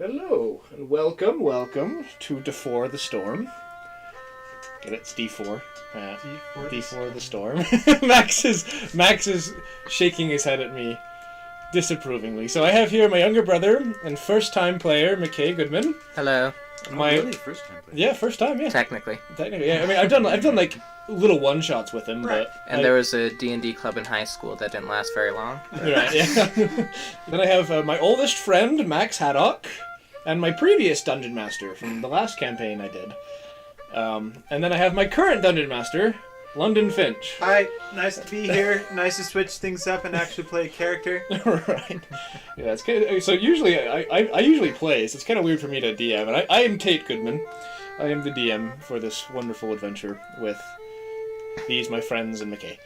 Hello, and welcome to D4 the Storm. Get it? It's D4. D4 the Storm. Max is shaking his head at me disapprovingly. So I have here my younger brother and first-time player, McKay Goodman. Hello. Really? First time player? Yeah, first time, yeah. Technically, yeah. I mean, I've done like little one-shots with him, Right. but... And there was a D&D club in high school that didn't last very long. Right, yeah. Then I have my oldest friend, Max Haddock, and my previous Dungeon Master from the last campaign I did. And then I have my current Dungeon Master, London Finch. Hi, nice to be here. Nice to switch things up and actually play a character. Right. Yeah, it's kind of, so usually I usually play, so it's kind of weird for me to DM. And I am Tate Goodman. I am the DM for this wonderful adventure with these my friends and McKay.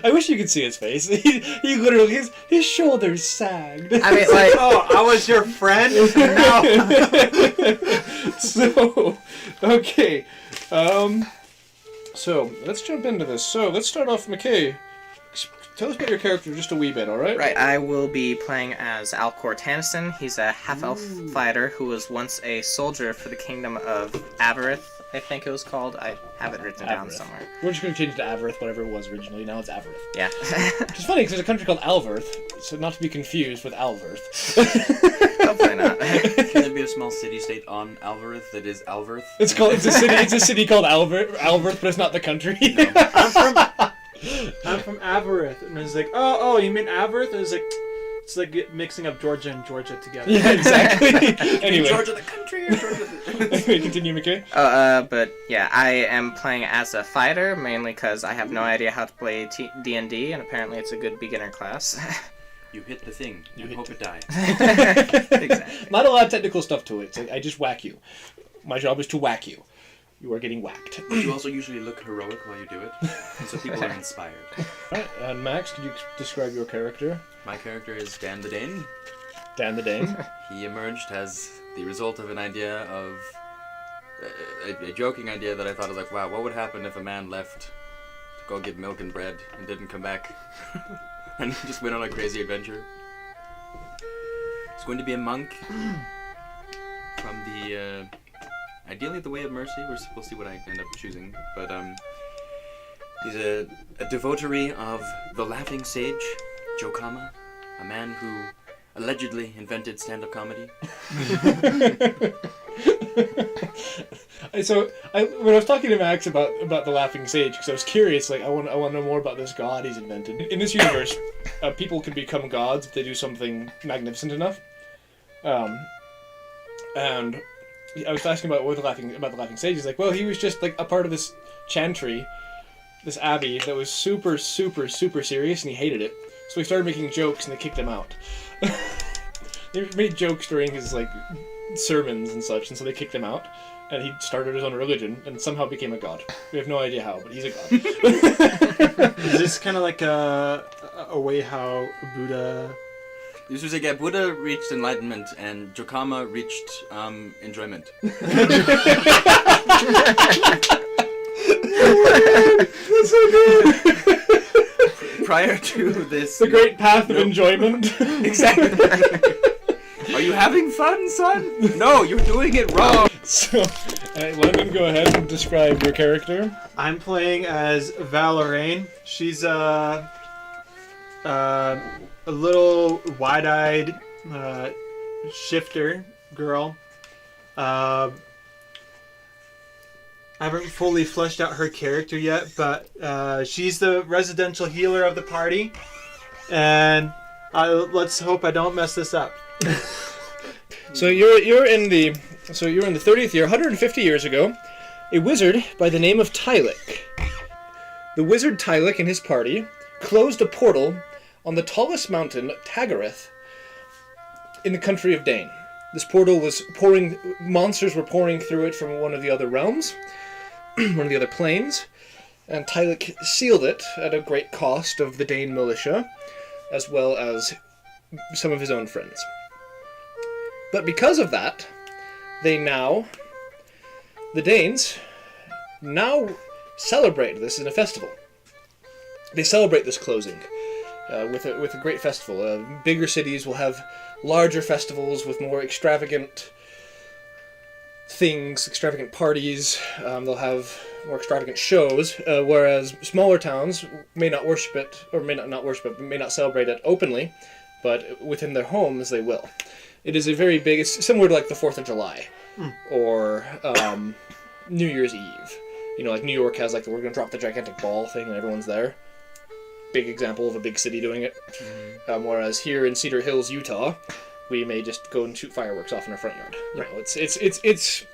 I wish you could see his face. He literally his shoulders sagged. I mean, like, Oh, I was your friend? No. So, okay. So, let's jump into this. So, let's start off, McKay. Tell us about your character just a wee bit, alright? right, I will be playing as Alcor Tannison. He's a half-elf fighter who was once a soldier for the kingdom of Avarith, I think it was called. I have it written down somewhere. We're just going to change it to Avarith, whatever it was originally. Now it's Avarith. Yeah. Which is funny, because there's a country called Alverth, so not to be confused with Alverth. Hopefully not. Can there be a small city-state on Alvarith that is Alverth? It's a city called Alverth, but it's not the country. I'm from Avarith. And it's like, oh, you mean Avarith? And it's like mixing up Georgia and Georgia together. Yeah, exactly. Anyway. Georgia the country or Georgia the... Anyway, continue, McKay. But yeah, I am playing as a fighter, mainly because I have no idea how to play D&D, and apparently it's a good beginner class. You hit the thing. You hope it dies. Exactly. Not a lot of technical stuff to it. It's like, I just whack you. My job is to whack you. You are getting whacked. But you also usually look heroic while you do it, and so people are inspired. Alright, and Max, could you describe your character? My character is Dan the Dane. Dan the Dane. He emerged as the result of an idea of... a joking idea that I thought was like, wow, what would happen if a man left to go get milk and bread and didn't come back? And just went on a crazy adventure. He's going to be a monk from the... ideally the Way of Mercy. We'll see what I end up choosing. But he's a devotee of the laughing sage, Jokama, a man who allegedly invented stand-up comedy. So, when I was talking to Max about the laughing sage, because I was curious, like, I want to know more about this god he's invented. In this universe, people can become gods if they do something magnificent enough. And I was asking about the laughing sage. He's like, well, he was just like a part of this chantry, this abbey that was super, super, super serious, and he hated it. So he started making jokes, and they kicked him out. They made jokes during his like sermons and such, and so they kicked him out. And he started his own religion, and somehow became a god. We have no idea how, but he's a god. Is this kind of like a way how Buddha... This was like, yeah, Buddha reached enlightenment and Jokama reached enjoyment. That's so good! Prior to this... The great path of enjoyment. Exactly. Are you having fun, son? No, you're doing it wrong. So, London, go ahead and describe your character. I'm playing as Valorane. She's a little wide-eyed shifter girl. I haven't fully fleshed out her character yet, but she's the residential healer of the party, and let's hope I don't mess this up. So you're in the 30th year, 150 years ago. A wizard by the name of Tylik. The wizard Tylik and his party closed a portal on the tallest mountain, Tagareth, in the country of Dane. This portal was monsters were pouring through it from one of the other realms, one of the other planes, and Tylik sealed it at a great cost of the Dane militia, as well as some of his own friends. But because of that, the Danes now celebrate this in a festival. They celebrate this closing. with a great festival. Bigger cities will have larger festivals with more extravagant things, extravagant parties. They'll have more extravagant shows, whereas smaller towns may not worship it, or may not worship it, may not celebrate it openly, but within their homes they will. It is a very big, it's similar to like the 4th of July, or New Year's Eve. You know, like New York has like the we're gonna drop the gigantic ball thing and everyone's there. Big example of a big city doing it. Whereas here in Cedar Hills, Utah, we may just go and shoot fireworks off in our front yard. You know, it's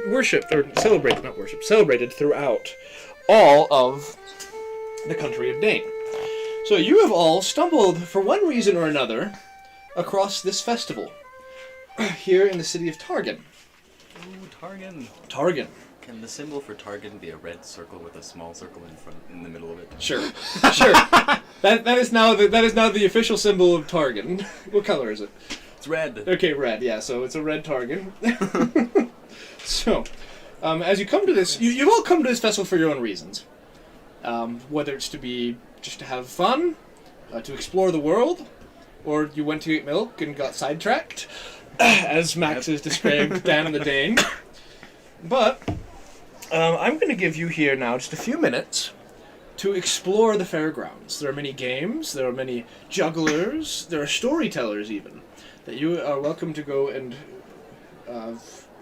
worshipped or celebrated, not worshipped, celebrated throughout all of the country of Dane. So you have all stumbled for one reason or another across this festival here in the city of Targan. Ooh, Targan. Targan. Can the symbol for Targan be a red circle with a small circle in the middle of it? Sure, sure. That is now the official symbol of Targan. What color is it? It's red. Okay, red. Yeah, so it's a red Targan. So, as you come to this, you've all come to this festival for your own reasons. Whether it's just to have fun, to explore the world, or you went to get milk and got sidetracked, as Max has described Dan and the Dane. But I'm going to give you here now just a few minutes to explore the fairgrounds. There are many games, there are many jugglers, there are storytellers even, that you are welcome to go and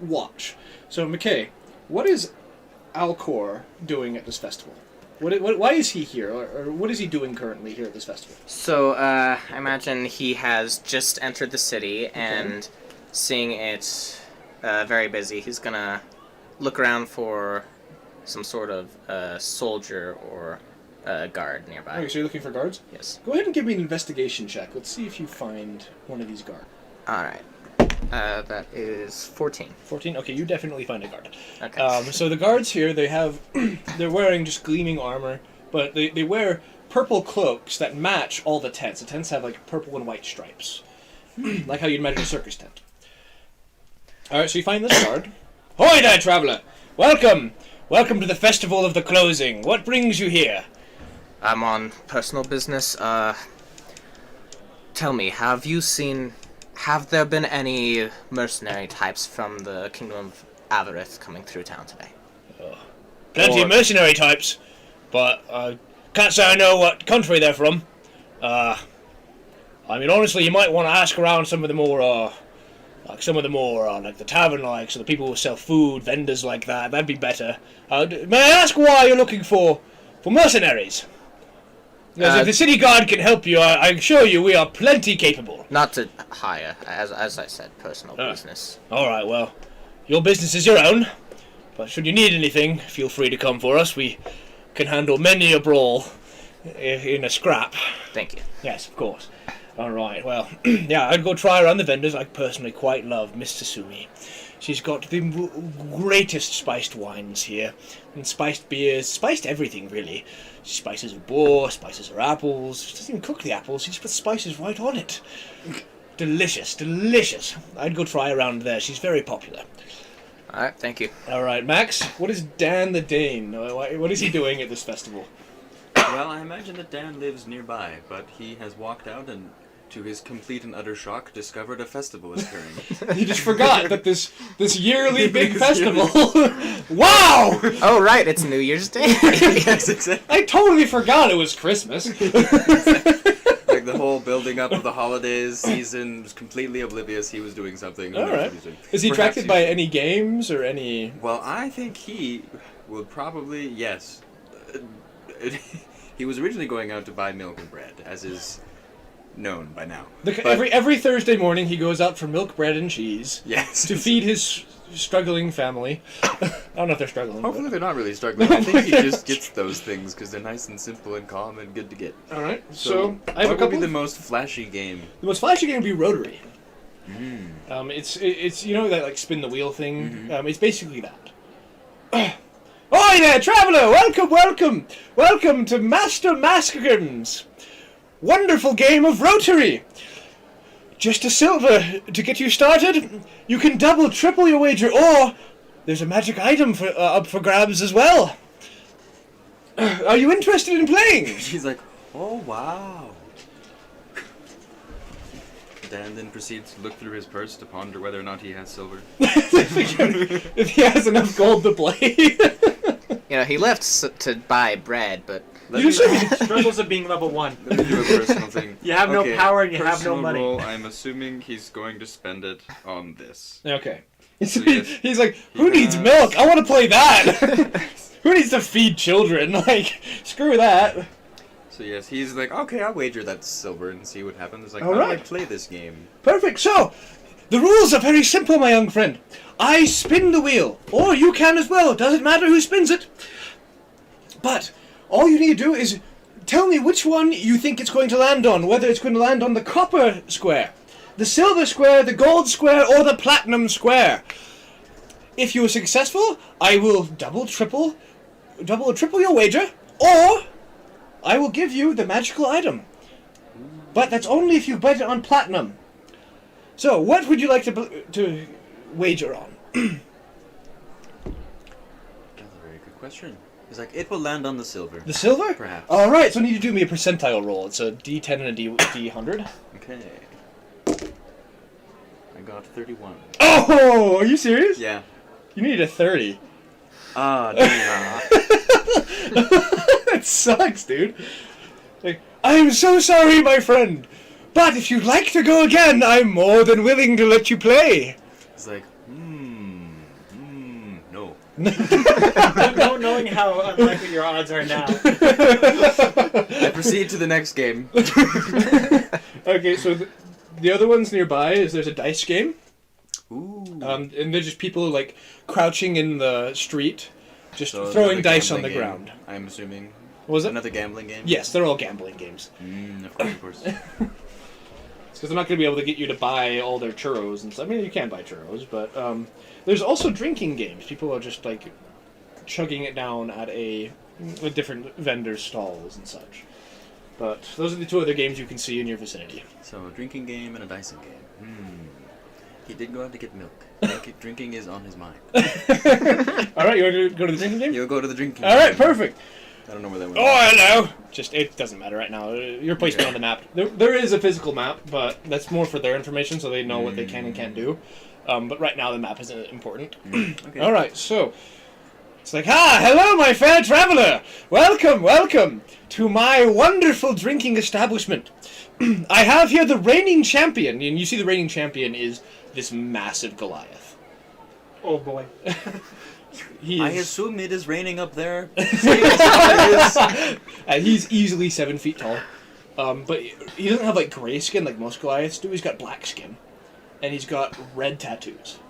watch. So, McKay, what is Alcor doing at this festival? Why is he here, or what is he doing currently here at this festival? So, I imagine he has just entered the city, and seeing it very busy, he's gonna look around for some sort of soldier or guard nearby. Okay, so you're looking for guards? Yes. Go ahead and give me an investigation check. Let's see if you find one of these guards. Alright. That is 14. 14? Okay, you definitely find a guard. Okay. So the guards here, they're wearing just gleaming armor, but they wear purple cloaks that match all the tents. The tents have like purple and white stripes. Like how you'd imagine a circus tent. Alright, so you find this guard. Hoy there, traveller! Welcome! Welcome to the Festival of the Closing. What brings you here? I'm on personal business. Tell me, have there been any mercenary types from the Kingdom of Avarith coming through town today? Plenty of mercenary types, but can't say I know what country they're from. I mean, honestly, you might want to ask around some of the more, like the tavern likes, or the people who sell food, vendors like that. That'd be better. May I ask why you're looking for mercenaries? Because if the city guard can help you, I assure you we are plenty capable. Not to hire, as I said, personal business. Alright, well, your business is your own, but should you need anything, feel free to come for us. We can handle many a brawl in a scrap. Thank you. Yes, of course. Alright, well, yeah, I'd go try around the vendors. I personally quite love Miss Sasumi. She's got the greatest spiced wines here, and spiced beers, spiced everything, really. She spices her boar, spices her apples. She doesn't even cook the apples, she just puts spices right on it. Delicious, delicious. I'd go try around there. She's very popular. Alright, thank you. Alright, Max, what is Dan the Dane? What is he doing at this festival? Well, I imagine that Dan lives nearby, but he has walked out and, to his complete and utter shock, discovered a festival is occurring. He just forgot that this yearly big festival. Wow! Oh, right, it's New Year's Day. Yes, exactly. I totally forgot it was Christmas. Like the whole building up of the holidays season was completely oblivious he was doing something. All right. Is he attracted by any games or any... Well, I think he would probably, yes. He was originally going out to buy milk and bread, as is known by now. Every Thursday morning he goes out for milk, bread, and cheese. Yes. To feed his struggling family. I don't know if they're struggling. Hopefully they're not really struggling. I think he just gets those things because they're nice and simple and calm and good to get. All right. So I have what would be the most flashy game? The most flashy game would be Rotary. It's you know that like spin the wheel thing. It's basically that. Oi there, traveller! Welcome to Master Maskin's wonderful game of Rotary. Just a silver to get you started. You can double, triple your wager, or there's a magic item up for grabs as well. Are you interested in playing? She's like, oh wow. stand and proceeds to look through his purse to ponder whether or not he has silver. If he has enough gold to play. You know, he left to buy bread, but Let You me, should Struggles of being level 1. let me do a personal thing. You have no Okay, power and you have no personal money. roll, I'm assuming he's going to spend it on this. Okay. So yes, He's like, who he needs has- milk? I want to play that. Who needs to feed children? Like, screw that. So yes, he's like, okay, I'll wager that silver and see what happens. Like, All how do I right. play this game? Perfect. So, the rules are very simple, my young friend. I spin the wheel, or you can as well. Doesn't matter who spins it. But all you need to do is tell me which one you think it's going to land on. Whether it's going to land on the copper square, the silver square, the gold square, or the platinum square. If you are successful, I will double or triple your wager, or I will give you the magical item. But that's only if you bet it on platinum. So, what would you like to wager on? That's a very good question. He's like, it will land on the silver. The silver? Perhaps. Alright, so I need to do me a percentile roll. It's a D10 and a D100. Okay. I got 31. Oh, are you serious? Yeah. You need a 30. Ah, damn. That sucks, dude. Like, I'm so sorry, my friend. But if you'd like to go again, I'm more than willing to let you play. It's like, no. No knowing how unlikely your odds are now. I proceed to the next game. Okay, so the other ones nearby is there's a dice game. Ooh. And they're just people like crouching in the street, just So throwing another dice on the gambling ground. game, I'm assuming. Was it? Another gambling game? Yes, they're all gambling games. Of course, of course. Because they're not going to be able to get you to buy all their churros and stuff. I mean, you can buy churros, but there's also drinking games. People are just like chugging it down at with different vendors' stalls and such. But those are the two other games you can see in your vicinity. So, a drinking game and a dicing game. He did go out to get milk. Drinking is on his mind. All right, you want to go to the drinking game? You'll go to the drinking All right, game. perfect. I don't know where that went. Oh, hello. Just it doesn't matter right now. You're placement on the map. There is a physical map, but that's more for their information, so they know what they can and can't do. But right now the map isn't important. Okay. All right, so it's like, hello, my fair traveler. Welcome to my wonderful drinking establishment. I have here the reigning champion, and you see the reigning champion is this massive Goliath. Oh boy. He I is, assume it is raining up there. he's easily 7 feet tall. But he doesn't have like gray skin like most Goliaths do. He's got black skin, and he's got red tattoos.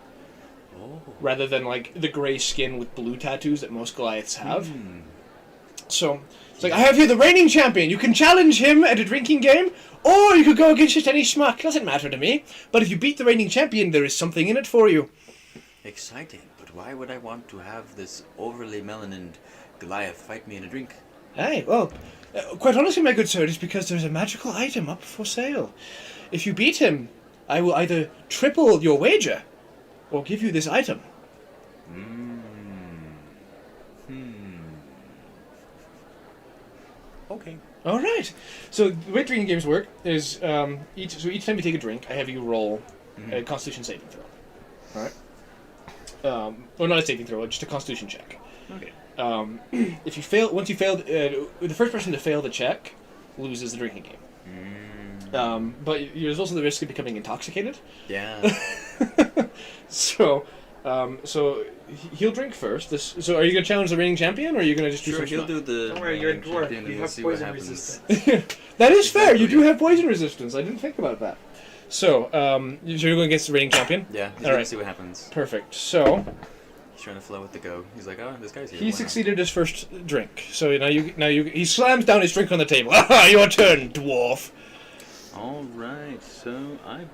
Oh. Rather than like the gray skin with blue tattoos that most Goliaths have. So it's like, I have here the reigning champion. You can challenge him at a drinking game, or you could go against just any schmuck. Doesn't matter to me. But if you beat the reigning champion, there is something in it for you. Exciting, but why would I want to have this overly melanined Goliath fight me in a drink? Hey, well, quite honestly, my good sir, it's because there's a magical item up for sale. If you beat him, I will either triple your wager, or give you this item. Okay. All right. So the way drinking games work is each time you take a drink, I have you roll a Constitution saving throw. All right. Or not a saving throw, just a Constitution check. Okay. If you fail, once you failed, the first person to fail the check loses the drinking game. But there's also the risk of becoming intoxicated. Yeah. So he'll drink first. So are you gonna challenge the reigning champion, or are you gonna just do Sure, some he'll schmuck? do the. Don't worry, you're a champion dwarf. and You we'll have see what poison happens. resistance. That is fair. You Exactly. do have poison resistance. I didn't think about that. So you're going against the reigning champion. Yeah, he's All gonna right. see what happens. Perfect. So He's trying to flow with the go. He's like, oh, this guy's here. he Wow. succeeded his first drink. So now he slams down his drink on the table. Your turn, dwarf. All right, so I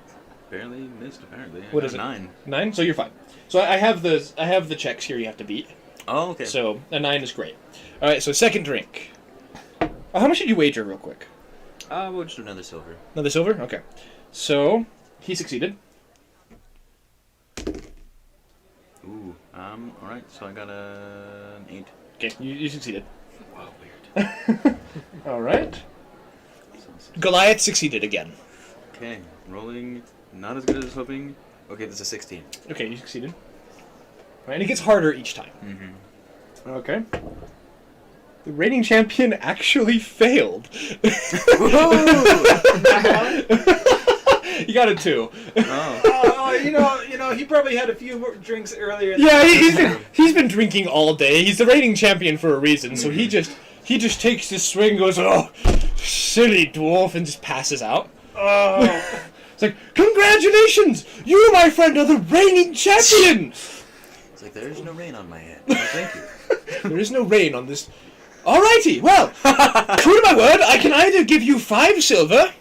barely missed. Apparently, What I is got it? 9. 9. So you're fine. So I have the checks here you have to beat. Oh, okay. So a 9 is great. All right. So second drink. How much did you wager, real quick? We'll just do another silver. Another silver. Okay. So he succeeded. Ooh. All right. So I got an 8. Okay. You succeeded. Wow, weird. All right. So, Goliath succeeded again. okay. Rolling not as good as I was hoping. Okay, this is 16. Okay, you succeeded. Right, and it gets harder each time. Mm-hmm. Okay. The reigning champion actually failed. You got it 2. Oh. He probably had a few more drinks earlier. Yeah, he's been drinking all day. He's the reigning champion for a reason. So he just takes this swing, goes, "Oh, silly dwarf," and just passes out. Oh. It's like, "Congratulations, you, my friend, are the reigning champion." It's like, there is no rain on my head. Oh, thank you. There is no rain on this. Alrighty, well, true to my word, I can either give you 5 silver,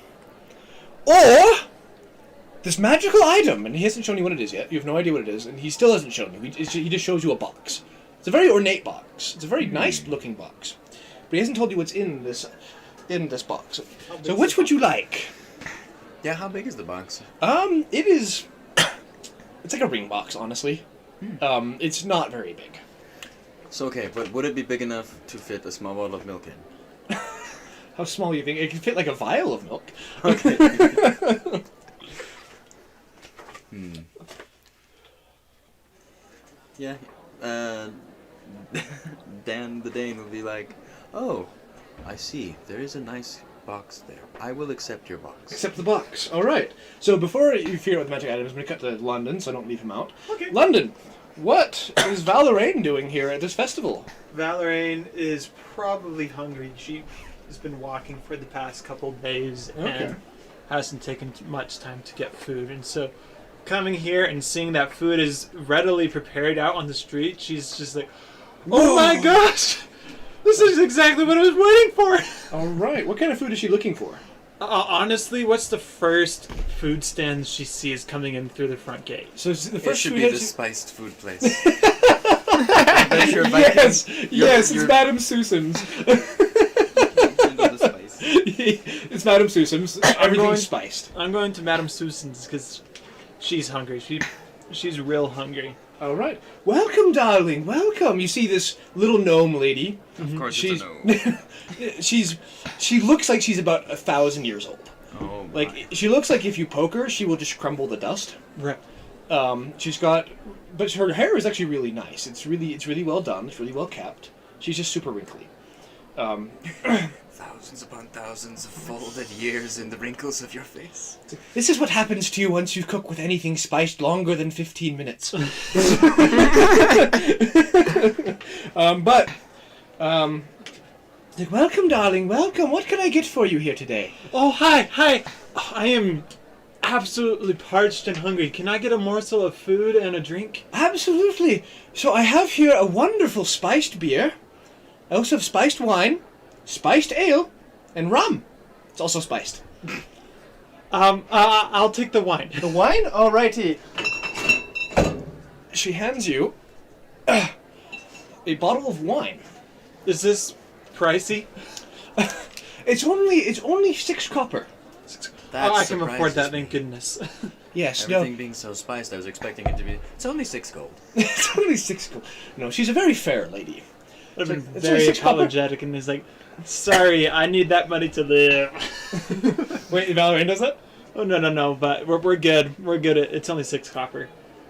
or this magical item, and he hasn't shown you what it is yet. You have no idea what it is, and he still hasn't shown you. He just shows you a box. It's a very ornate box. It's a very nice-looking box, but he hasn't told you what's in this box. So, which would you like? Yeah, how big is the box? It is. It's like a ring box, honestly. It's not very big. So, okay, but would it be big enough to fit a small bottle of milk in? How small you think? It can fit like a vial of milk. Okay. Yeah, Dan the Dane would be like, "Oh, I see. There is a nice box there. I will accept your box." Accept the box. All right. So before you figure out the magic items, I'm going to cut to London so I don't leave him out. Okay. London, what is Valeraine doing here at this festival? Valeraine is probably hungry. She has been walking for the past couple days and hasn't taken much time to get food. And so coming here and seeing that food is readily prepared out on the street, she's just like, "Oh my gosh! This is exactly what I was waiting for!" All right. What kind of food is she looking for? Honestly, what's the first food stand she sees coming in through the front gate? So the It first should food be that the she- spiced food place. I'm very sure if I Yes, can- yes, you're- it's Madame Susum's. Handle the spice. It's Madame Susum's. Everything's spiced. I'm going to Madame Susan's because she's hungry. She's real hungry. All right. Welcome, darling. Welcome. You see this little gnome lady. Of course, She's it's a no. she looks like she's about 1,000 years old. Oh, my. Like she looks like if you poke her, she will just crumble to dust. Right. But her hair is actually really nice. It's really well done. It's really well kept. She's just super wrinkly. Thousands upon thousands of folded years in the wrinkles of your face. This is what happens to you once you cook with anything spiced longer than 15 minutes. Like, welcome, darling. Welcome. What can I get for you here today? Oh, hi. I am absolutely parched and hungry. Can I get a morsel of food and a drink? Absolutely. So I have here a wonderful spiced beer. I also have spiced wine, spiced ale, and rum. It's also spiced. I'll take the wine. The wine? Alrighty. She hands you a bottle of wine. Is this pricey? It's only 6 copper. That I can afford surprises that, me. thank goodness. Yes, Everything being so spiced, I was expecting it to be. It's only 6 gold. no. It's only 6 gold. No, she's a very fair lady. I've been like- it's very only 6 copper. apologetic and is like, sorry, I need that money to live. Wait, Valeraine does that? Oh, no, but we're good. We're good at it's only 6 copper.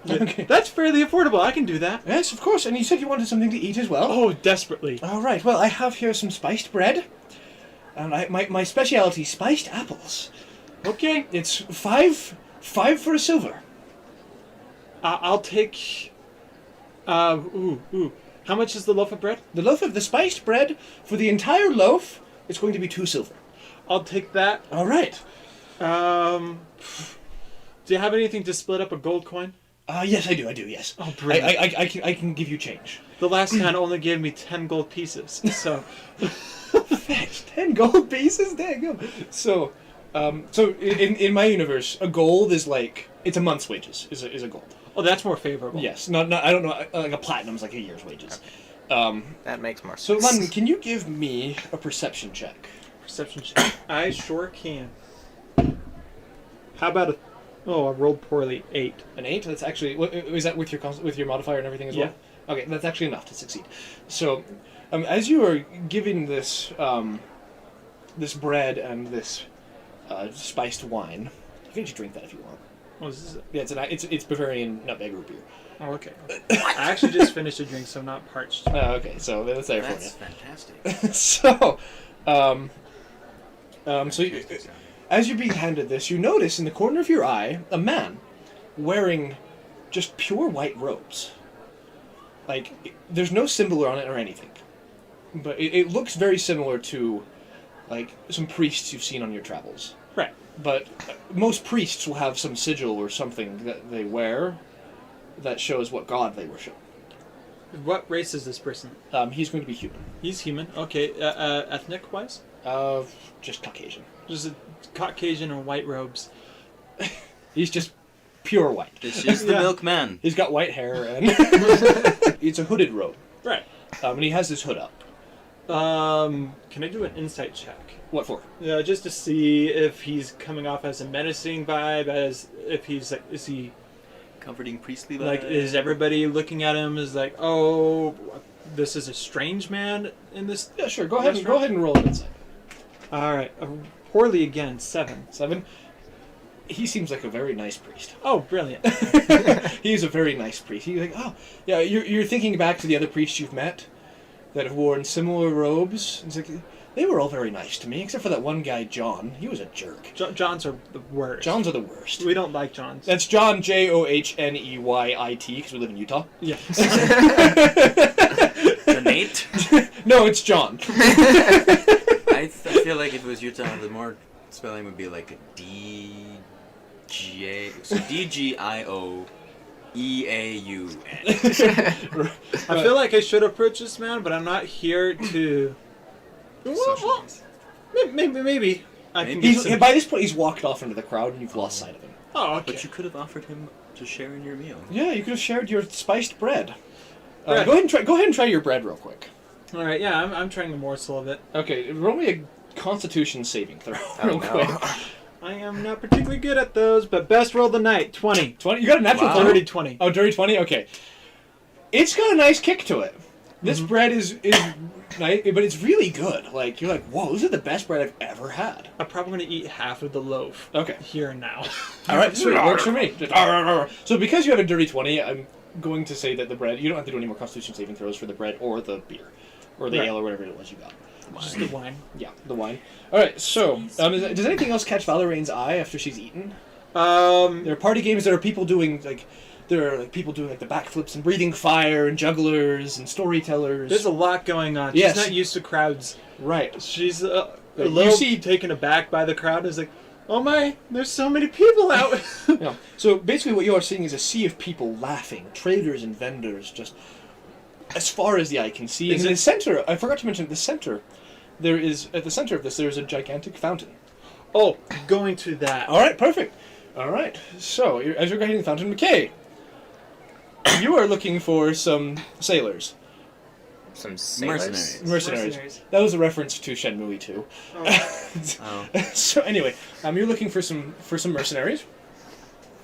Okay. That's fairly affordable. I can do that. Yes, of course. And you said you wanted something to eat as well? Oh, desperately. All right. Well, I have here some spiced bread. And my specialty, spiced apples. Okay, It's five for a silver. I'll take. Ooh. How much is the loaf of bread? The loaf of the spiced bread, for the entire loaf, it's going to be 2 silver. I'll take that. All right. Do you have anything to split up a gold coin? Yes, I do, yes. Oh, brilliant. I can give you change. The last hand only gave me 10 gold pieces, so 10 gold pieces? There you go. So in my universe, a gold is like, it's a month's wages, is a gold. oh, that's more favorable. Yes, not I don't know, like a platinum's like a year's wages. That makes more So sense. London, can you give me a perception check? Perception check. I sure can. How about I rolled poorly. 8. An 8? That's actually, is that with your modifier and everything as well? Yeah. Okay, that's actually enough to succeed. So, as you are giving this this bread and this spiced wine You can just drink that if you want. Oh, this is. Yeah, it's Bavarian nutmeg root beer. Oh, okay. I actually just finished a drink, so I'm not parched. Okay, so that's there That's for fantastic. you. So, as you're being handed this, you notice in the corner of your eye a man wearing just pure white robes. Like, there's no symbol on it or anything. But it looks very similar to, like, some priests you've seen on your travels. Right. But most priests will have some sigil or something that they wear that shows what god they worship. What race is this person? He's going to be human. He's human. Okay. Ethnic-wise? Just Caucasian. Just a Caucasian in white robes. He's just pure white. It's just the Yeah. milkman. He's got white hair and it's a hooded robe. Right. And he has his hood up. Can I do an insight check? What for? Yeah, just to see if he's coming off as a menacing vibe, as if he's like, is he Comforting priestly like, vibe. is everybody looking at him as like, oh, this is a strange man in this? Yeah, sure. Go ahead Restaurant? and roll an insight. All right, poorly again, 7. 7. He seems like a very nice priest. Oh, brilliant. He's a very nice priest. He's like, oh, yeah. You're thinking back to the other priests you've met that have worn similar robes. It's like they were all very nice to me, except for that one guy, John. He was a jerk. Johns are the worst. Johns are the worst. We don't like Johns. That's John, Johneyyit, because we live in Utah. Yeah. The Nate? No, it's John. I feel like if it was Utah, the more spelling would be like a DGIOEAUN. I feel like I should approach this man, but I'm not here to. Well, maybe. I can get some... By this point, he's walked off into the crowd, and you've lost sight of him. Oh, okay. But you could have offered him to share in your meal. Yeah, you could have shared your spiced bread. Bread. Go ahead and try your bread real quick. All right, yeah, I'm trying a morsel of it. Okay, roll me a Constitution saving throw real no. quick. I am not particularly good at those, but best roll of the night, 20. 20. You got a natural Wow. 20. Dirty 20. Oh, dirty 20. Okay. It's got a nice kick to it. This bread is nice, but it's really good. Like you're like, whoa, this is the best bread I've ever had. I'm probably going to eat half of the loaf. Okay. Here and now. All right, sweet. Works for me. So because you have a dirty 20, I'm going to say that the bread. You don't have to do any more Constitution saving throws for the bread or the beer, or the Right. ale or whatever it was you got. Just the wine. Yeah, the wine. All right. So does anything else catch Valerine's eye after she's eaten? There are party games. There are people doing people doing like the backflips and breathing fire and jugglers and storytellers. There's a lot going on. Yes. She's not used to crowds. Right. She's a You little see- taken aback by the crowd. Is like, oh my, there's so many people out. Yeah. So basically, what you are seeing is a sea of people laughing, traders and vendors, just as far as the eye can see. Is And in it- the center, I forgot to mention, at the center of this, there is a gigantic fountain. Oh, going to that. All right, perfect. All right. So as you're hitting the fountain, McKay, you are looking for some sailors. Some sailors. Mercenaries. That was a reference to Shenmue 2. Oh. So anyway, you're looking for some mercenaries.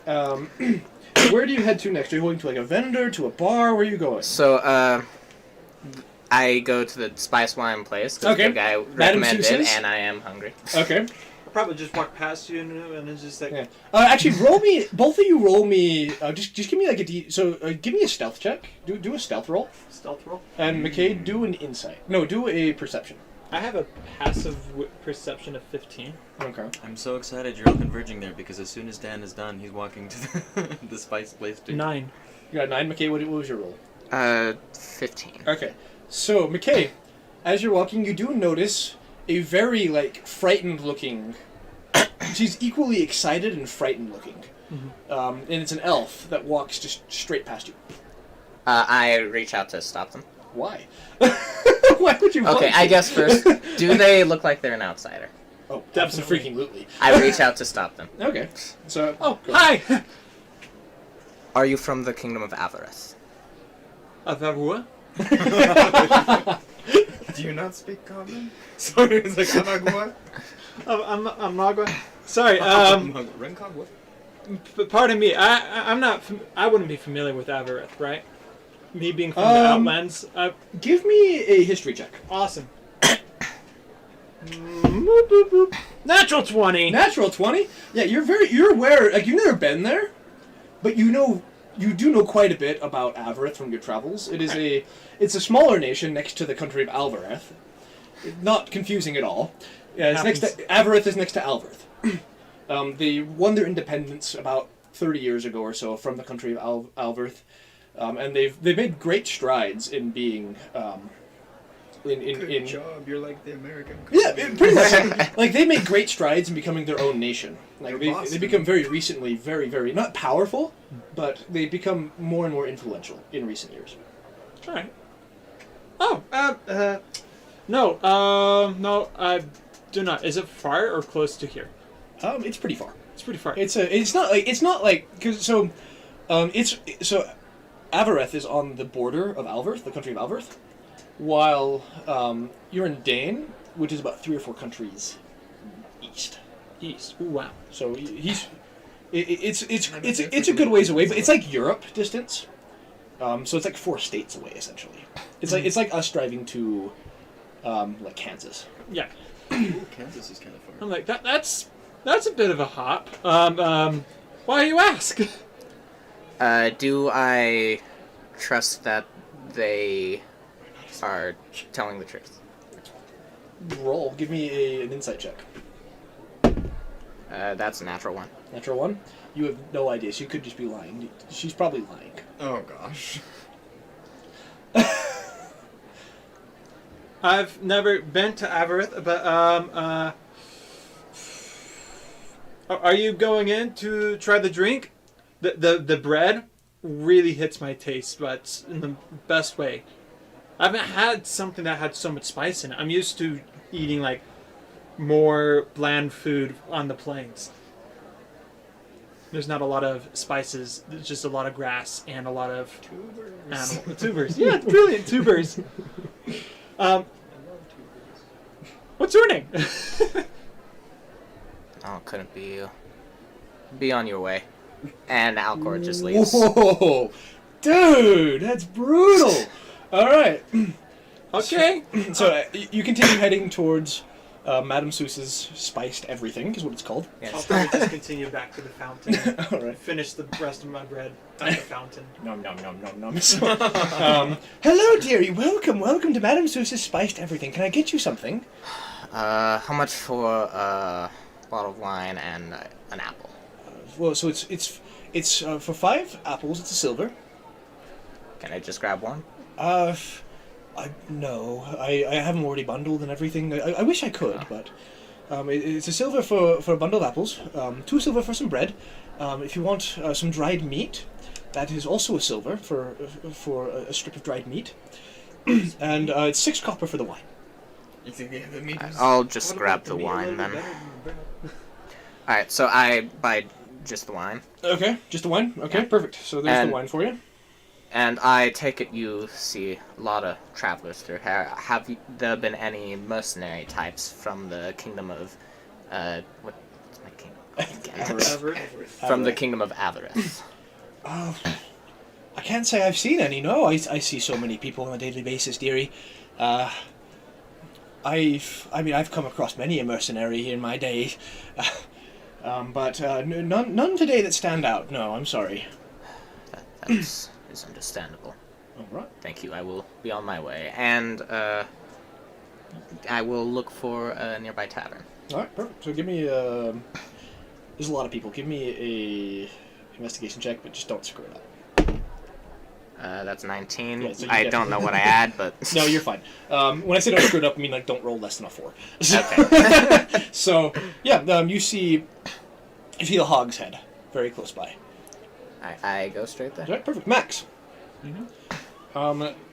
Where do you head to next? Are you going to like a vendor, to a bar? Where are you going? So, I go to the spice wine place. 'Cause Okay. the guy Madame recommended, Seuss's? and I am hungry. Okay. I'll probably just walk past you and it's just like, Yeah. Actually, roll me. Both of you roll me. Just give me like a give me a stealth check. Do a stealth roll. stealth roll. And McKay, do an insight. No, do a perception. I have a passive perception of 15. Okay. I'm so excited you're all converging there because as soon as Dan is done, he's walking to the spice place too. 9. You got 9, McKay. What was your roll? 15. Okay. So, McKay, as you're walking, you do notice a very, frightened looking... She's equally excited and frightened looking. Mm-hmm. And it's an elf that walks just straight past you. I reach out to stop them. Why? Why would you want Okay, to? I guess first, do they look like they're an outsider? Oh, Definitely. absolutely. I reach out to stop them. Okay. So... Oh, go. hi! Are you from the Kingdom of Avarith? Avavua? Do you not speak common? Sorry, it's like Amagua. I'm Nagua. Sorry, Renkog, what? pardon me, I wouldn't be familiar with Avarith, right? Me being from the Outlands. Give me a history check. Awesome. Boop, boop, boop. Natural 20. Natural 20? Yeah, you're aware, like, you've never been there, but you do know quite a bit about Avareth from your travels. It's a smaller nation next to the country of Alvareth. Not confusing at all. Yeah, it's next to, Avareth is next to Alvareth. They won their independence about 30 years ago or so from the country of Alvareth, and they've made great strides in being Good job. You're like the American. pretty much. Like they made great strides in becoming their own nation. Like they Boston. become very recently very, very not powerful, but they become more and more influential in recent years. All right. Oh, no, I do not. Is it far or close to here? It's pretty far. It's pretty far. It's not like because Avareth is on the border of Alvareth, the country of Alvareth, while you're in Dane, which is about 3 or 4 countries east. East. Ooh, wow. So it's a good ways away, but it's like Europe distance. So it's like 4 states away essentially. It's like us driving to like Kansas. Yeah. Ooh, Kansas is kind of far. I'm like that's a bit of a hop. Why you ask? Do I trust that they are telling the truth? Roll. Give me an insight check. That's a natural one. Natural 1. You have no idea. She could just be lying. She's probably lying. Oh gosh. I've never been to Avareth, but are you going in to try the drink? The bread really hits my taste buds in the best way. I haven't had something that had so much spice in it. I'm used to eating like more bland food on the plains. There's not a lot of spices. There's just a lot of grass and a lot of tubers. Yeah, brilliant tubers. What's your name? Oh, couldn't be you. Be on your way. And Alcor just leaves. Whoa, dude, that's brutal. All right. Okay. So you continue heading towards Madame Seuss's spiced everything, is what it's called. I'll Yes. probably just continue back to the fountain. All right. Finish the rest of my bread at the fountain. Nom nom nom nom nom. So, hello, dearie. Welcome to Madame Seuss's spiced everything. Can I get you something? How much for a bottle of wine and an apple? Well, so it's for 5 apples. It's a silver. Can I just grab one? No, I have them already bundled and everything. I wish I could, but it's a silver for a bundle of apples. 2 silver for some bread. If you want some dried meat, that is also a silver for a strip of dried meat. And it's 6 copper for the wine. You think they have the meat? I'll just grab the wine then. Alright, so I buy just the wine. Okay, just the wine. Okay, Yeah. perfect. So there's And- the wine for you. And I take it you see a lot of travelers through here. Have there been any mercenary types from the kingdom of, what's my kingdom again? Avareth. From the kingdom of Avareth. I can't say I've seen any. No, I see so many people on a daily basis, dearie. I've come across many a mercenary in my day, but none today that stand out. No, I'm sorry. That's is understandable. All right. Thank you. I will be on my way, and I will look for a nearby tavern. All right, perfect. So give me there's a lot of people. Give me a investigation check, but just don't screw it up. That's 19. Yeah, so you I get- don't know what I add, but No, you're fine. When I say don't screw it up, I mean like don't roll less than a 4. Okay. So yeah, you see the Hog's Head very close by. I go straight there. All right, perfect. Max.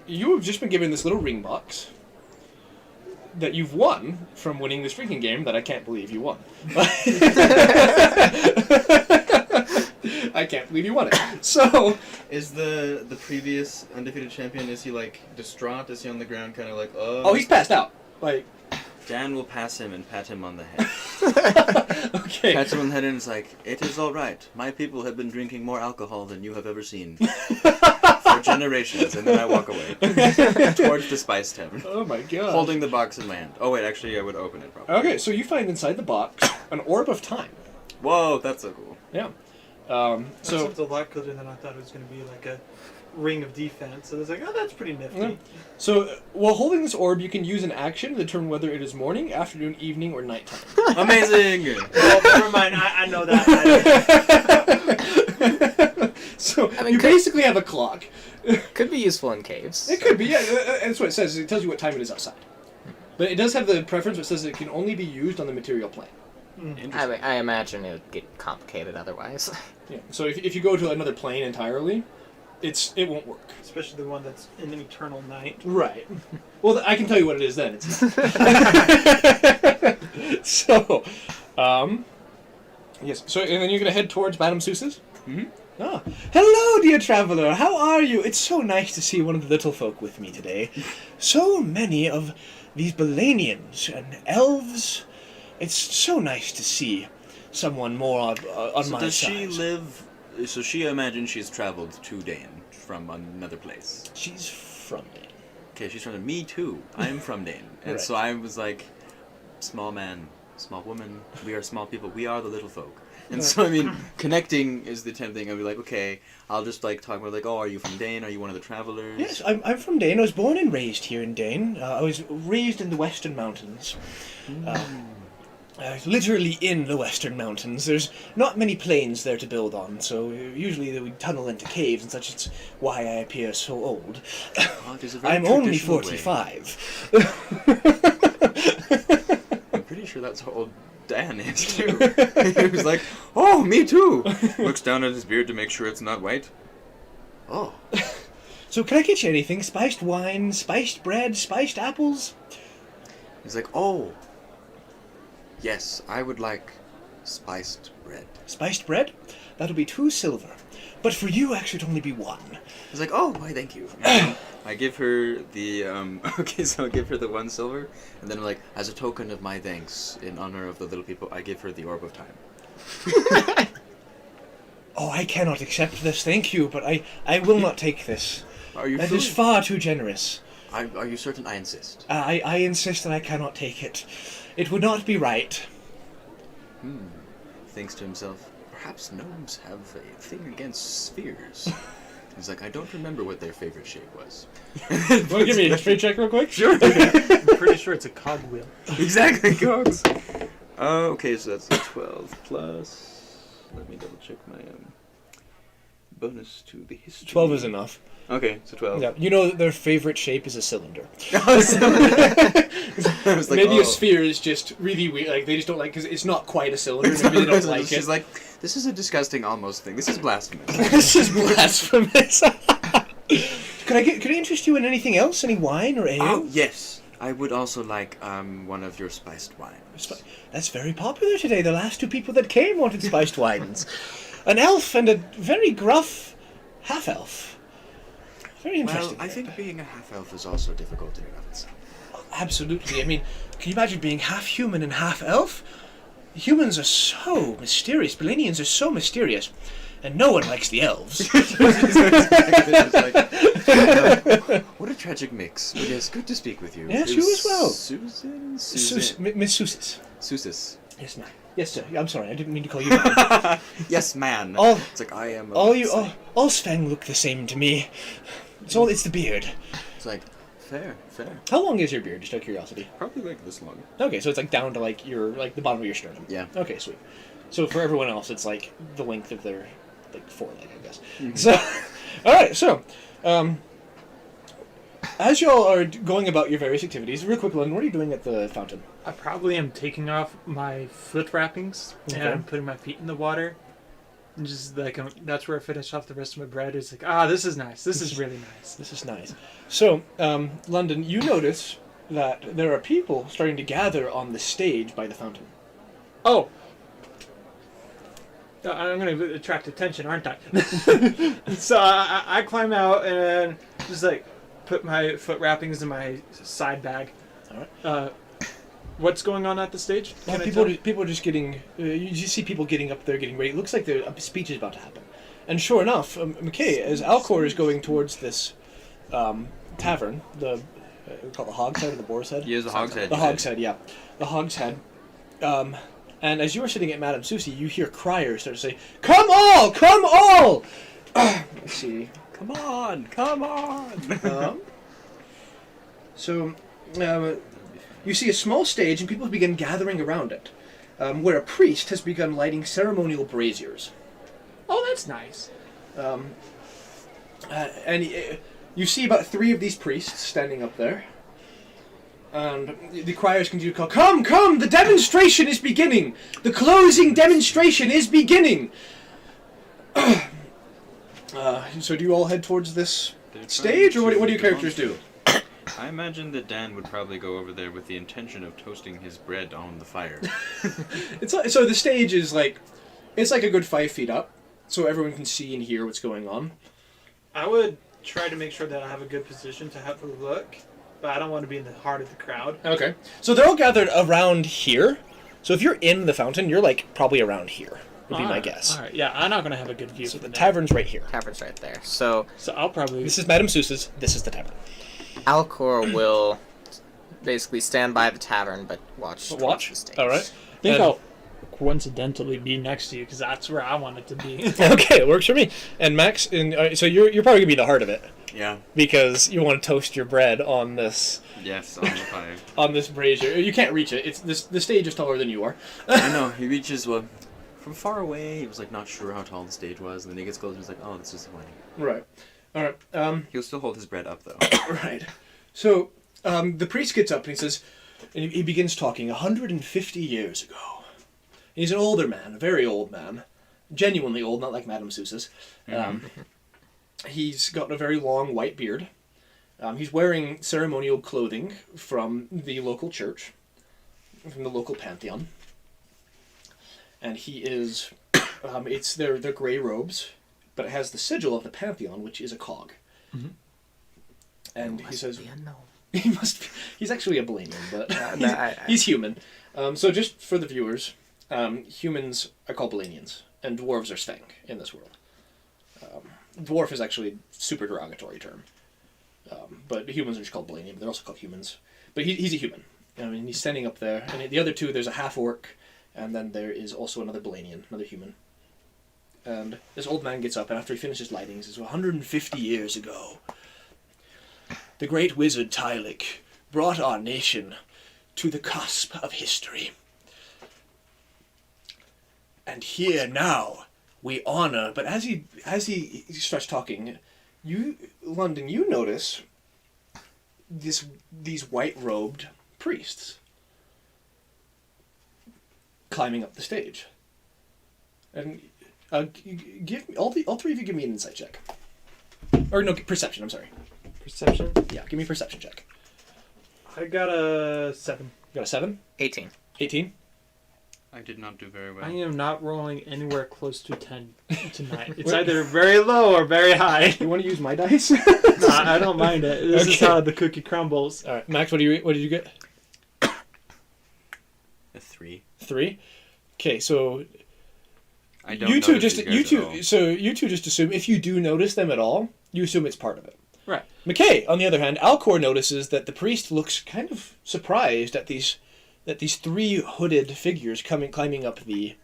You have just been given this little ring box that you've won from winning this drinking game that I can't believe you won. I can't believe you won it. So, Is the previous undefeated champion? Is he like distraught? Is he on the ground, kind of like oh, he's passed out. Like, Dan will pass him and pat him on the head. okay. Pats him on the head and is like, "It is all right. My people have been drinking more alcohol than you have ever seen for generations, and then I walk away towards the spice tavern, Oh my god. holding the box in my hand. Oh wait, actually, I would open it probably. Okay, so you find inside the box an orb of time. Whoa, that's so cool. Yeah. That So sounds a lot cooler than I thought it was going to be, like a ring of defense. So I was like, oh, that's pretty nifty. Yeah. While holding this orb, you can use an action to determine whether it is morning, afternoon, evening, or nighttime. Amazing. Oh, never mind. I know that. So I mean, you basically have a clock. Could be useful in caves. It could be, yeah. That's what it says. It tells you what time it is outside. But it does have the preference which says it can only be used on the material plane. I imagine it would get complicated otherwise. Yeah. So if you go to another plane entirely, it won't work. Especially the one that's in an eternal night. Right. Well, I can tell you what it is then. It's so, yes. So and then you're gonna head towards Madame Seuss's. Mhm. Ah, hello, dear traveler. How are you? It's so nice to see one of the little folk with me today. So many of these Balanians and elves. It's so nice to see someone more on So my does side. she live? So she imagines she's traveled to Dane from another place. She's from Dane. Okay, she's from me too. I'm from Dane, and Right. so I was like, small man, small woman. We are small people. We are the little folk. And so I mean, connecting is the 10th thing. I'll be like, okay, I'll just like talk about like, oh, are you from Dane? Are you one of the travelers? Yes, I'm from Dane. I was born and raised here in Dane. I was raised in the Western Mountains. Literally in the Western Mountains. There's not many plains there to build on, so usually we tunnel into caves and such. It's why I appear so old. Oh, there's a very I'm only traditional way. 45. I'm pretty sure that's how old Dan is too. He was like, oh, me too. Looks down at his beard to make sure it's not white. Oh. So can I get you anything? Spiced wine, spiced bread, spiced apples? He's like, oh. Yes, I would like spiced bread. Spiced bread? That'll be 2 silver. But for you, actually, it'd only be 1. He's like, oh, why, thank you. I give her the, okay, so I'll give her the 1 silver, and then like, as a token of my thanks, in honor of the little people, I give her the orb of time. Oh, I cannot accept this, thank you, but I will not take this. Are you That is sure? far too generous. Are you certain? I insist. I insist that I cannot take it. It would not be right. Thinks to himself, perhaps gnomes have a thing against spheres. He's like, I don't remember what their favorite shape was. Want to give me a history check real quick? Sure. I'm pretty sure it's a cogwheel. Exactly, cogs. Okay, so that's a 12 plus. Let me double check my bonus to the history. 12 is enough. Okay, so 12. Yeah, you know that their favorite shape is a cylinder. I was like, Maybe oh. a sphere is just really weird. Like they just don't like because it's not quite a cylinder. Maybe they don't like She's it. like, this is a disgusting almost thing. This is blasphemous. This is blasphemous. Could I interest you in anything else? Any wine or ale? Oh, yes. I would also like one of your spiced wines. That's very popular today. The last 2 people that came wanted spiced wines. An elf and a very gruff half-elf. Very interesting. Well, I think being a half-elf is also difficult in and of itself. Absolutely. I mean, can you imagine being half human and half elf? Humans are so mysterious. Balanians are so mysterious. And no one likes the elves. It's like, what a tragic mix. But yes, good to speak with you. Yes, It you was as well. Susan? Miss Seuss's. Susis. Yes, ma'am. Yes, sir. I'm sorry. I didn't mean to call you ma'am. Yes, man. All- It's like, I am a all Svang look the same to me. It's the beard. It's like, fair. How long is your beard, just out of curiosity? Probably like this long. Okay, so it's like down to like the bottom of your sternum. Yeah. Okay, sweet. So for everyone else, it's like the length of their like foreleg, I guess. Mm-hmm. So, all right. So, as y'all are going about your various activities, real quick, London, what are you doing at the fountain? I probably am taking off my foot wrappings and Okay. I'm putting my feet in the water. And just like that's where I finish off the rest of my bread. It's like, this is nice. This is really nice. This is nice. So, London, you notice that there are people starting to gather on the stage by the fountain. Oh, I'm going to attract attention, aren't I? So I climb out and just like put my foot wrappings in my side bag. All right. What's going on at the stage? Well, Can I tell? people are just getting. You just see people getting up there, getting ready. It looks like a speech is about to happen, And sure enough, McKay, as Alcor is going towards this tavern, we call it the Hog's Head or the Boar's Head? He is the Hog's Head. The Hog's Head, yeah. The Hog's Head. And as you are sitting at Madame Susie, you hear criers start to say, "Come all! Come all!" Let's see. Come on! Come on! So, you see a small stage and people begin gathering around it, where a priest has begun lighting ceremonial braziers. Oh, that's nice. You see about 3 of these priests standing up there. And the criers continue to call, "Come, come! The demonstration is beginning! The closing demonstration is beginning!" So do you all head towards this stage, or what do your characters do? I imagine that Dan would probably go over there with the intention of toasting his bread on the fire. So the stage is it's like a good 5 feet up, so everyone can see and hear what's going on. I would try to make sure that I have a good position to have a look, but I don't want to be in the heart of the crowd. Okay. So they're all gathered around here. So if you're in the fountain, you're probably around here, would be my guess. All right, yeah, I'm not going to have a good view So from the there. tavern's right here. Tavern's right there. So So I'll probably... This is Madame Seuss's. This is the tavern. Alcor will basically stand by the tavern, but watch towards the stage. All right. I think And- I'll coincidentally be next to you, because that's where I want it to be. Okay, it works for me. And Max, so you're probably gonna be the heart of it Yeah. because you want to toast your bread on this Yes, on the fire. on this brazier. You can't reach it. It's the stage is taller than you are. I know, he reaches, from far away, he was, not sure how tall the stage was, and then he gets closer and he's like, oh, this is disappointing. Right. All right. He'll still hold his bread up, though. Right. So the priest gets up and he says, and he begins talking. 150 years ago. He's an older man, a very old man, genuinely old, not like Madame Seuss's. He's got a very long white beard. He's wearing ceremonial clothing from the local church, from the local pantheon. And he is, it's their gray robes, but it has the sigil of the pantheon, which is a cog. Mm-hmm. And he says, Be unknown. he must be, he's actually a Balanian, but I- he's human. So just for the viewers, humans are called Balanians, and dwarves are Sveng in this world. Dwarf is actually a super derogatory term. But humans are just called Balanian, but they're also called humans. But he's a human. I mean, he's standing up there, and the other 2, there's a half-orc, and then there is also another Balanian, another human. And this old man gets up, and after he finishes lighting, he says, 150 years ago, the great wizard Tylik brought our nation to the cusp of history. And here now we honor, but as he starts talking, London, you notice these white-robed priests climbing up the stage. And give me all 3 of you give me an insight check. Or no, perception, I'm sorry. Perception? Yeah, give me a perception check. I got a 7. You got a 7? 18. 18? I did not do very well. I am not rolling anywhere close to 10 tonight. It's either very low or very high. You want to use my dice? No, I don't mind it. This is Okay. how the cookie crumbles. All right, Max, what did you get? A 3. 3. Okay, so I don't you two notice just these guys at all. so you two just assume if you do notice them at all, you assume it's part of it. Right. McKay, on the other hand, Alcor notices that the priest looks kind of surprised at these 3 hooded figures climbing up the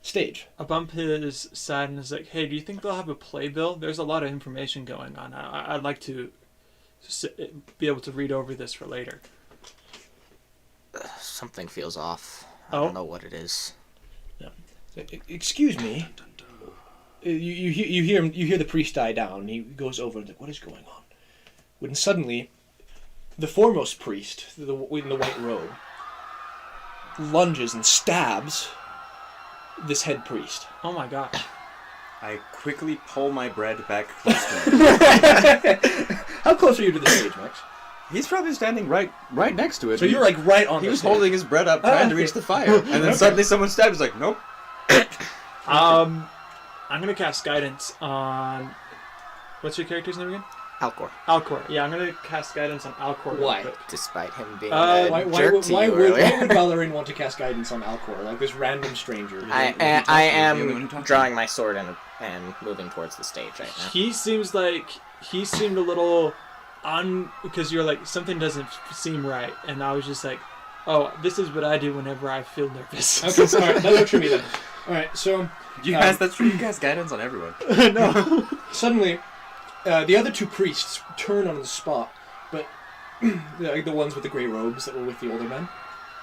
stage. I bump his side and is like, hey, do you think they'll have a playbill? There's a lot of information going on. I'd like to be able to read over this for later. Something feels off. I Oh? don't know what it is. Excuse me. You hear the priest die down. He goes over and like, what is going on? When suddenly, the foremost priest, in the white robe, lunges and stabs this head priest. Oh my god. I quickly pull my bread back close to him. How close are you to the stage, Max? He's probably standing right next to it. So you're right on. He the was stage. holding his bread up, trying to reach the fire, and then suddenly someone stabbed. He's like, "Nope." I'm gonna cast guidance on. What's your character's name again? Alcor, Alcor. Yeah, I'm gonna cast guidance on Alcor. real Why? quick. despite him being Why a jerk to you would earlier. Valerian want to cast guidance on Alcor, like this random stranger? I the only one who am talks to drawing my sword in a and moving towards the stage right now. He seemed a little because you're like, something doesn't seem right, and I was just like, oh, this is what I do whenever I feel nervous. Okay, all right, that works for me then. All right, so You guys, that's true. You guys guidance on everyone. No. suddenly, the other two priests turn on the spot, but the ones with the gray robes that were with the older men,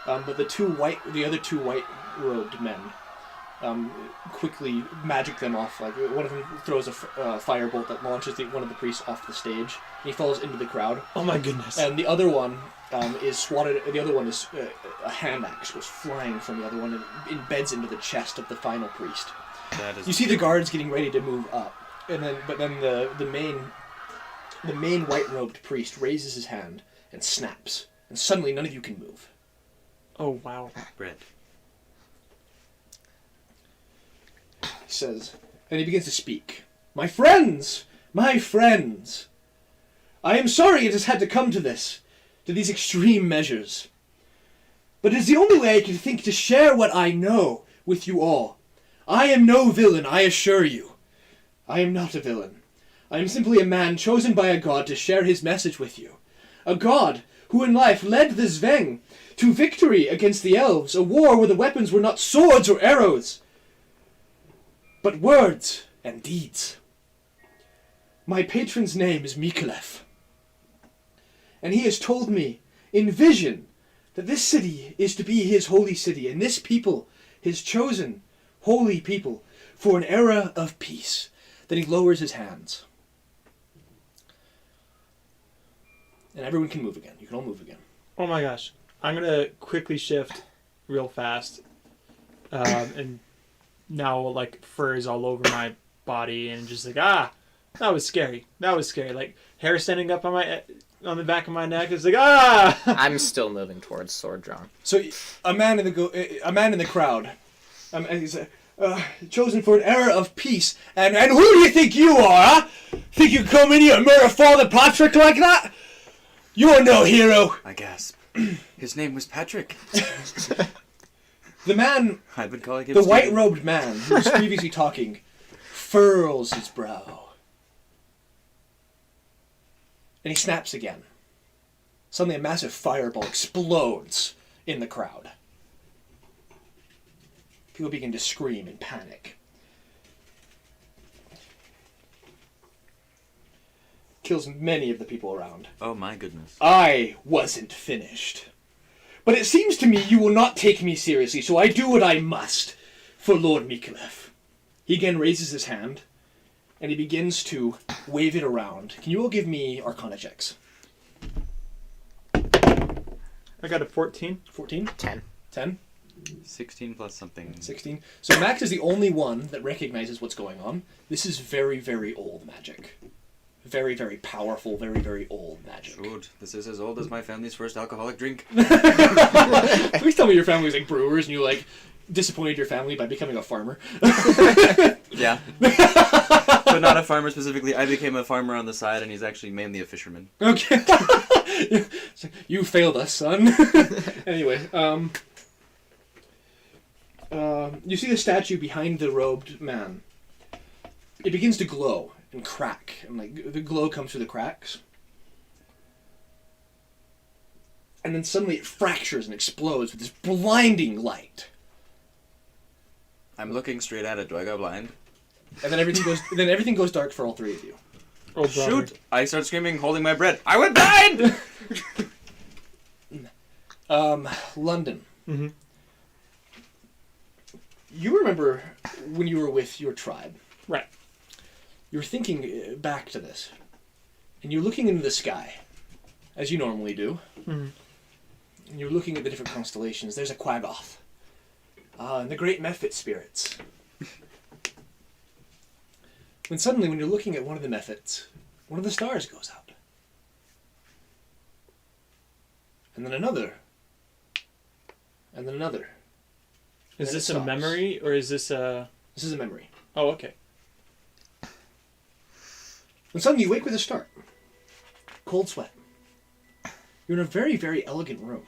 but the other two white-robed men, quickly magic them off. Like one of them throws a firebolt that launches one of the priests off the stage, and he falls into the crowd. Oh my goodness. And the other one is swatted. The other one is a hand axe goes flying from the other one and embeds into the chest of the final priest. That is You see the guards getting ready to move up, and then the main white-robed priest raises his hand and snaps, and suddenly none of you can move. Oh wow. bread. He says, and he begins to speak. My friends! My friends! I am sorry it has had to come to this, to these extreme measures. But it is the only way I can think to share what I know with you all. I am no villain, I assure you. I am not a villain. I am simply a man chosen by a god to share his message with you. A god who in life led the Zveng to victory against the elves, a war where the weapons were not swords or arrows, but words and deeds. My patron's name is Mikolev, and he has told me in vision that this city is to be his holy city, and this people his chosen holy people for an era of peace. Then he lowers his hands. And everyone can move again. You can all move again. Oh my gosh. I'm going to quickly shift real fast. And now, like, fur is all over my body and just like, that was scary. That was scary. Like, hair standing up on the back of my neck. It's like, I'm still moving towards sword drawn. So a man in the crowd, he's chosen for an era of peace. And who do you think you are, huh? Think you come in here and murder Father Patrick like that? You're no hero. I gasp. His name was Patrick. The man, I've been calling him the Steven. white-robed man who was previously talking, furls his brow. And he snaps again. Suddenly a massive fireball explodes in the crowd. People begin to scream in panic. Kills many of the people around. Oh my goodness. I wasn't finished. But it seems to me you will not take me seriously, so I do what I must for Lord Mikolev. He again raises his hand, and he begins to wave it around. Can you all give me Arcana checks? I got a 14. 14? 10. 10? 16 plus something. 16? So Max is the only one that recognizes what's going on. This is very, very old magic. Very, very powerful, very, very old magic. Good. This is as old as my family's first alcoholic drink. Please tell me your family was like brewers and you like disappointed your family by becoming a farmer. Yeah. But not a farmer specifically. I became a farmer on the side, and he's actually mainly a fisherman. Okay. It's like, you failed us, son. Anyway, you see the statue behind the robed man. It begins to glow and crack, and like the glow comes through the cracks. And then suddenly it fractures and explodes with this blinding light. I'm looking straight at it. Do I go blind? And then everything goes dark for all three of you. Oh, brother. Shoot! I start screaming, holding my bread. I went blind! London. Mm-hmm. You remember when you were with your tribe. Right. You were thinking back to this. And you're looking into the sky, as you normally do. Mm-hmm. And you're looking at the different constellations. There's a Quaggoth. And the great Mephit spirits. When suddenly, when you're looking at one of the Mephits, one of the stars goes out. And then another. And then another. Is Then this it a stops. memory, or is this a... This is a memory. Oh, okay. When suddenly you wake with a start. Cold sweat. You're in a very, very elegant room.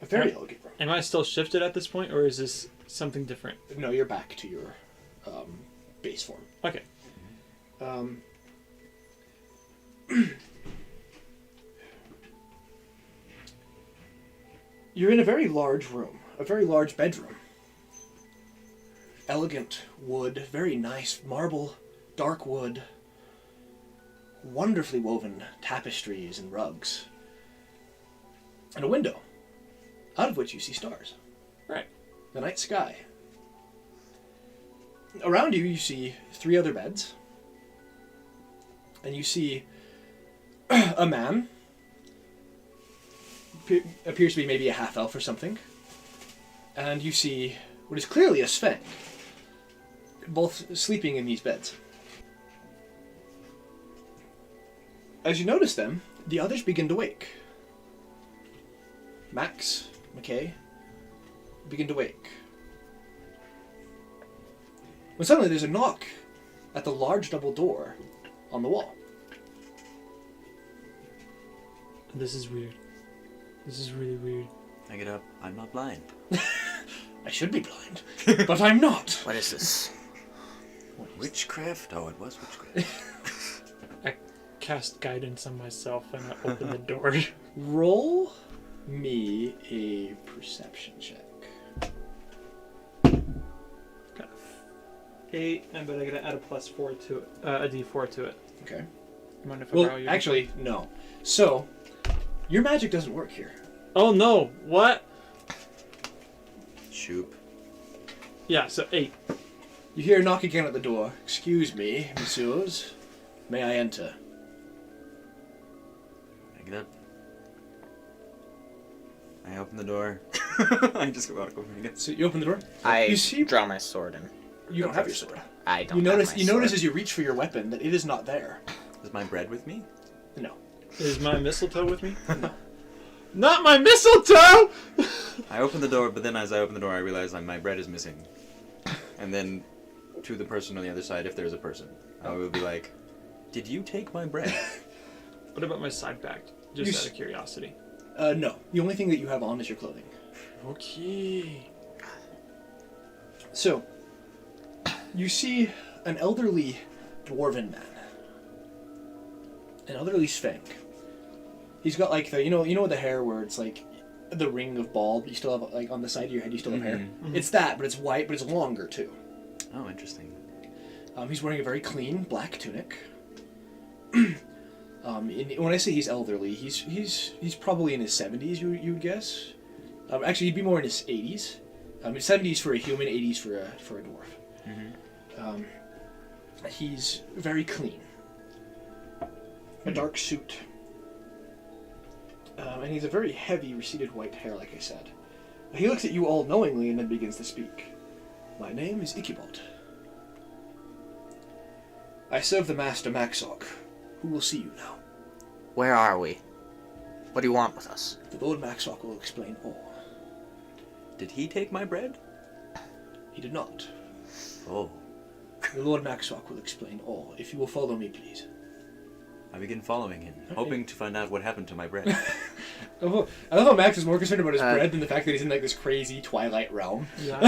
A very elegant room. Am I still shifted at this point, or is this... something different? No, you're back to your base form. Okay. You're in a very large room, a very large bedroom. Elegant wood, very nice marble, dark wood, wonderfully woven tapestries and rugs, and a window, out of which you see stars. Right. The night sky. Around you, you see 3 other beds, and you see a man, appears to be maybe a half-elf or something, and you see what is clearly a Sven, both sleeping in these beds. As you notice them, the others begin to wake. Max, McKay, begin to wake. When suddenly there's a knock at the large double door on the wall. This is weird. This is really weird. I get up. I'm not blind. I should be blind, but I'm not. What is this? Witchcraft? Oh, it was witchcraft. I cast guidance on myself and I open the door. Roll me a perception check. Got 8, but I gotta add a +4 to it, a D4 to it. Okay. You mind if I borrow Well, your actually, no. So, your magic doesn't work here. Oh no! What? Shoop. Yeah, so 8. You hear a knock again at the door. Excuse me, messieurs. May I enter? I get up. I open the door. I just go out and open it. So you open the door. I You see- draw my sword and You don't have your sword. I don't. You notice. Have my You notice sword. as you reach for your weapon that it is not there. Is my bread with me? No. Is my mistletoe with me? No. Not my mistletoe! I open the door, but then as I open the door, I realize my bread is missing. And then, to the person on the other side, if there's a person, I will be like, "Did you take my bread?" What about my side bag? Just out of curiosity. No. The only thing that you have on is your clothing. Okay. So, you see an elderly dwarven man. An elderly Sven. He's got like the, you know the hair where it's like the ring of bald, but you still have like on the side of your head you still have hair? Mhm. It's that, but it's white, but it's longer too. Oh, interesting. He's wearing a very clean black tunic. When I say he's elderly, he's probably in his 70s, you would guess. Actually, he'd be more in his 80s. 70s for a human, 80s for a dwarf. Mm-hmm. He's very clean. A dark suit. And he's a very heavy, receded white hair, like I said. He looks at you all knowingly and then begins to speak. My name is Ichabod. I serve the Master Maxok, who will see you now. Where are we? What do you want with us? The Lord Maxok will explain all. Did he take my bread? He did not. Oh. The Lord Maxok will explain all. If you will follow me, please. I begin following him, Okay. hoping to find out what happened to my bread. I love how Max is more concerned about his bread than the fact that he's in like this crazy twilight realm. Yeah.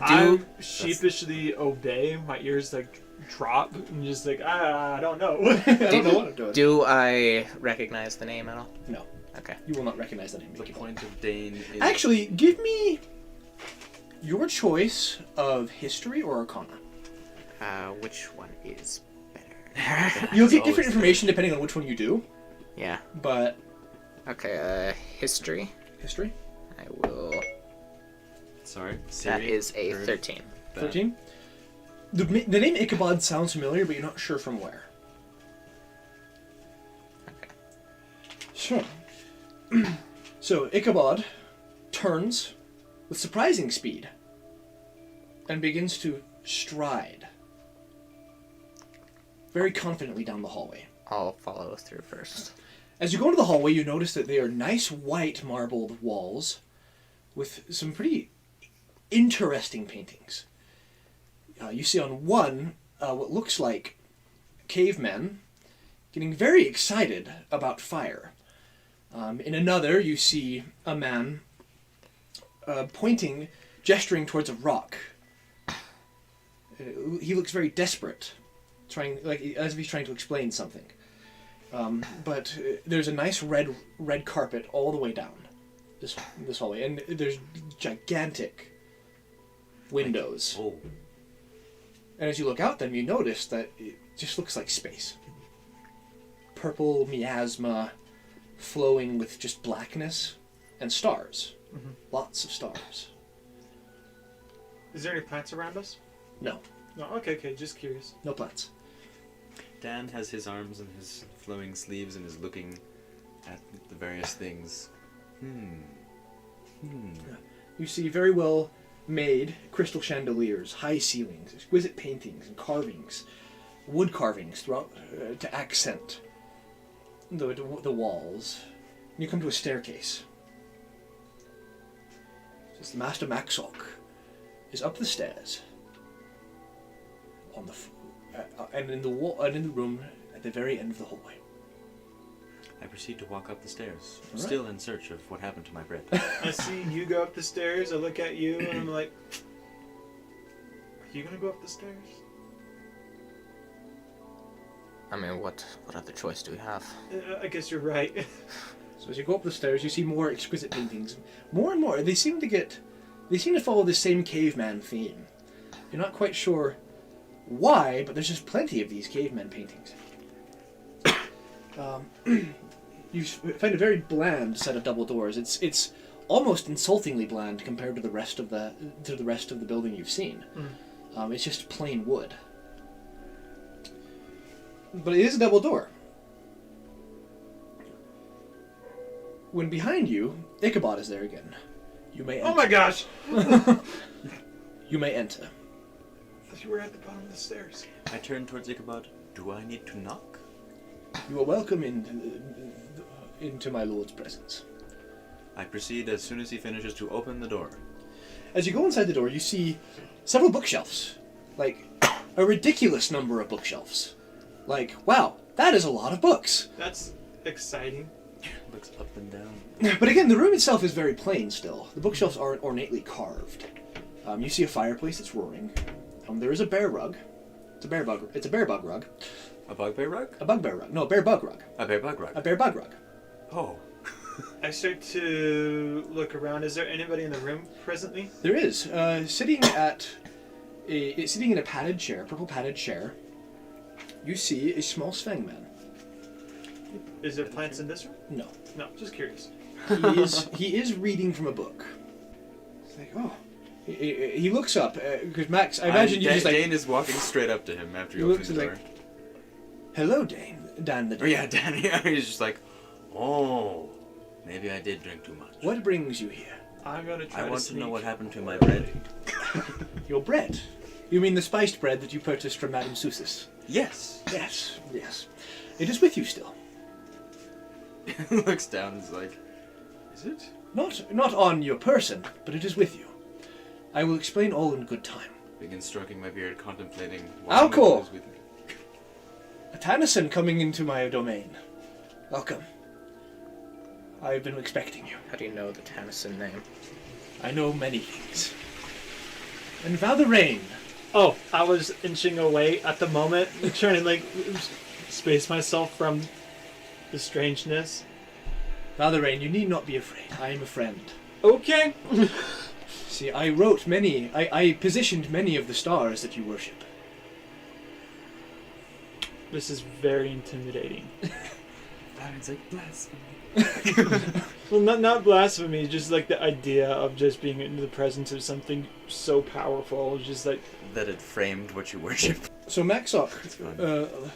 I sheepishly obey. My ears like drop and just like I don't know. I don't know what I'm doing. Do I recognize the name at all? No, Okay. you will not recognize that name. The Mickey. point of Dane is... Actually, give me your choice of history or arcana. Which one is better? You'll get always different information depending on which one you do, Yeah. but Okay. History. history, I will. Sorry, That Siri, is a heard 13. that. 13. The name Ichabod sounds familiar, but you're not sure from where. Okay. Sure. So Ichabod turns with surprising speed and begins to stride very confidently down the hallway. I'll follow through first. As you go into the hallway, you notice that they are nice white marbled walls with some pretty interesting paintings. You see on one what looks like cavemen getting very excited about fire. In another, you see a man pointing gesturing towards a rock. He looks very desperate, as if he's trying to explain something. But there's a nice red carpet all the way down this hallway, and there's gigantic windows. Oh. And as you look out them, you notice that it just looks like space. Purple miasma flowing with just blackness and stars. Mhm. Lots of stars. Is there any plants around us? No, No. Okay. Just curious. no plants. Dan has his arms and his flowing sleeves and is looking at the various things. You see very well made crystal chandeliers, high ceilings, exquisite paintings and carvings, wood carvings throughout to accent the walls. And you come to a staircase. Says Master Maxok is up the stairs on the and in the room at the very end of the hallway. I proceed to walk up the stairs, All right. still in search of what happened to my bread. I see you go up the stairs. I look at you and I'm like, "Are you gonna go up the stairs?" I mean, what other choice do we have? I guess you're right. So as you go up the stairs, you see more exquisite paintings. More and more. They seem to follow the same caveman theme. You're not quite sure why, but there's just plenty of these caveman paintings. You find a very bland set of double doors. It's almost insultingly bland compared to the rest of the building you've seen. It's just plain wood. But it is a double door. When behind you, Ichabod is there again. You may enter. Oh my gosh! You may enter. I thought you were at the bottom of the stairs. I turn towards Ichabod. Do I need to knock? You are welcome into my lord's presence. I proceed as soon as he finishes to open the door. As you go inside the door, you see several bookshelves. Like, a ridiculous number of bookshelves. Like, wow, that is a lot of books. That's exciting. Looks up and down. But again, the room itself is very plain still. The bookshelves aren't ornately carved. You see a fireplace that's roaring. There is a bear rug. It's a bear bug rug. A bugbear rug? A bugbear rug. No, a bear bug rug. A bear bug rug. A bear bug rug. Oh. I start to look around. Is there anybody in the room presently? There is. Sitting in a padded chair, purple padded chair, you see a small Sveng man. Is there plants in this room? No. No, just curious. He is reading from a book. It's like, oh. He looks up, because Max, I imagine you just like... Dane is walking straight up to him after he He opens looks the like, door. hello, Dan the Oh Dane. yeah, Danny. He's just like, oh, maybe I did drink too much. What brings you here? I'm gonna try I to want to know sneak. what happened to my bread. Your bread. You mean the spiced bread that you purchased from Madame Susis? Yes. Yes. It is with you still. Looks down and is like, is it? Not on your person, but it is with you. I will explain all in good time. Begin stroking my beard, contemplating Alcor! what is with me. A Tennyson coming into my domain. Welcome. I've been expecting you. How do you know the Tennyson name? I know many things. And Valerain. Oh, I was inching away at the moment, trying to like space myself from the strangeness. Valerain, you need not be afraid. I am a friend. Okay. See, I positioned many of the stars that you worship. This is very intimidating. It's like blasphemy. Well, not blasphemy, just like the idea of just being in the presence of something so powerful, just like That it framed what you worship. So Maxok fun.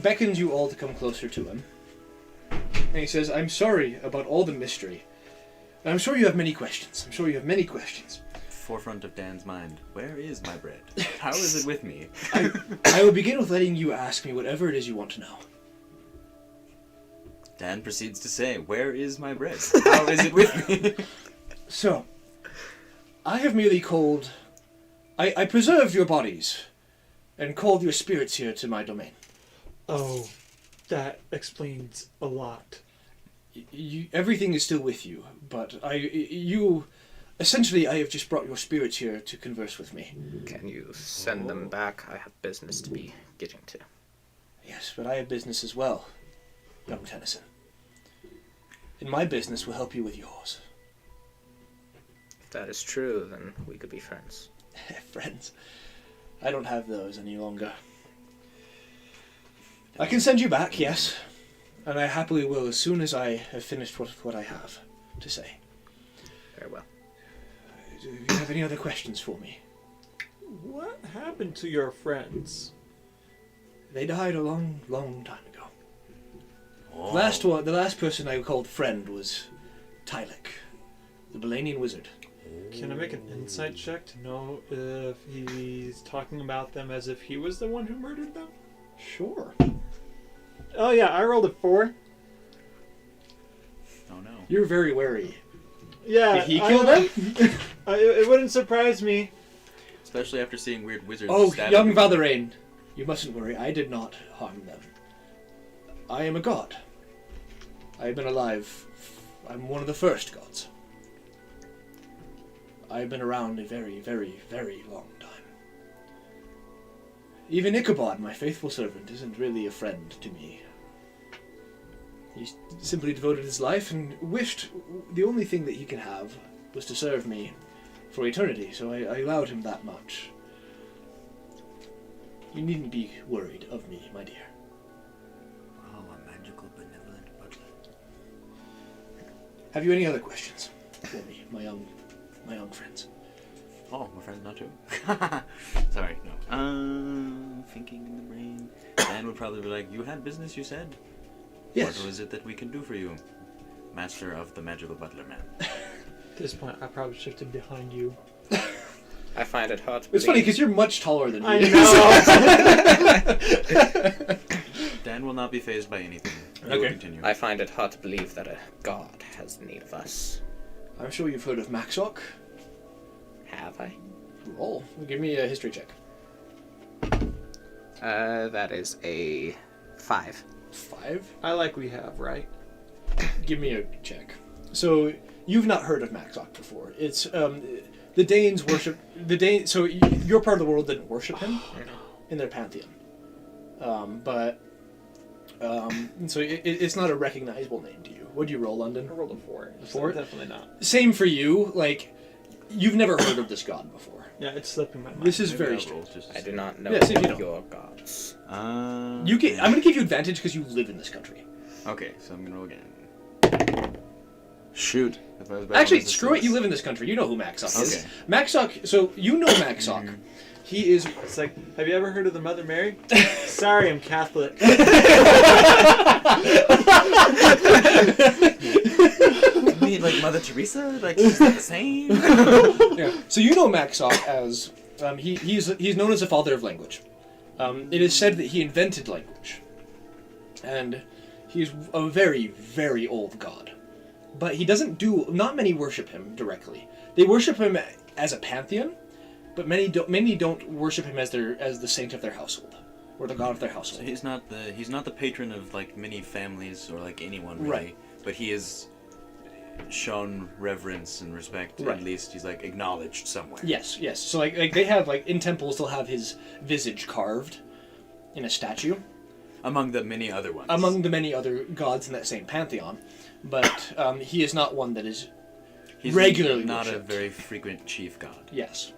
beckons you all to come closer to him. And he says, I'm sorry about all the mystery. I'm sure you have many questions. Forefront of Dan's mind. Where is my bread? How is it with me? I will begin with letting you ask me whatever it is you want to know. Dan proceeds to say, where is my bread? How is it with me? So, I have merely called... I preserved your bodies and called your spirits here to my domain. oh, that explains a lot. Everything is still with you, but Essentially, I have just brought your spirits here to converse with me. Can you send them back? I have business to be getting to. Yes, but I have business as well, young Tennyson. And my business will help you with yours. If that is true, then we could be friends. Friends. I don't have those any longer. I can send you back, yes. And I happily will as soon as I have finished what I have to say. Very well. Do you have any other questions for me? What happened to your friends? They died a long, long time ago. Oh. The last person I called friend was Tylik, the Balanian wizard. Can I make an insight check to know if he's talking about them as if he was the one who murdered them? Sure. Oh yeah, I rolled a 4. Oh no. You're very wary. Yeah. Did he kill them? It wouldn't surprise me. Especially after seeing weird wizards. Oh, stabbing young people. Valerain, you mustn't worry. I did not harm them. I am a god. I have been alive. I'm one of the first gods. I have been around a very, very, very long time. Even Ichabod, my faithful servant, isn't really a friend to me. He simply devoted his life and wished the only thing that he could have was to serve me for eternity, so I allowed him that much. You needn't be worried of me, my dear. Oh, a magical, benevolent butler. Have you any other questions for me, my young friends? Oh, my friend's not too. Sorry, no. Thinking in the brain. Dan would probably be like, you had business, you said? Yes. What was it that we can do for you? Master of the magical butler man. At this point, I probably shifted behind you. I find it hard to It's funny because you're much taller than me. I know. Dan will not be fazed by anything. We will Okay. continue. I find it hard to believe that a god has need of us. I'm sure you've heard of Maxok. Have I? Roll. Give me a history check. That is a 5. 5. I likely have, right? Give me a check. So you've not heard of Maxok before. It's the Danes worship the Danes. So your part of the world didn't worship him in their pantheon, so it's not a recognizable name to you. What do you roll, London? I rolled a 4. A 4? So definitely not. Same for you. Like you've never heard of this god before. Yeah, it's slipping my mind. This is Maybe very I'll strange. roll just I do not know Yeah, see if you don't. your gods. I'm going to give you advantage because you live in this country. Okay, so I'm gonna roll again. Shoot. If I was bad Actually, on this, screw it. it's- You live in this country. You know who Maxok is. Okay. Maxok. So you know Maxok. He is. It's like, have you ever heard of the Mother Mary? Sorry, I'm Catholic. You mean like Mother Teresa? Like she's not the same? Yeah. So you know Maxok as he's known as the father of language. It is said that he invented language, and he's a very, very old god. But he doesn't do. Not many worship him directly. They worship him as a pantheon, but many don't worship him as the saint of their household or the god of their So household. he's not the patron of like many families or like anyone really, Right. but he is shown reverence and respect. Right. At least he's like acknowledged somewhere. Yes. So like they have like in temples they'll have his visage carved in a statue. Among the many other ones. Among the many other gods in that same pantheon, but he is not one that is he's regularly not a worshipped. very frequent chief god. Yes.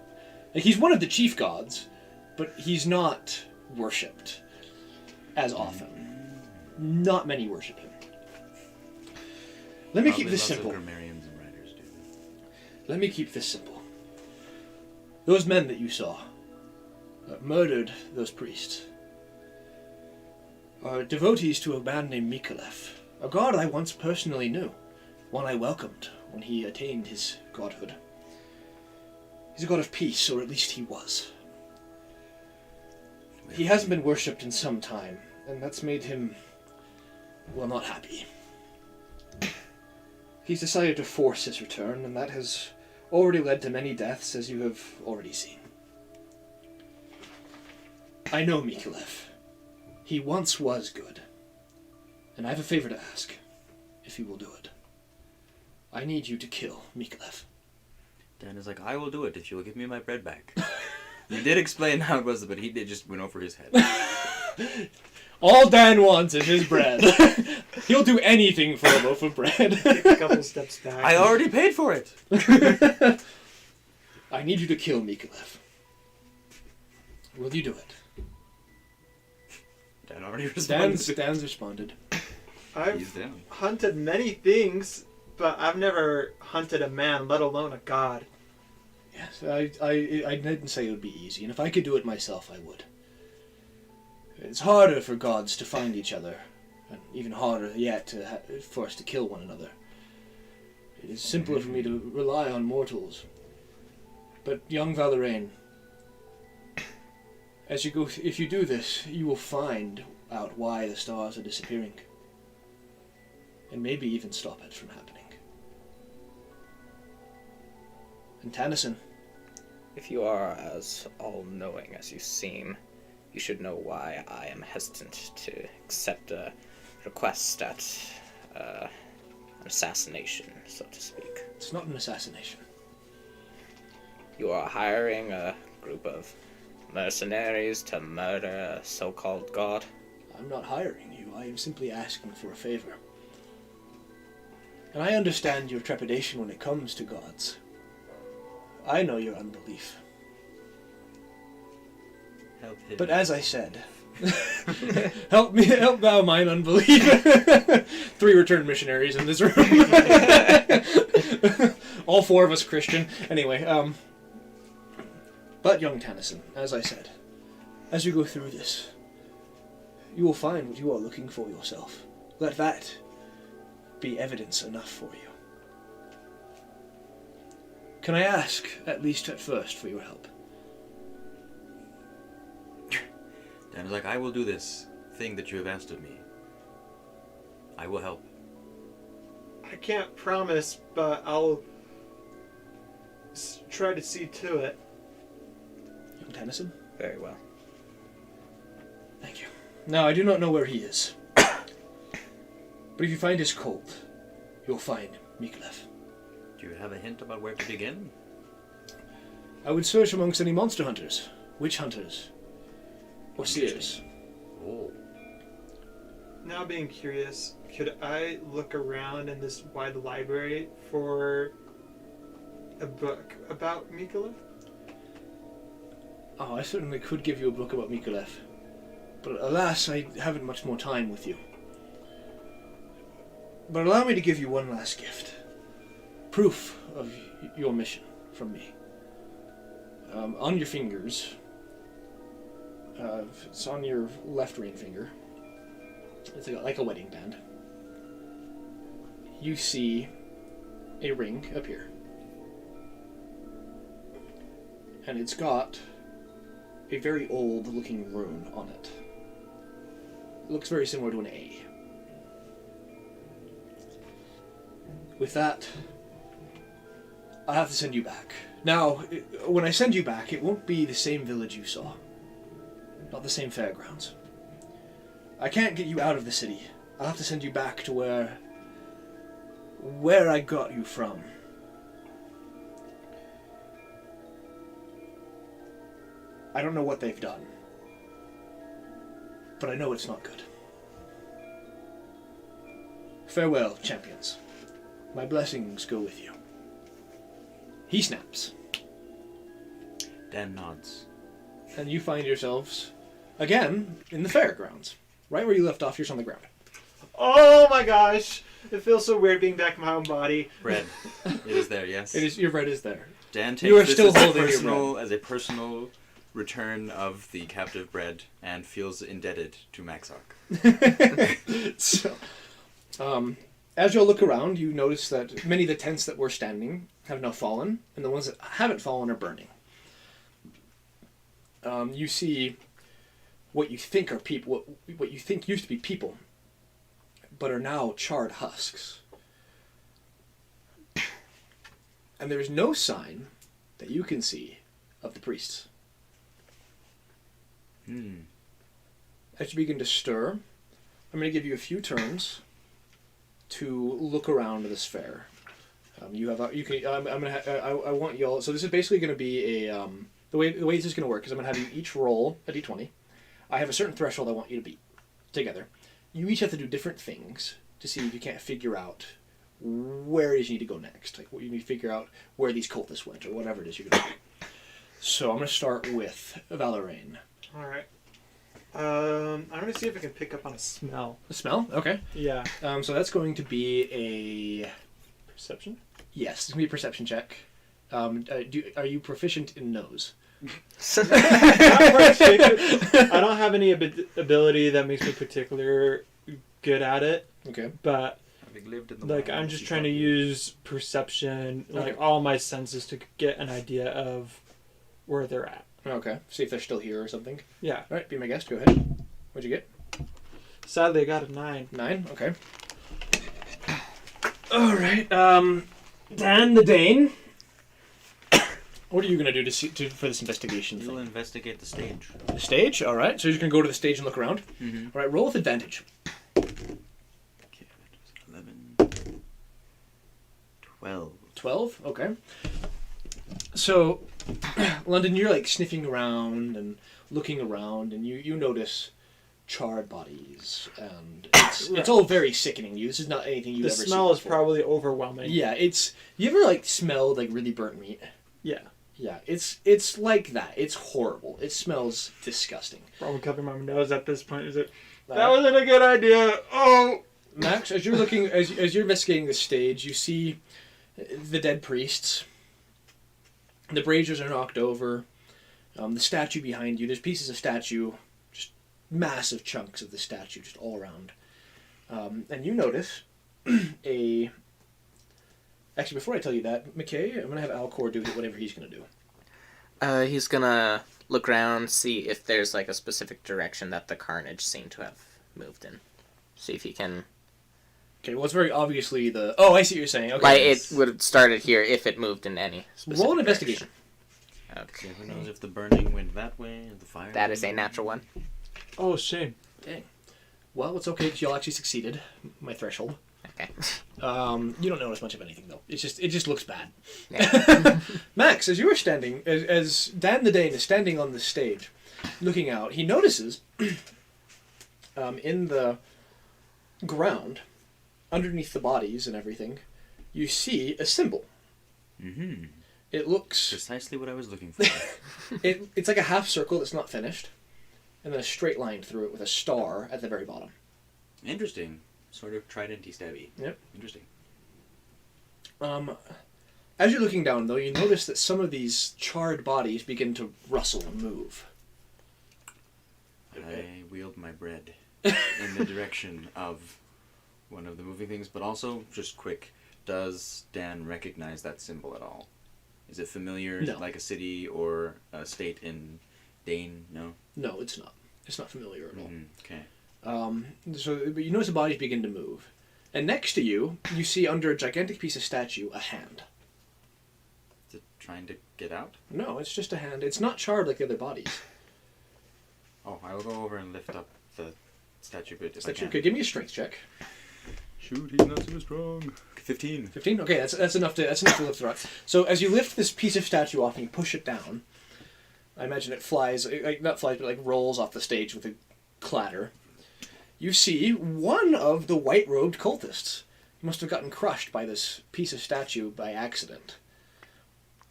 Like, he's one of the chief gods, but he's not worshipped as often. Not many worship him. Let me keep Probably this lots simple. of grammarians and writers do. Let me keep this simple. Those men that you saw murdered those priests are devotees to a man named Micallef, a god I once personally knew, one I welcomed when he attained his godhood. He's a god of peace, or at least he was. He hasn't been worshipped in some time, and that's made him, well, not happy. He's decided to force his return, and that has already led to many deaths, as you have already seen. I know Micallef. He once was good, and I have a favor to ask, if you will do it. I need you to kill Micallef. Dan is like, I will do it if you'll give me my bread back. You did explain how it was, but he did just went over his head. All Dan wants is his bread. He'll do anything for a loaf of bread. Take a couple steps back. I already paid for it. I need you to kill Mikolev. Will you do it? Dan already responded. Dan's responded. I've down. hunted many things, but I've never hunted a man, let alone a god. Yes, I didn't say it would be easy, and if I could do it myself, I would. It's harder for gods to find each other, and even harder yet for us to kill one another. It is simpler for me to rely on mortals. But young Valerain, if you do this, you will find out why the stars are disappearing, and maybe even stop it from happening. And Tennyson. If you are as all-knowing as you seem, you should know why I am hesitant to accept a request at an assassination, so to speak. It's not an assassination. You are hiring a group of mercenaries to murder a so-called god? I'm not hiring you. I am simply asking for a favor. And I understand your trepidation when it comes to gods. I know your unbelief. Help him. But as I said, help thou mine unbelief. 3 returned missionaries in this room. All 4 of us Christian. Anyway, but young Tennyson, as I said, as you go through this, you will find what you are looking for yourself. Let that be evidence enough for you. Can I ask, at least at first, for your help? Dan is like, I will do this thing that you have asked of me. I will help. I can't promise, but I'll try to see to it. Young Tennyson? Very well. Thank you. Now, I do not know where he is. But if you find his cult, you'll find Mikolev. Do you have a hint about where to begin? I would search amongst any monster hunters, witch hunters, or seers. Oh. Now being curious, could I look around in this wide library for a book about Mikolev? Oh, I certainly could give you a book about Mikolev. But alas, I haven't much more time with you. But allow me to give you one last gift. Proof of your mission from me. On your fingers, it's on your left ring finger. It's like a wedding band. You see a ring appear. And it's got a very old looking rune on it. It looks very similar to an A. With that, I have to send you back. Now, when I send you back, it won't be the same village you saw. Not the same fairgrounds. I can't get you out of the city. I'll have to send you back to where I got you from. I don't know what they've done. But I know it's not good. Farewell, champions. My blessings go with you. He snaps. Dan nods. And you find yourselves, again, in the fairgrounds. Right where you left off, you're on the ground. Oh my gosh! It feels so weird being back in my own body. Bread. It is there, yes. It is, your bread is there. Dan takes You are this still as, holding your as a personal return of the captive bread and feels indebted to Maxark. So, as you'll look around, you notice that many of the tents that were standing have now fallen, and the ones that haven't fallen are burning. You see what you think are people, what you think used to be people, but are now charred husks. And there is no sign that you can see of the priests. As you begin to stir, I'm going to give you a few turns to look around this fair. You have you can. I'm gonna. I want y'all. So this is basically going to be a the way this is going to work is I'm going to have you each roll a d20. I have a certain threshold I want you to beat together. You each have to do different things to see if you can't figure out where it is you need to go next. Like you need to figure out where these cultists went or whatever it is you're going to do. So I'm going to start with Valeraine. All right. I'm going to see if I can pick up on a smell. A smell? Okay. Yeah. So that's going to be a Perception? yes. It's going to be a perception check. Are you proficient in nose? Not particular- I don't have any ability that makes me particular good at it, Okay. but Having lived in the like wild, I'm just you trying to thought- use perception, like Okay. all my senses to get an idea of where they're at. Okay. See if they're still here or something. Yeah. All right. Be my guest. Go ahead. What'd you get? Sadly, I got a 9. 9. Okay. All right. Dan the Dane. What are you gonna do for this investigation You'll thing? investigate the stage. The stage. All right. So you're gonna go to the stage and look around. Mm-hmm. All right. Roll with advantage. Okay, that was 11. 12. 12. Okay. So, London, you're like sniffing around and looking around, and you notice charred bodies, and it's all very sickening. This is not anything you've The ever seen. smell is before. probably overwhelming. Yeah, it's. You ever like smelled like really burnt meat? Yeah. Yeah, it's like that. It's horrible. It smells disgusting. Probably covering my nose at this point. Is it? That wasn't a good idea. Oh. Max, as you're looking, as you're investigating the stage, you see the dead priests. The braziers are knocked over. The statue behind you. There's pieces of statue, just massive chunks of the statue, just all around. And you notice a. Actually, before I tell you that, McKay, I'm gonna have Alcor do whatever he's gonna do. He's gonna look around, see if there's like a specific direction that the carnage seemed to have moved in. See if he can. Okay, well, it's very obviously the. Oh, I see what you're saying. Okay. Like it would have started here if it moved in any specific Roll an direction. investigation. Okay. Who knows if the burning went that way or the fire? That is a went- natural one. Oh, shame. Dang. Well, it's okay because y'all actually succeeded. My threshold. Okay. You don't notice much of anything though. It just looks bad. Yeah. Max, as you were standing, as Dan the Dane is standing on the stage, looking out, he notices in the ground, underneath the bodies and everything, you see a symbol. Mm-hmm. It looks Precisely what I was looking for. it's like a half circle that's not finished, and then a straight line through it with a star at the very bottom. Interesting. Sort of trident-y stabby. Yep. Interesting. As you're looking down, though, you notice that some of these charred bodies begin to rustle and move. I wield my bread in the direction of one of the moving things, but also, just quick, does Dan recognize that symbol at all? Is it familiar? Is No. it like a city or a state in Dane? No? No, it's not. It's not familiar at all. Okay. But you notice the bodies begin to move. And next to you, you see under a gigantic piece of statue a hand. Is it trying to get out? No, it's just a hand. It's not charred like the other bodies. Oh, I will go over and lift up the statue bit if Statue, I okay, can. give me a strength check. Shoot, he's not so strong. 15. 15? Okay, that's enough to lift it up. So as you lift this piece of statue off and you push it down, I imagine it flies, like not flies, but like rolls off the stage with a clatter. You see one of the white-robed cultists. He must have gotten crushed by this piece of statue by accident.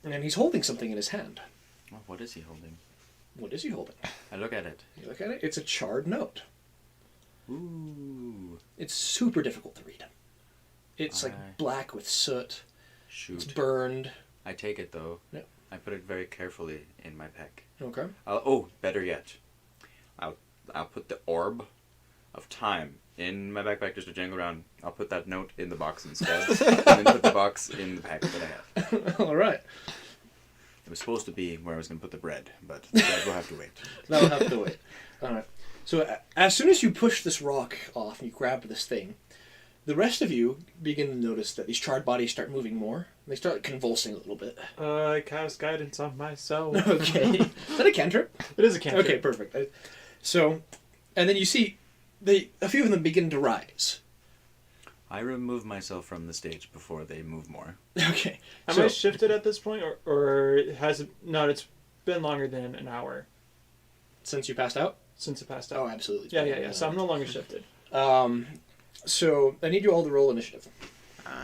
And he's holding something in his hand. Oh, what is he holding? What is he holding? I look at it. You look at it, it's a charred note. Ooh. It's super difficult to read. It's Aye. like black with soot. It's Shoot. burned. I take it though. Yep. I put it very carefully in my pack. Okay. Oh, better yet, I'll put the orb of time in my backpack just to jangle around. I'll put that note in the box instead, and then put the box in the pack that I have. All right. It was supposed to be where I was going to put the bread, but the bread will have to wait. That'll have to wait. All right. So as soon as you push this rock off and you grab this thing, the rest of you begin to notice that these charred bodies start moving more. They start convulsing a little bit. I cast guidance on myself. Okay. Is that a cantrip? It is a cantrip. Okay, perfect. So, and then you see a few of them begin to rise. I remove myself from the stage before they move more. Okay. Am I shifted at this point, or has it? No, it's been longer than an hour Since you passed out? since it passed Oh, out. absolutely. Yeah. So I'm no longer shifted. So I need you all to roll initiative.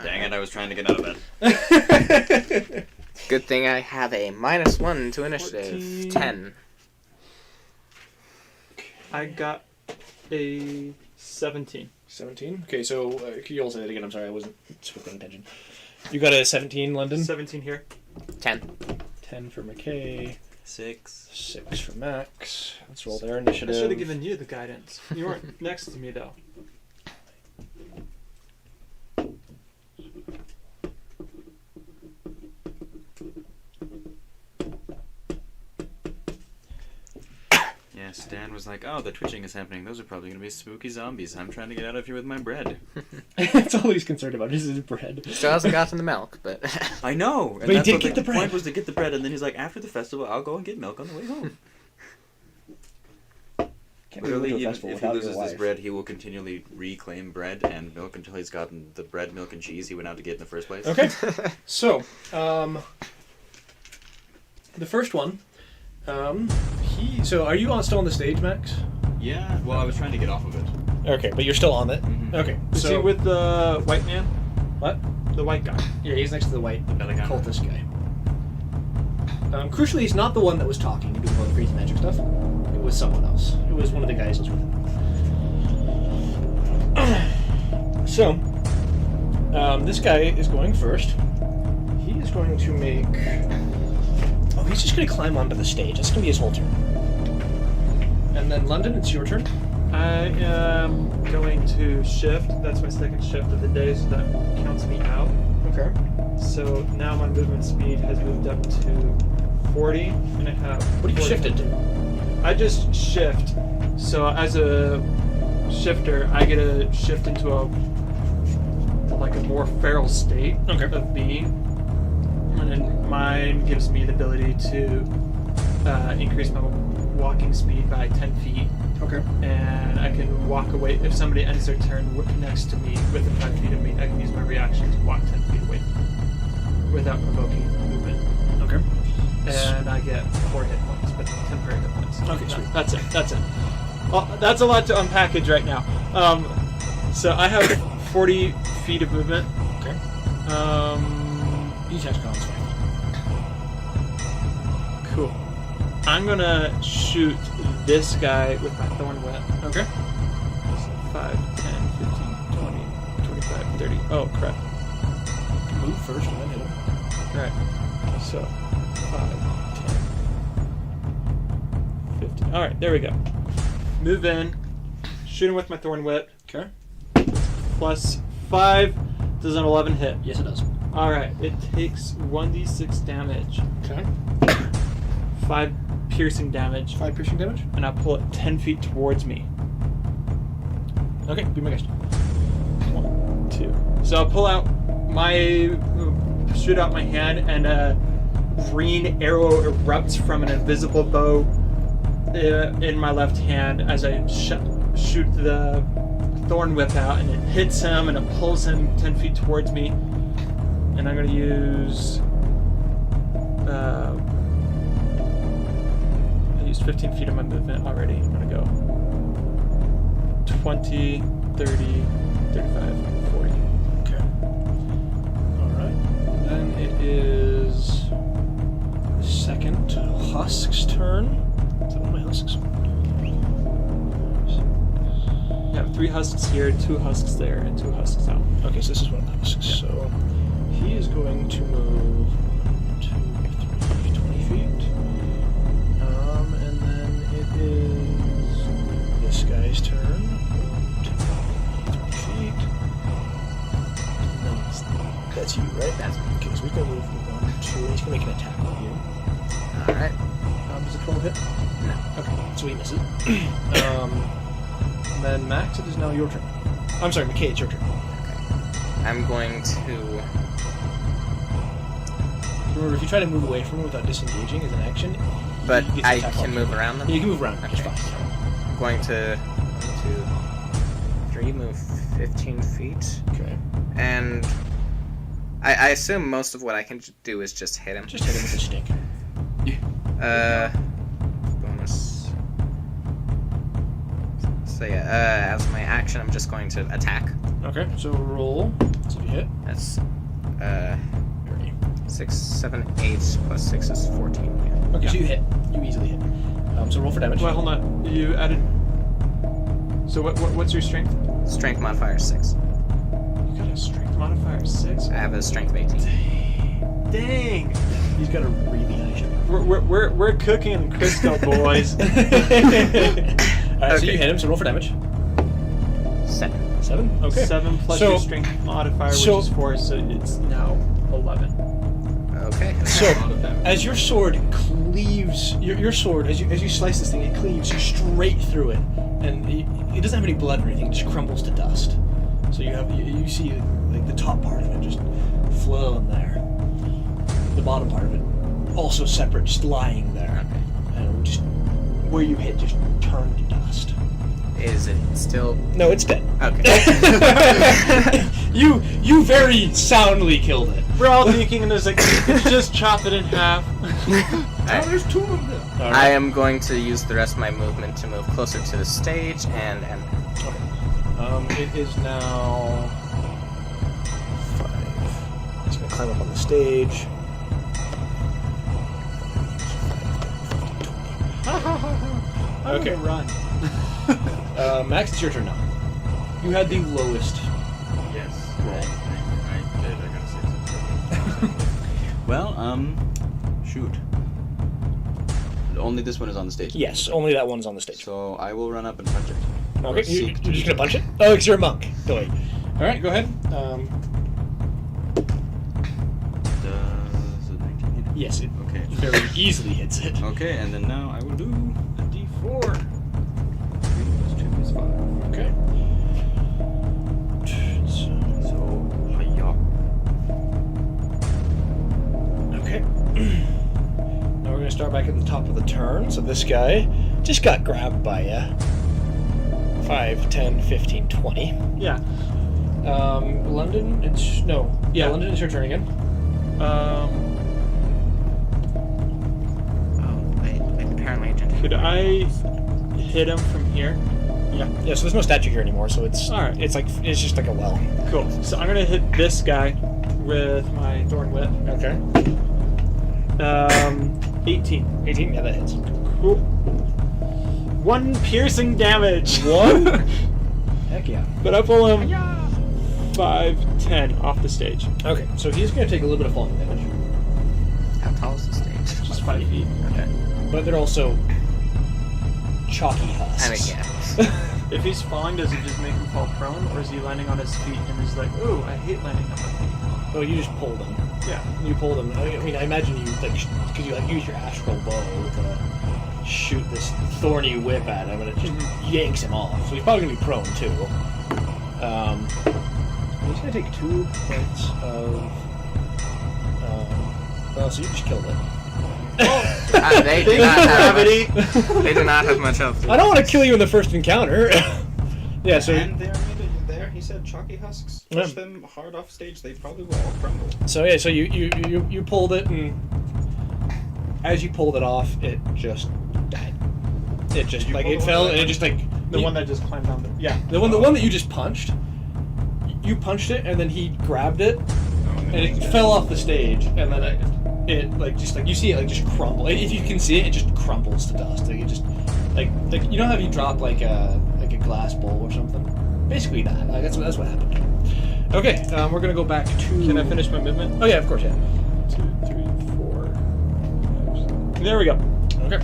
Dang it, I was trying to get out of bed. Good thing I have a -1 to initiative. 14. 10. I got a 17. 17? Okay, so can you all say that again? I'm sorry, I wasn't paying attention. You got a 17, London? 17 here. 10. 10 for McKay. 6. 6 for Max. Let's roll their I initiative. should have given you the guidance. You weren't next to me though. Yeah, Stan was like, oh, the twitching is happening. Those are probably going to be spooky zombies. I'm trying to get out of here with my bread. That's all he's concerned about, is his bread. Still hasn't gotten the milk, but... I know! And But he that's did what get the bread. point was to get the bread, and then he's like, after the festival, I'll go and get milk on the way home. Can't be Literally, to a even festival if he without your loses this wife. bread, he will continually reclaim bread and milk until he's gotten the bread, milk, and cheese he went out to get in the first place. Okay, so, the first one, so are you still on the stage, Max? Yeah, well, I was trying to get off of it. Okay, but you're still on it? Mhm. Okay, Is he with the white man? What? The white guy. Yeah, he's next to the white Pelican. cultist guy. Crucially, he's not the one that was talking and doing all the crazy magic stuff. It was someone else. It was one of the guys that was with him. So, this guy is going first. He is going to make... Oh, he's just going to climb onto the stage. That's going to be his whole turn. And then, London, it's your turn. I am going to shift. That's my second shift of the day, so that counts me out. Okay. So now my movement speed has moved up to 40, and I have. What are you 40. shifted to? I just shift. So as a shifter, I get to shift into a more feral state of being, and then mine gives me the ability to increase my walking speed by 10 feet. Okay. And I can walk away if somebody ends their turn next to me within 5 feet of me. I can use my reaction to walk 10 feet away without provoking movement. Okay. And I get 4 hit points, but temporary hit points. Okay, sweet. That's it. Well, that's a lot to unpackage right now. So I have 40 feet of movement. Okay. Each has Colin's fine. Cool. I'm gonna shoot this guy with my thorn whip. Okay. 5, 10, 15, 20, 25, 30. Oh, crap. Move first and then hit him. Alright. So, 5, 10, 15. Alright, there we go. Move in. Shoot him with my thorn whip. Okay. Plus 5. Does an 11 hit? Yes, it does. Alright, it takes 1d6 damage. Okay. 5 piercing damage. 5 piercing damage? And I pull it 10 feet towards me. Okay, be my guest. 1, 2. So I'll pull out my... shoot out my hand, and a green arrow erupts from an invisible bow in my left hand as I shoot the thorn whip out, and it hits him and it pulls him 10 feet towards me. And I'm going to use... I used 15 feet of my movement already. I'm going to go 20, 30, 35, 40. Okay. Alright. Then it is the second Husk's turn. Is that one of my Husks? You have 3 husks here, 2 husks there, and 2 husks out. Okay, so this is one of the Husks. Yeah. So he is going to move 1, 2, 3, 20 feet. And then it is this guy's turn. 1, 2, 3 feet. And then that's you, right? That's me. Okay, so he's going to move 1, 2, and he's going to make an attack on you. Alright. Does a 12 hit? No. Okay, so he misses. And then Max, it is now your turn. I'm sorry, McKay, it's your turn. Okay. I'm going to... Remember, if you try to move away from him without disengaging as an action, But he gets I an attack can on move you. around them? Yeah, you can move around, Okay. just fine. I'm going to... 1, 2, 3, move 15 feet. Okay. And I assume most of what I can do is just hit him. Just hit him with a stick. Bonus. So yeah, as my action, I'm just going to attack. Okay, so roll. So if you hit. That's 30. 6, 7, 8 plus 6 is 14. Yeah. Okay, so you hit. You easily hit. So roll for damage. Wait, hold on. You added. So what's your strength? Strength modifier 6. You got a strength modifier 6. I have a strength of 18. Dang. He's got a really high strength. We're cooking Crisco, boys. Alright, so Okay. you hit him, so roll for damage. 7. 7? Okay. 7 plus So- your strength modifier, which is 4, so it's now 11. Okay. So, as your sword cleaves, your sword, as you slice this thing, it cleaves straight through it, and it doesn't have any blood or anything. It just crumbles to dust. So you see like the top part of it just flowing there, the bottom part of it also separate, just lying there, and just where you hit just turned to dust. Is it still? No, it's dead. Okay. You very soundly killed it. We're all thinking, and there's like, let's just chop it in half. Alright. There's 2 of them. All I am going to use the rest of my movement to move closer to the stage and It is now 5. He's gonna climb up on the stage. Okay. Run. Max, it's your turn now. You had the lowest. Yes. Roll. I did. I gotta say something. Well, shoot. Only this one is on the stage. Yes, only that one's on the stage. So I will run up and punch it. Okay, Or seek you're just gonna punch it? Oh, because you're a monk. Go ahead. All right, go ahead. Does a 19 hit? Yes, it Okay. very easily hits it. Okay, and then now I will do a d4. 3 plus 2 is 5. Okay. So, hiya. Okay. Now we're gonna start back at the top of the turn. So this guy just got grabbed by 5, 10, 15, 20. Yeah. London, it's no. Yeah, London, it's your turn again. Oh, I apparently didn't. Could I hit him from here? Yeah, so there's no statue here anymore, so it's All right. it's just like a well. Cool. So I'm gonna hit this guy with my thorn whip. Okay. 18. 18, yeah, that hits. Cool. 1 piercing damage. One? Heck yeah. But I pull him 5, 10 off the stage. Okay, so he's gonna take a little bit of falling damage. How tall is the stage? Just 5 feet. Okay. But they're also chalky husks. I mean, yeah. If he's falling, does it just make him fall prone, or is he landing on his feet and he's like, ooh, I hate landing on my feet? Well, you just pulled him. Yeah. You pulled him. I mean, I imagine you like because you like use your astral bow to shoot this thorny whip at him, and it just yanks him off. So he's probably gonna be prone too. He's gonna take 2 points of. Well, so you just killed it. They do not have Gravity. They do not have much health. I don't want to kill you in the first encounter. Yeah. So And they are needed there. He said chalky husks. Yeah. Push them hard off stage. They probably will all crumble. So yeah, so you pulled it, and as you pulled it off, it just died. It just You like pull it the fell, one and that- it just like The one that just climbed down the... Yeah. the one that you just punched. You punched it, and then he grabbed it, and it fell off the stage, and then it like just like you see it like just crumble. If you can see it, it just crumbles to dust. Like it just like you know how you drop like a glass bowl or something. Basically that. Like that's what happened. Okay, we're gonna go back to. Can I finish my movement? Oh yeah, of course, yeah. 2, 3, 4, 5, 6. There we go. Okay.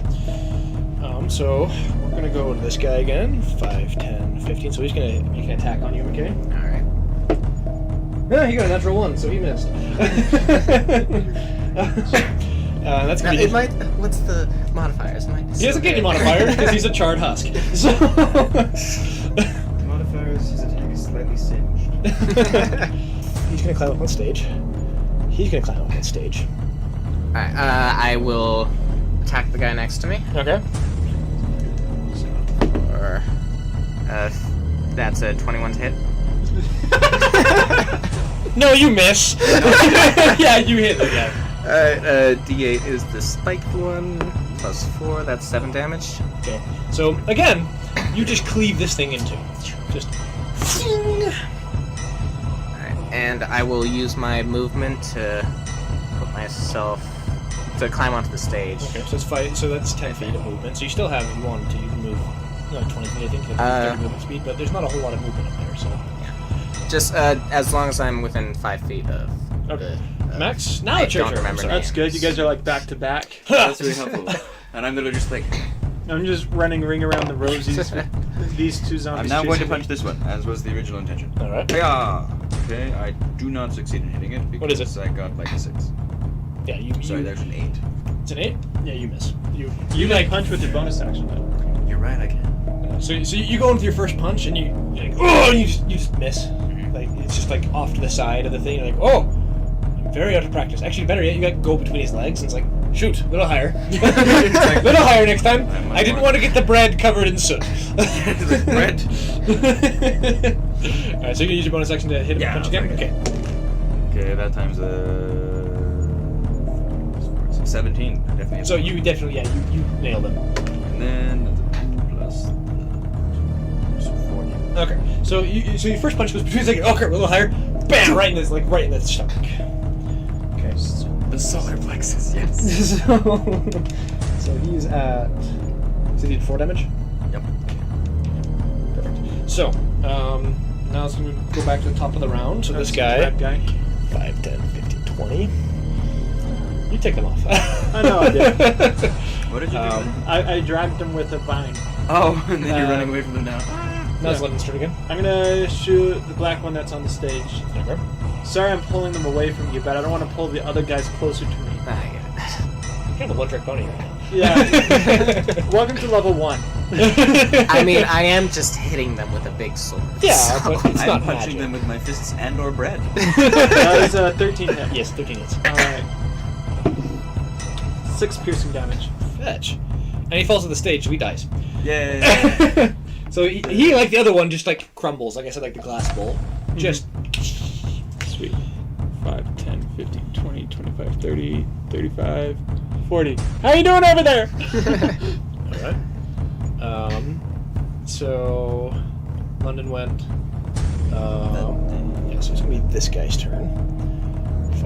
So we're gonna go to this guy again. 5, 10, 15. So he's gonna make an attack on you, okay? All right. Yeah, he got a natural 1, so he missed. That's Now, gonna it be. might. What's the modifiers? He doesn't get any modifiers because he's a charred husk. So. Modifiers, his attack is slightly singed. He's gonna climb up on stage. He's gonna climb up on stage. Alright, I will attack the guy next to me. Okay. Or, that's a 21 to hit. No, you miss. Yeah, you hit the guy. Alright, D8 is the spiked one, plus 4, that's 7 damage. Okay. So again, you just cleave this thing into. Just. Alright, and I will use my movement to put myself to climb onto the stage. Okay, so it's 5. So that's 10 feet of movement. So you still have, if you want to, you can move. 20 feet, I think. You have 30 movement speed, but there's not a whole lot of movement up there. So. Just as long as I'm within 5 feet of. Okay. Max, now I it's your don't turn. remember Sorry. That's good. You guys are like back to back. That's really helpful. And I'm literally just like, I'm just running ring around the rosies with these two zombies. I'm now going to chasing me. punch this one, as was the original intention. All right. Hiya! Okay, I do not succeed in hitting it because What is it? I got like a 6. Yeah, you. Sorry, there's an 8. It's an 8. Yeah, you miss. You like punch with your bonus action though. You're right, I can. So you go into your first punch and you're like, oh, and you just miss. Like it's just like off to the side of the thing. You're like, oh, I'm very out of practice. Actually, better yet, you got to go between his legs and it's like, shoot, a little higher, little higher next time. I didn't want to get the bread covered in soot. Bread. All right, so you can use your bonus action to hit him Yeah, punch again. okay. Okay. Okay, that time's 17. Definitely. So you definitely, yeah, you nailed him. And then that's a 2 plus so 40. Okay, so your first punch goes between his legs. Okay, a little higher. Bam! Right in the stomach. Okay. The solar plexus, yes. So he's at. So he did 4 damage. Yep. Perfect. So now it's going to go back to the top of the round. So this guy, That guy. 5, 10, 15, 20. You take them off. I know I did. What did you do? I dragged him with a vine. Oh, and then you're running away from them now. Now it's London's turn again. I'm gonna shoot the black one that's on the stage. Okay. Sorry I'm pulling them away from you, but I don't want to pull the other guys closer to me. I get it. Kind of a one-trick pony right now. Yeah. Welcome to level 1. I mean, I am just hitting them with a big sword. Yeah, so- but it's I'm not punching magic. them with my fists and or bread. That is a 13 hit. Yes, 13 hits. Alright. 6 piercing damage. Fetch. And he falls to the stage, so he dies. Yay! So he, like the other one, just like crumbles, like I said, like the glass bowl. Just. Sweet. 5, 10, 15, 20, 25, 30, 35, 40. How you doing over there? Alright. So. London went. Yeah, so it's gonna be this guy's turn.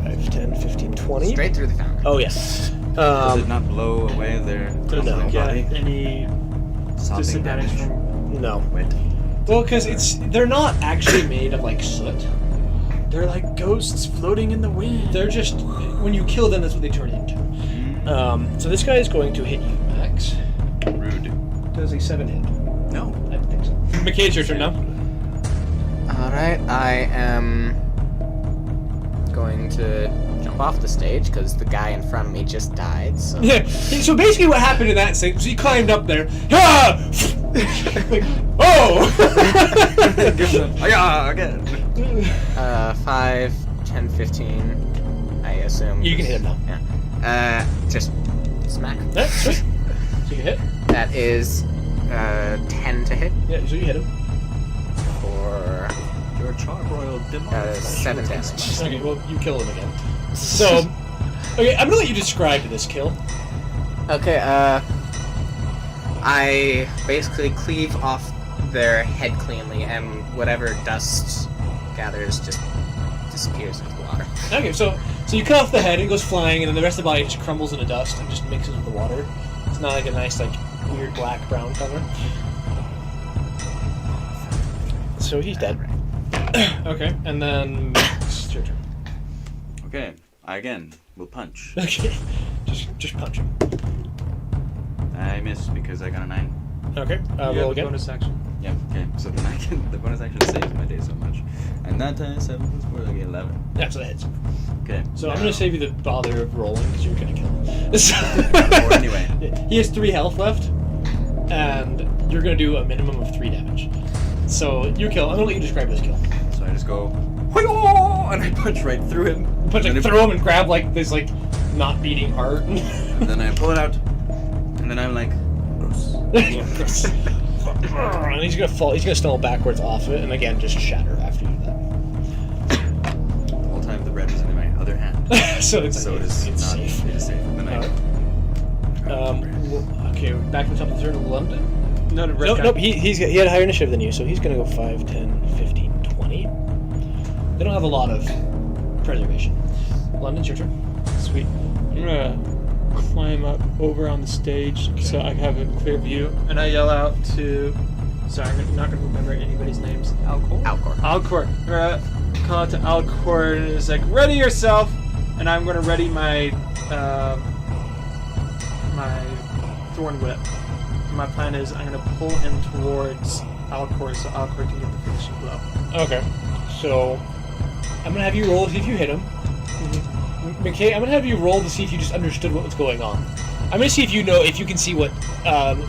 5, 10, 15, 20. Straight through the fountain. Oh, yeah. Does it not blow away their No. little Get body? any Sopping disadvantage damage. from... No. Wet. Well, because they're not actually made of like soot. They're like ghosts floating in the wind. They're just when you kill them, that's what they turn into. So this guy is going to hit you, Max. Rude. Does a 7 hit? No. I don't think so. McKay's your turn now. Alright, I am going to jump off the stage because the guy in front of me just died. So Yeah. So basically, what happened in that scene was he climbed up there. Ah! Like, oh! Yeah, again. 5, 10, 15, I assume. You can hit him now. Yeah. Just smack. Yeah, sweet. So you can hit. That is 10 to hit Yeah, so you hit him. for Your charbroiled demon. 7 damage. Okay, well, you kill him again. So, okay, I'm gonna let you describe this kill. Okay, I basically cleave off their head cleanly, and whatever dust gathers just disappears into the water. Okay, so you cut off the head, it goes flying, and then the rest of the body just crumbles into dust and just mixes with the water. It's not like a nice, like, weird black-brown color. So he's dead. Okay, and then it's your turn. Okay, I again will punch. Okay, just punch him. I miss because I got a 9. Okay, You roll have a again. bonus action. Yep, okay, so then I can, the bonus action saves my day so much. And that time 7 plus 4, I get 11. Yeah, so that hits. Okay. So I'm gonna save you the bother of rolling because you're gonna kill him. Or anyway. He has 3 health left, and you're gonna do a minimum of 3 damage. So your kill. I'm gonna let you describe this kill. So I just go, "Hoyo!" and I punch right through him. Punch And like then through him and grab like this like not beating heart. And then I pull it out, and then I'm like, gross. Fuck. And he's gonna fall. He's gonna stumble backwards off it, and again just shatter after you do The whole time the bread was in my other hand. that. So it's It's safe. It is safe. And then Okay, back to the top of the turn. London. No, the red Nope, guy. nope. He had a higher initiative than you, so he's gonna go 5, 10, 15, 20. They don't have a lot of preservation. London's your turn. Sweet. I'm gonna climb up over on the stage so I have a clear view, and I yell out to. Sorry, I'm not gonna remember anybody's names. Alcor. Alcor. I'm gonna call out to Alcor, and it's like, ready yourself, and I'm gonna ready my my thorn whip. And my plan is I'm gonna pull him towards Alcor so Alcor can get the finishing blow. Okay. So I'm gonna have you roll to see if you hit him. McKay, I'm gonna have you roll to see if you just understood what was going on. I'm gonna see if you know, if you can see what,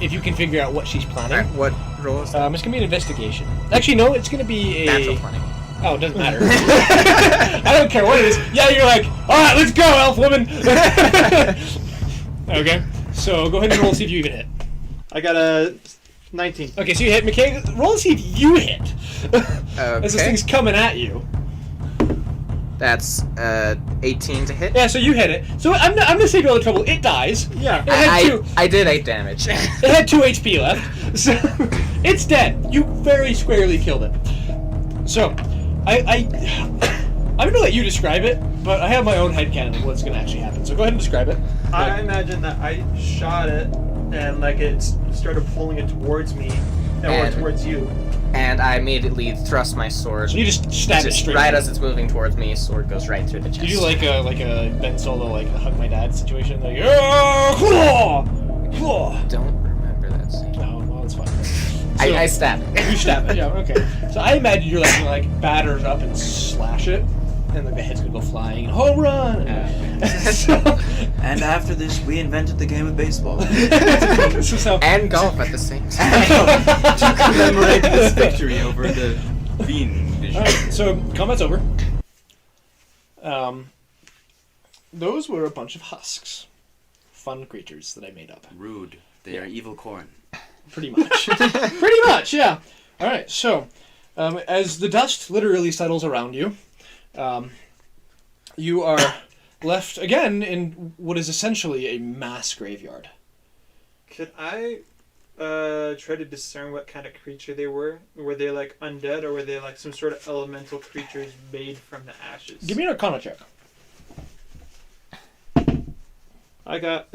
if you can figure out what she's planning. Alright, what roll is that? It's gonna be an investigation. Actually, no, it's gonna be a Natural 20. Oh, it doesn't matter. I don't care what it is. Yeah, you're like, all right, let's go, elf woman. Okay, so go ahead and roll to see if you even hit. I got a 19. Okay, so you hit. McKay, roll to see if you hit. As this Okay. thing's coming at you. That's 18 to hit. Yeah, so you hit it. So I'm gonna save you all the trouble. It dies. Yeah. It had I did 8 damage. It had 2 HP left, so it's dead. You very squarely killed it. So, I'm gonna let you describe it, but I have my own headcanon of what's gonna actually happen. So go ahead and describe it. I imagine that I shot it and like it started pulling it towards me or And- towards you. And I immediately thrust my sword. So you just stab it Just straight. right as it's moving towards me, sword goes right through the chest. Did you like a Ben Solo like a hug my dad situation? Like, "Ah, claw, claw." Don't remember that scene. No, well, it's fine. I stab it. You stab it. Yeah, okay. So I imagine you're like gonna like batter it up and slash it, and like the head's gonna go flying. Home run. So, And after this, we invented the game of baseball. so And golf at the same time. to commemorate this victory over the fiend. Alright, so combat's over. Those were a bunch of husks. Fun creatures that I made up. Rude. They are evil corn. Pretty much. Pretty much, yeah. Alright, so as the dust literally settles around you, you are left again in what is essentially a mass graveyard. Could I try to discern what kind of creature they were? Were they like undead or were they like some sort of elemental creatures made from the ashes? Give me an Arcana check. I got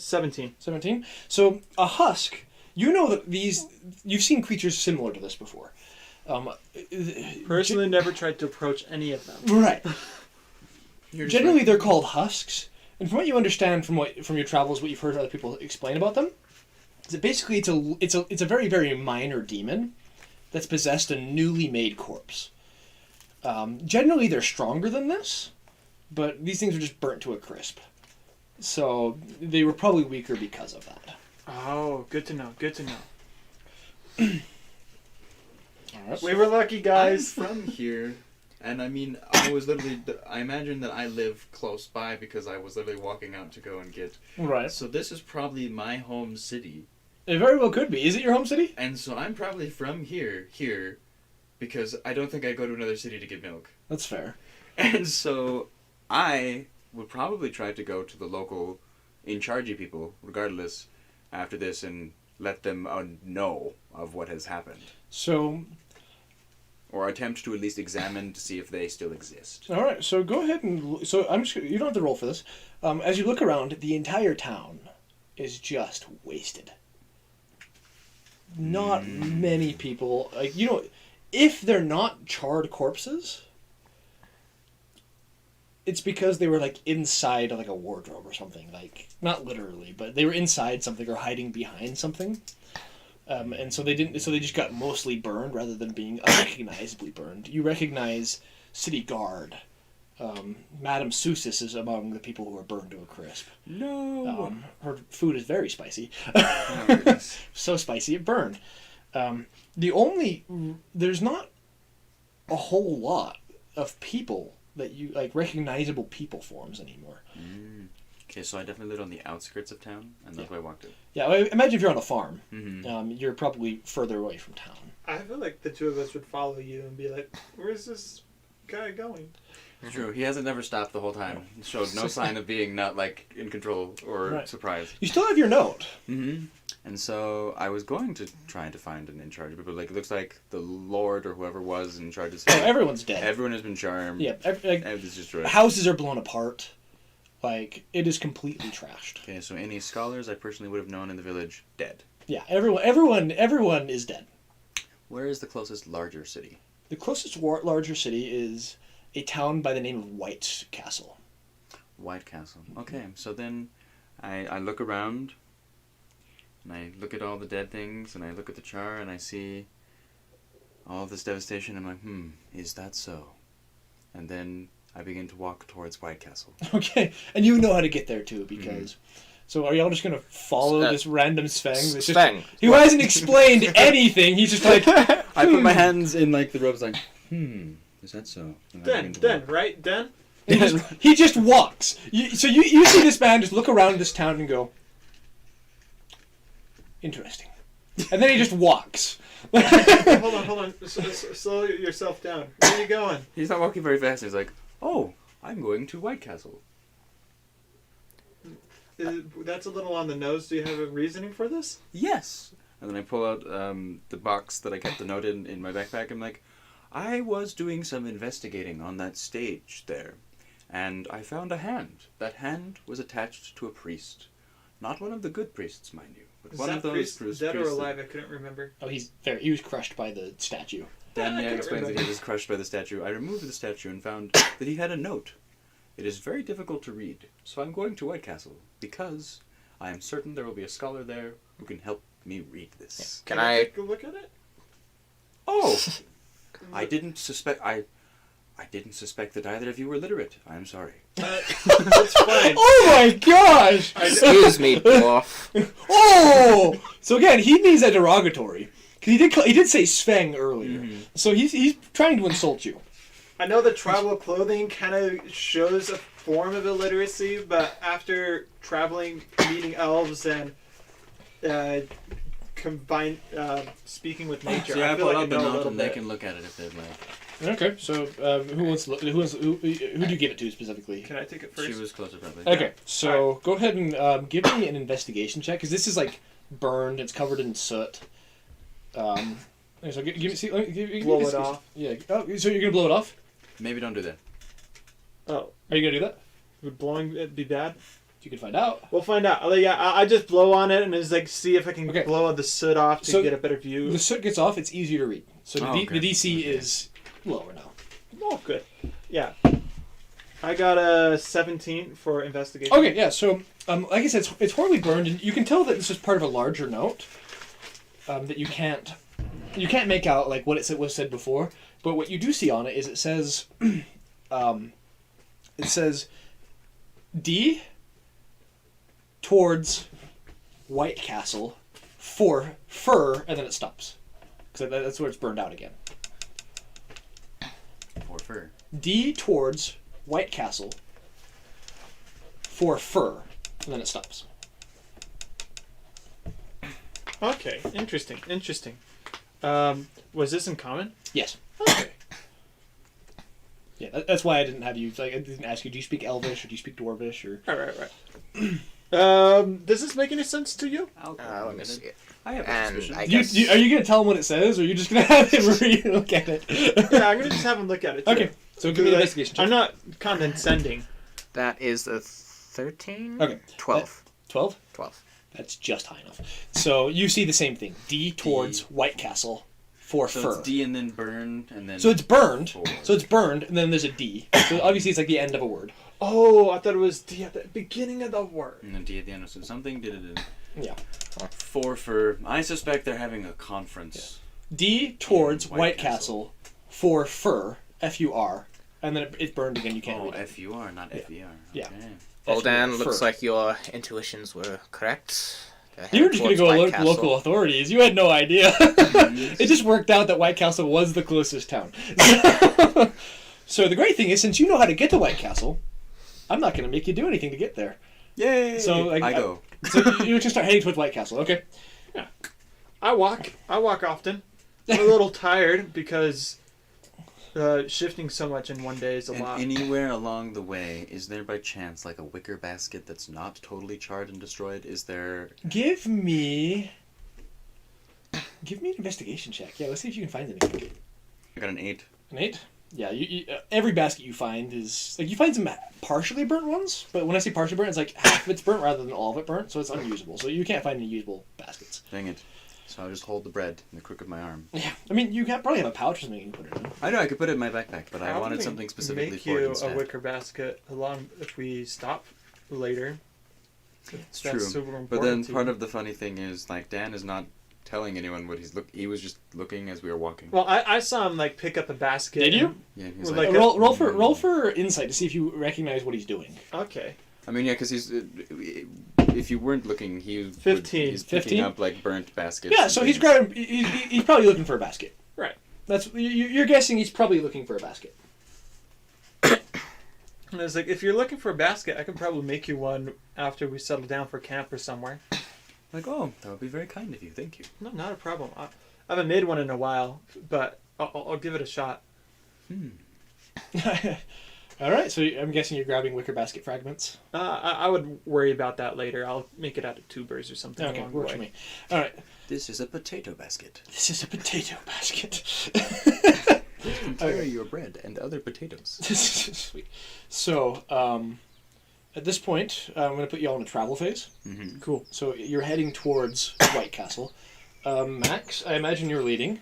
17. 17. So a husk, you know that you've seen creatures similar to this before. Personally, never tried to approach any of them. Right. Generally, they're called husks, and from what you understand from your travels, what you've heard other people explain about them, is that basically it's a very, very minor demon that's possessed a newly made corpse. Generally, they're stronger than this, but these things are just burnt to a crisp. So they were probably weaker because of that. Oh, good to know. Good to know. Alright. We were lucky, I'm guys. from here, and I mean, I imagine that I live close by because I was literally walking out to go and get. Right. So this is probably my home city, It very well could be. Is it your home city? and so I'm probably from here, because I don't think I'd go to another city to get milk, That's fair. and so I would probably try to go to the local in charge people, regardless, after this, and let them know of what has happened. So, Or attempt to at least examine to see if they still exist. all right. So go ahead and you don't have to roll for this. As you look around, the entire town is just wasted. Not many people, if they're not charred corpses, it's because they were like inside like a wardrobe or something. Like not literally, but they were inside something or hiding behind something. And so they didn't. So they just got mostly burned rather than being unrecognizably burned. You recognize City Guard. Madame Seuss is among the people who were burned to a crisp. No. Her food is very spicy. Yes. So spicy it burned. There's not a whole lot of people that you like recognizable people forms anymore. Okay, so I definitely lived on the outskirts of town, and that's why I walked it. Yeah, well, imagine if you're on a farm. Mm-hmm. You're probably further away from town. I feel like the two of us would follow you and be like, "Where's this guy going?" It's true. He hasn't never stopped the whole time. He showed no sign of being not like in control or Right. surprised. You still have your note. Mm-hmm. And so I was going to try to find an in charge, but like it looks like the Lord or whoever was in charge is Oh, everyone's dead. everyone has been charmed. Yeah, Everything's destroyed. houses are blown apart. Like, it is completely trashed. Okay, so any scholars I personally would have known in the village dead. Yeah, everyone is dead. Where is the closest larger city? The closest larger city is a town by the name of White Castle. White Castle. Okay, so then I look around, and I look at all the dead things, and I look at the char, and I see all this devastation. I'm like, is that so? And then I begin to walk towards White Castle. Okay, and you know how to get there too, because... So are y'all just going to follow this random Sveng? that's Sveng. Who hasn't explained anything, he's just like... I put my hands in like the ropes, like, is that so? And I begin to Den, walk. right? Den? He just walks. You see this man just look around this town and go, interesting. And then he just walks. Hold on. Slow yourself down. Where are you going? He's not walking very fast. He's like, oh, I'm going to White Castle. That's a little on the nose. Do you have a reasoning for this? Yes. And then I pull out the box that I kept the note in my backpack. I'm like, I was doing some investigating on that stage there, and I found a hand. That hand was attached to a priest. Not one of the good priests, mind you, but Is one that of those priest priests. dead or alive? I couldn't remember. Oh, he was crushed by the statue. Then I yeah, couldn't explains that remember. he was crushed by the statue. I removed the statue and found that he had a note. It is very difficult to read, so I'm going to White Castle because I am certain there will be a scholar there who can help me read this. Can I? take a look at it? Oh, I didn't suspect that either of you were literate. I'm sorry. That's fine. Oh my gosh! Excuse me, Dwarf. Oh! So again, he means that derogatory. Because he did say Sveng earlier. So he's trying to insult you. I know the tribal clothing kind of shows a form of illiteracy, but after traveling, meeting elves, and speaking with nature, So yeah, I I feel pull like I out the know a note little and they bit. can look at it if they'd like. Okay, so who do you give it to specifically? Can I take it first? She was closer, probably. Okay, so go ahead and give me an investigation check, because this is like burned, it's covered in soot. So give me Blow it investigation. off. Yeah. Oh, so you're gonna blow it off? Maybe don't do that. Oh, Are you gonna do that? would blowing it be bad? You can find out. We'll find out. Like, I just blow on it and just like see if I can Okay. blow the soot off to So get a better view. The soot gets off. It's easier to read. So Oh, okay. the DC is lower now. Oh, good. Yeah. I got a 17 for investigation. Okay, yeah. So like I said, it's horribly burned, and you can tell that this is part of a larger note. That you can't make out like what was said before, but what you do see on it is it says, D towards White Castle for fur, and then it stops. Because that's where it's burned out again. For fur. D towards White Castle for fur, and then it stops. Okay. Interesting. Was this in common? Yes. Okay. Yeah, that's why I didn't have you. Like, I didn't ask you. Do you speak Elvish or do you speak Dwarvish or? Right. Does this make any sense to you? Let me see it. I have a And suspicion. I You, guess. are you gonna tell him what it says, or are you just gonna have him look at it? Yeah, I'm gonna just have him look at it. Too. Okay. So give me an investigation check. I'm not condescending. That is a 13? Okay. 12. 12. 12. That's just high enough. So you see the same thing. D towards White Castle for So fur. it's D and then burn and then. So it's burned. Four. So it's burned, and then there's a D. So obviously it's like the end of a word. Oh, I thought it was D at the beginning of the word. And then D at the end. So something did it. Yeah. For fur. I suspect they're having a conference. D towards White White Castle. Castle for fur. F-U-R. And then it burned again. You can't Oh, read it. F-U-R, not F-E-R. Yeah. Okay. Well, Dan, F-U-R, looks fur. like your intuitions were correct. You were just going to go White Castle. local authorities. You had no idea. It just worked out that White Castle was the closest town. So the great thing is, since you know how to get to White Castle, I'm not going to make you do anything to get there. Yay! So, like, I go. So you just start heading towards White Castle. Okay. I walk often. I'm a little tired because shifting so much in one day is a And lot. anywhere along the way, is there by chance like a wicker basket that's not totally charred and destroyed? Is there? Give me an investigation check. Yeah, let's see if you can find anything. I got an 8. An 8? Yeah, every basket you find is like you find some partially burnt ones, but when I say partially burnt, it's like half of it's burnt rather than all of it burnt, so it's unusable. So you can't find any usable baskets. Dang it. So I'll just hold the bread in the crook of my arm. Yeah, I mean you probably have a pouch or something you can put it in. I know I could put it in my backpack, but I How wanted do we something specifically make for you it a instead. wicker basket along if we stop later. It's That's true. super important But then to part you. of the funny thing is like Dan is not telling anyone what he was just looking as we were walking. Well, I saw him like pick up a basket. Did you? and- Yeah, he was Well, like, like roll for insight to see if you recognize what he's doing. Okay. I mean, yeah, because he's if you weren't looking, he's 15. He's picking 15? up like burnt baskets. Yeah, and so he's things. grabbing. He's probably looking for a basket. Right. That's you're guessing he's probably looking for a basket. And I was like, if you're looking for a basket, I can probably make you one after we settle down for camp or somewhere. Like, oh, that would be very kind of you. Thank you. No, not a problem. I haven't made one in a while, but I'll give it a shot. All right, so I'm guessing you're grabbing wicker basket fragments. I would worry about that later. I'll make it out of tubers or something Okay, along the works way. for me. All right, This is a potato basket. this is a potato basket. You can carry your bread and other potatoes. Sweet. So, at this point, I'm going to put you all in a travel phase. Mm-hmm. Cool. So you're heading towards White Castle. Max, I imagine you're leading.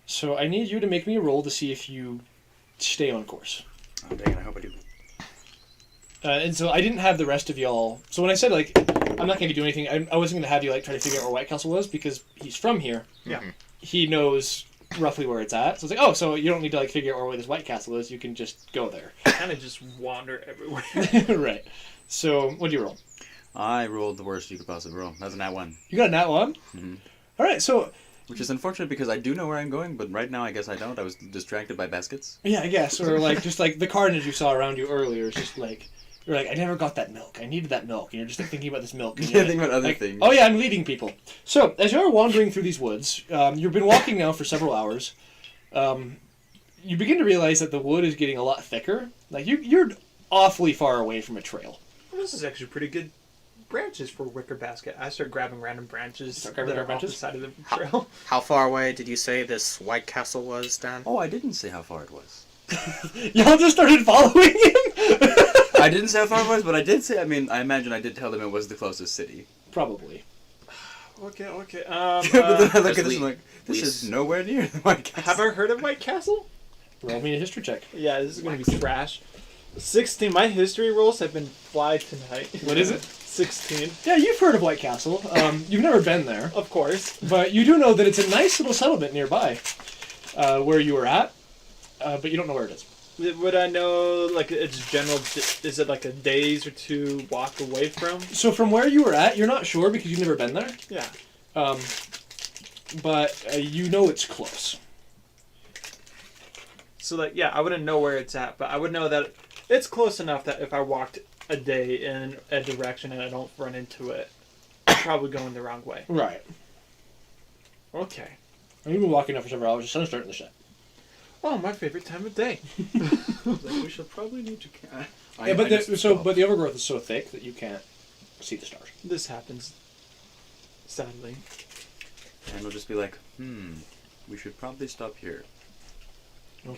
So I need you to make me a roll to see if you stay on course. Oh, dang it, I hope I do. And so I didn't have the rest of y'all. So when I said, like, I'm not going to do anything, I wasn't going to have you, like, try to figure out where White Castle was because he's from here. Yeah. He knows roughly where it's at. So it's like, oh, so you don't need to, like, figure out where this White Castle is. You can just go there. Kind of just wander everywhere. Right. So what do you roll? I rolled the worst you could possibly roll. That's a nat 1. You got a nat 1? Mhm. All right, so... Which is unfortunate because I do know where I'm going, but right now I guess I don't. I was distracted by baskets. Yeah, I guess. Or, like, just, like, the carnage you saw around you earlier is just, like... You're like, I never got that milk. I needed that milk. And you're just, like, thinking about this milk. And Yeah, you're think about other like, things. oh, yeah, I'm leading people. So, as you're wandering through these woods, you've been walking now for several hours. You begin to realize that the wood is getting a lot thicker. Like, you're awfully far away from a trail. Well, this is actually pretty good branches for wicker basket. I start grabbing random branches Start grabbing that are random off the branches? side of the trail. How far away did you say this White Castle was, Dan? Oh, I didn't say how far it was. Y'all just started following him? I didn't say how far it was, but I did say, I mean, I imagine I did tell them it was the closest city. Probably. Okay. But then I look at Because this we- and I'm like, this we is nowhere near the White Castle. have I heard of White Castle? Roll me a history check. Yeah, this is going to be trash. 16. My history rolls have been fly tonight. What is it? 16. Yeah, you've heard of White Castle. You've never been there. Of course. But you do know that it's a nice little settlement nearby where you were at, but you don't know where it is. Would I know, like, its general... Is it like a days or two walk away from? So from where you were at, you're not sure because you've never been there, Yeah. but you know it's close. So, like, yeah, I wouldn't know where it's at, but I would know that it's close enough that if I walked a day in a direction and I don't run into it, I'm probably going the wrong way. Right. Okay. And you've been walking now for several hours. The sun's starting to set. Oh, my favorite time of day. Like, we should probably need to... Yeah, but the overgrowth is so thick that you can't see the stars. This happens, sadly. And we'll just be like, we should probably stop here.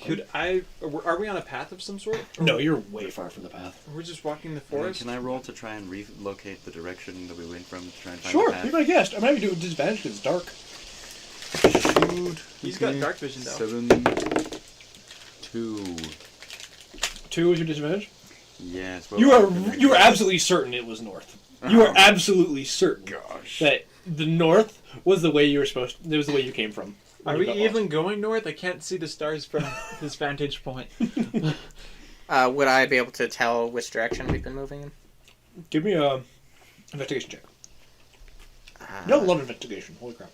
Could I... Are we on a path of some sort? Or No, you're way far from the path. We're just walking the And then forest? can I roll to try and relocate the direction that we went from to try and find Sure, the be path? my guest. I'm happy to do it with disadvantage because it's dark. Shoot. He's got dark vision, though. 7, 2. 2 is your disadvantage? Yes. You are absolutely certain it was north. You are absolutely certain that the north was the way you were supposed. It was the way you came from. when Are you we got even going north? I can't see the stars from this vantage point. Would I be able to tell which direction we've been moving in? lost? Give me a investigation check. You don't love investigation. Holy crap.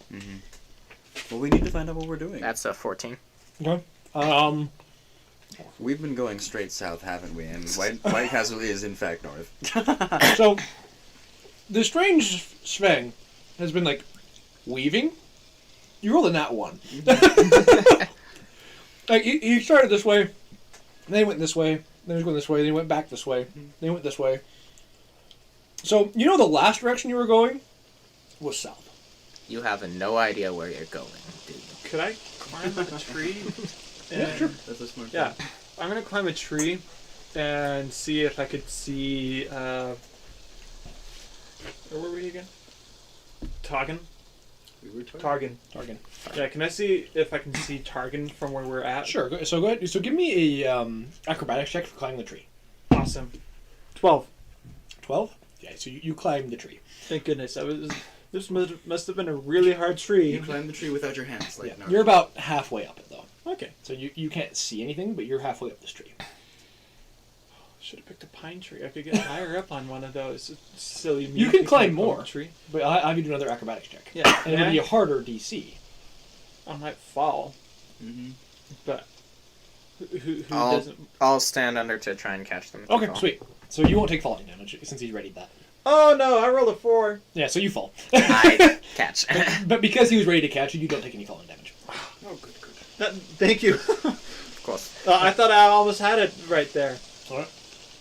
Well, we need to find out what we're doing. That's a 14. Okay. We've been going straight south, haven't we? And White Castle is, in fact, north. So, the strange Sveng has been, like, weaving. You rolled a nat 1. Like, he started this way, then he went this way, then he was going this way, then he went back this way, then he went this way. So, you know the last direction you were going was south. You have no idea where you're going, do you? Could I climb a tree? Yeah, sure. That's a smart Yeah. thing. I'm gonna climb a tree and see if I could see. Where were we again? Targan. We were talking. Targan. Targan. Yeah. Can I see if I can see Targan from where we're at? Sure, so go ahead. So give me a acrobatics check for climbing the tree. Awesome. 12. 12? Yeah, so you climb the tree. Thank goodness. This must have been a really hard tree. You climb the tree without your hands, like Yeah. Naruto. You're about halfway up it, though. Okay. So you can't see anything, but you're halfway up this tree. Should have picked a pine tree. I could get higher up on one of those. It's silly. You can climb a more. tree. But I'll have you do another acrobatics check. Yeah. And it'll be a harder DC. I might fall, Mm-hmm. but who I'll- doesn't? I'll stand under to try and catch them. if they Okay, fall. sweet. So you won't take falling damage since he's readied that. Oh no! I rolled a 4. Yeah, so you fall. I catch. But because he was ready to catch you, you don't take any falling damage. Oh, good. Thank you. Of course. I thought I almost had it right there. Alright.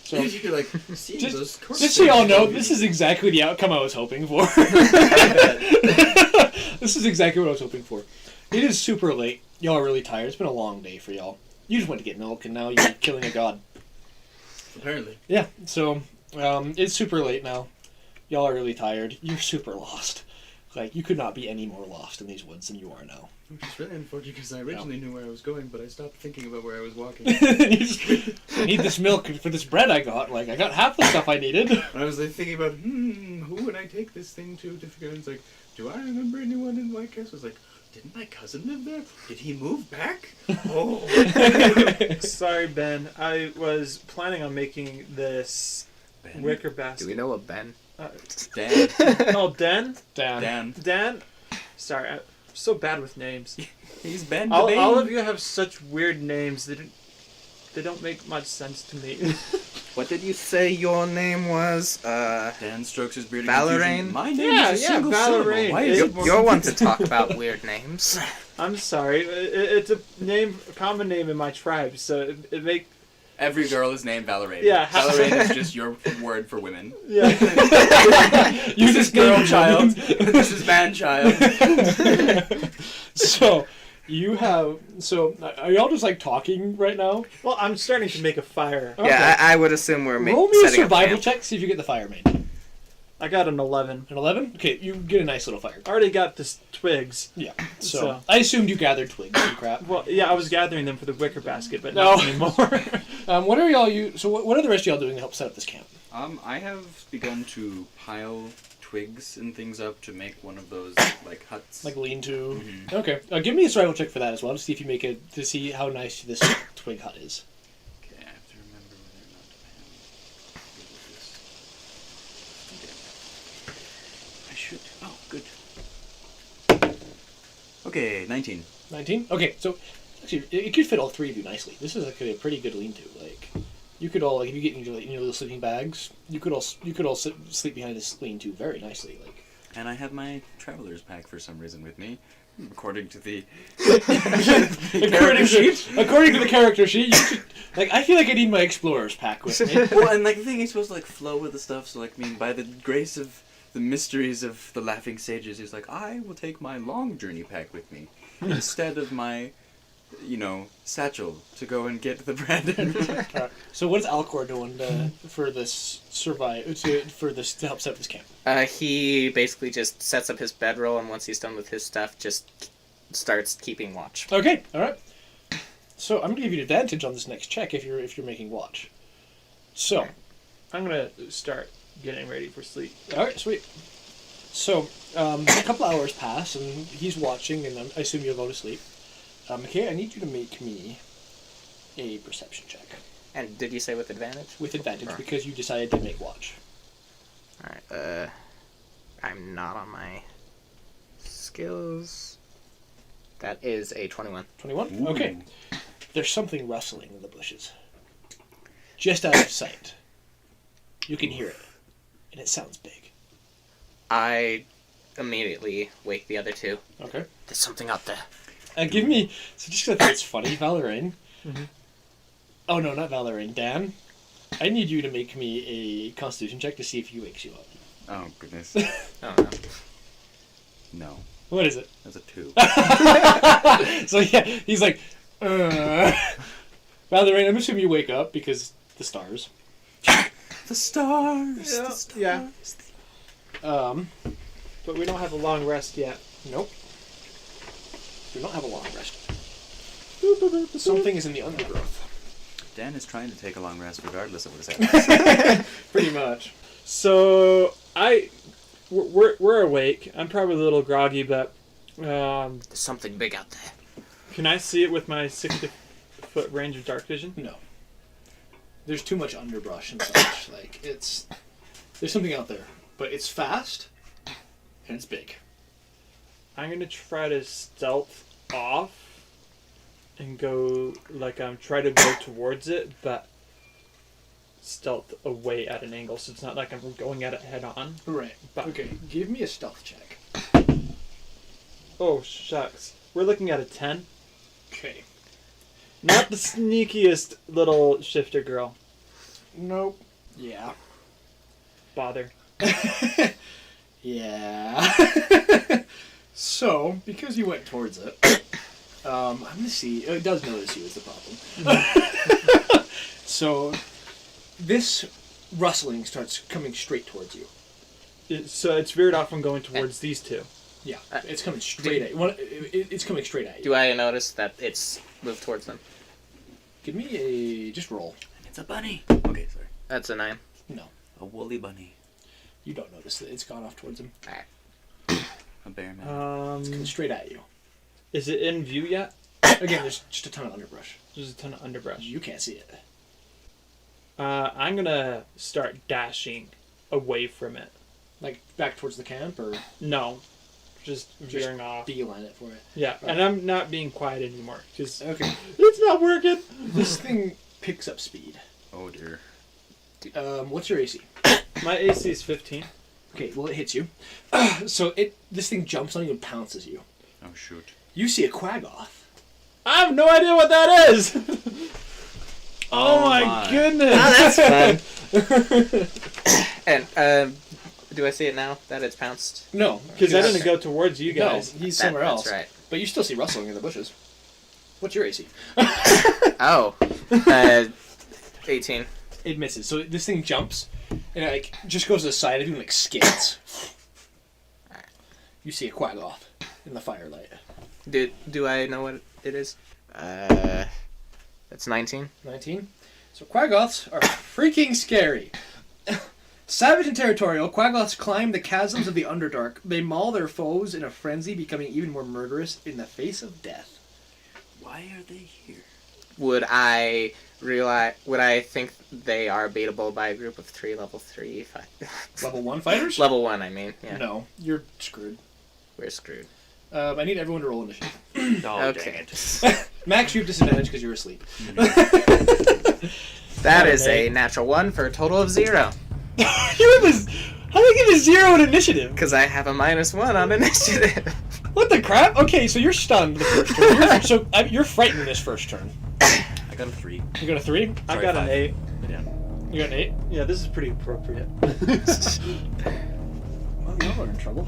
So, You're like, seeing Just- those course just so y'all know, things. this is exactly the outcome I was hoping for. This is exactly what I was hoping for. It is super late. Y'all are really tired. It's been a long day for y'all. You just went to get milk, and now you're killing a god. Apparently. Yeah, so it's super late now. Y'all are really tired. You're super lost. Like, you could not be any more lost in these woods than you are now. Which is really unfortunate because I originally knew where I was going, but I stopped thinking about where I was walking. You just I need this milk for this bread I got. Like, I got half the stuff I needed. And I was like thinking about, who would I take this thing to figure out? It's like, do I remember anyone in White Castle? It's like, didn't my cousin live there? Did he move back? Oh. Sorry, Ben. I was planning on making this Ben? wicker Do basket. we know a Ben? Dan. Oh, Dan? Damn. Dan. Dan? Sorry, I'm so bad with names. He's Ben. the All Bane. of you have such weird names. They don't make much sense to me. What did you say your name was? Dan strokes his beard. in Valerain? confusion. My name Yeah, is a yeah, single Valerain. syllable. Why is You're- it more You're one to confusing? talk about weird names. I'm sorry. It's a common name in my tribe, so it make Every girl is named Valerain. Yeah. Valerain is just your word for women. yeah. You This is just girl named child. women. This is man child. So, you have... So, are y'all just, like, talking right now? Well, I'm starting to make a fire. Okay. Yeah, I would assume we're Roll me a setting up survival camp. check, see if you get the fire made. I got an 11. An 11? Okay, you get a nice little fire. I already got the twigs. Yeah. So, So- I assumed you gathered twigs and crap. Well, yeah, I was gathering them for the wicker basket, but No. not anymore. What are y'all... So, what are the rest of y'all doing to help set up this camp? I have begun to pile twigs and things up to make one of those like huts. Like lean-to... Mhm. Okay. Give me a survival check for that as well, to see if you make it... To see how nice this twig hut is. Okay, I have to remember whether or not I have this. I should. Oh, good. Okay, 19. 19? Okay, so... Actually, it could fit all three of you nicely. This is actually a pretty good lean-to. Like, you could all... Like, if you get in your little sleeping bags, you could all sleep behind this lean-to very nicely. Like... And I have my traveler's pack for some reason with me, according to the according to the character sheet, you should, like, I feel like I need my explorer's pack with me. Well, and like the thing is supposed to like flow with the stuff. So like, I mean, by the grace of the mysteries of the laughing sages, he's like, I will take my long journey pack with me instead of my, satchel to go and get the bread. So what is Alcor doing for this to help set up this camp? He basically just sets up his bedroll, and once he's done with his stuff, just starts keeping watch. Okay, all right. So I'm gonna give you an advantage on this next check if you're making watch. So, I'm gonna start getting ready for sleep. all right, sweet. So a couple hours pass and he's watching, and I assume you'll go to sleep. Okay, I need you to make me a perception check And did you say with advantage? with advantage Sure. because you decided to make watch. Alright, I'm not on my skills. That is a 21. 21? Ooh. Okay. there's something rustling in the bushes. Just out of sight. You can hear it. And it sounds big. I immediately wake the other two. Okay. There's something out there. Give me... So just because it's funny, Valorine. Mhm. Oh, no, not Valorine. Dan, I need you to make me a constitution check to see if he wakes you up. Oh, goodness. Oh, no. No. What is it? That's a 2. So, yeah, he's like... Valorine, I'm assuming you wake up because the stars. The stars! Yeah. Um, But we don't have a long rest yet. nope. We don't have a long rest. Something is in the undergrowth. Dan is trying to take a long rest regardless of what is happening. Pretty much. So we're awake. I'm probably a little groggy, but There's something big out there. can I see it with my 60-foot range of dark vision? No. There's too much underbrush and such. Like, it's... There's something out there. But it's fast, and it's big. I'm gonna try to stealth off and go try to go towards it, but stealth away at an angle, so it's not like I'm going at it head on. Right. But Okay, give me a stealth check. oh shucks, we're looking at a 10. Okay. Not the sneakiest little shifter girl. Nope. Yeah. Bother. Yeah. So, because you went towards it, I'm going to see... It does notice you is the problem. So, this rustling starts coming straight towards you. So it's veered off from going towards these two. Yeah, it's coming straight at you. It's coming straight at you. Do I notice that it's moved towards them? Give me a... Just roll. It's a bunny! Okay, sorry. That's a 9. No. A woolly bunny. You don't notice that it's gone off towards him. Alright. A bear man. It's coming straight at you. Is it in view yet? Again, there's just a ton of underbrush. There's a ton of underbrush. You can't see it. I'm gonna start dashing away from it. Like, back towards the camp, or No, just veering off. beeline it for it? Yeah, and I'm not being quiet anymore because Okay. it's not working. This thing picks up speed. Oh dear. What's your AC? My AC is 15. Okay, well, it hits you. So this thing jumps on you and pounces you. Oh shoot. You see a quaggoth. I have no idea what that is. Oh my my. goodness! Oh, that's fun. And, do I see it now that it's pounced? No, Because I didn't go towards you guys. No, he's somewhere else. That's right. But you still see rustling in the bushes. What's your AC? Oh. 18. It misses. So this thing jumps, and it just goes to the side of you and skids. You see a quaggoth in the firelight. Do I know what it is? That's 19. 19. So quaggoths are freaking scary. Savage and territorial, quaggoths climb the chasms of the Underdark. They maul their foes in a frenzy, becoming even more murderous in the face of death. Why are they here? Would I think they are beatable by a group of 3 level 3 Level 1 fighters? level 1, I mean. Yeah. No, you're screwed. We're screwed. I need everyone to roll initiative. Oh, Okay. dang it. Max, you have disadvantage because you're asleep. That is a natural 1 for a total of 0. You have a, how do I get a 0 in initiative? Because I have a -1 on initiative. What the crap? Okay, so you're stunned the first turn. You're frightened this first turn. I got a 3. You got a 3? I Sorry, got 5. an 8. Yeah. You got an 8? Yeah, this is pretty appropriate. Well, y'all are in trouble.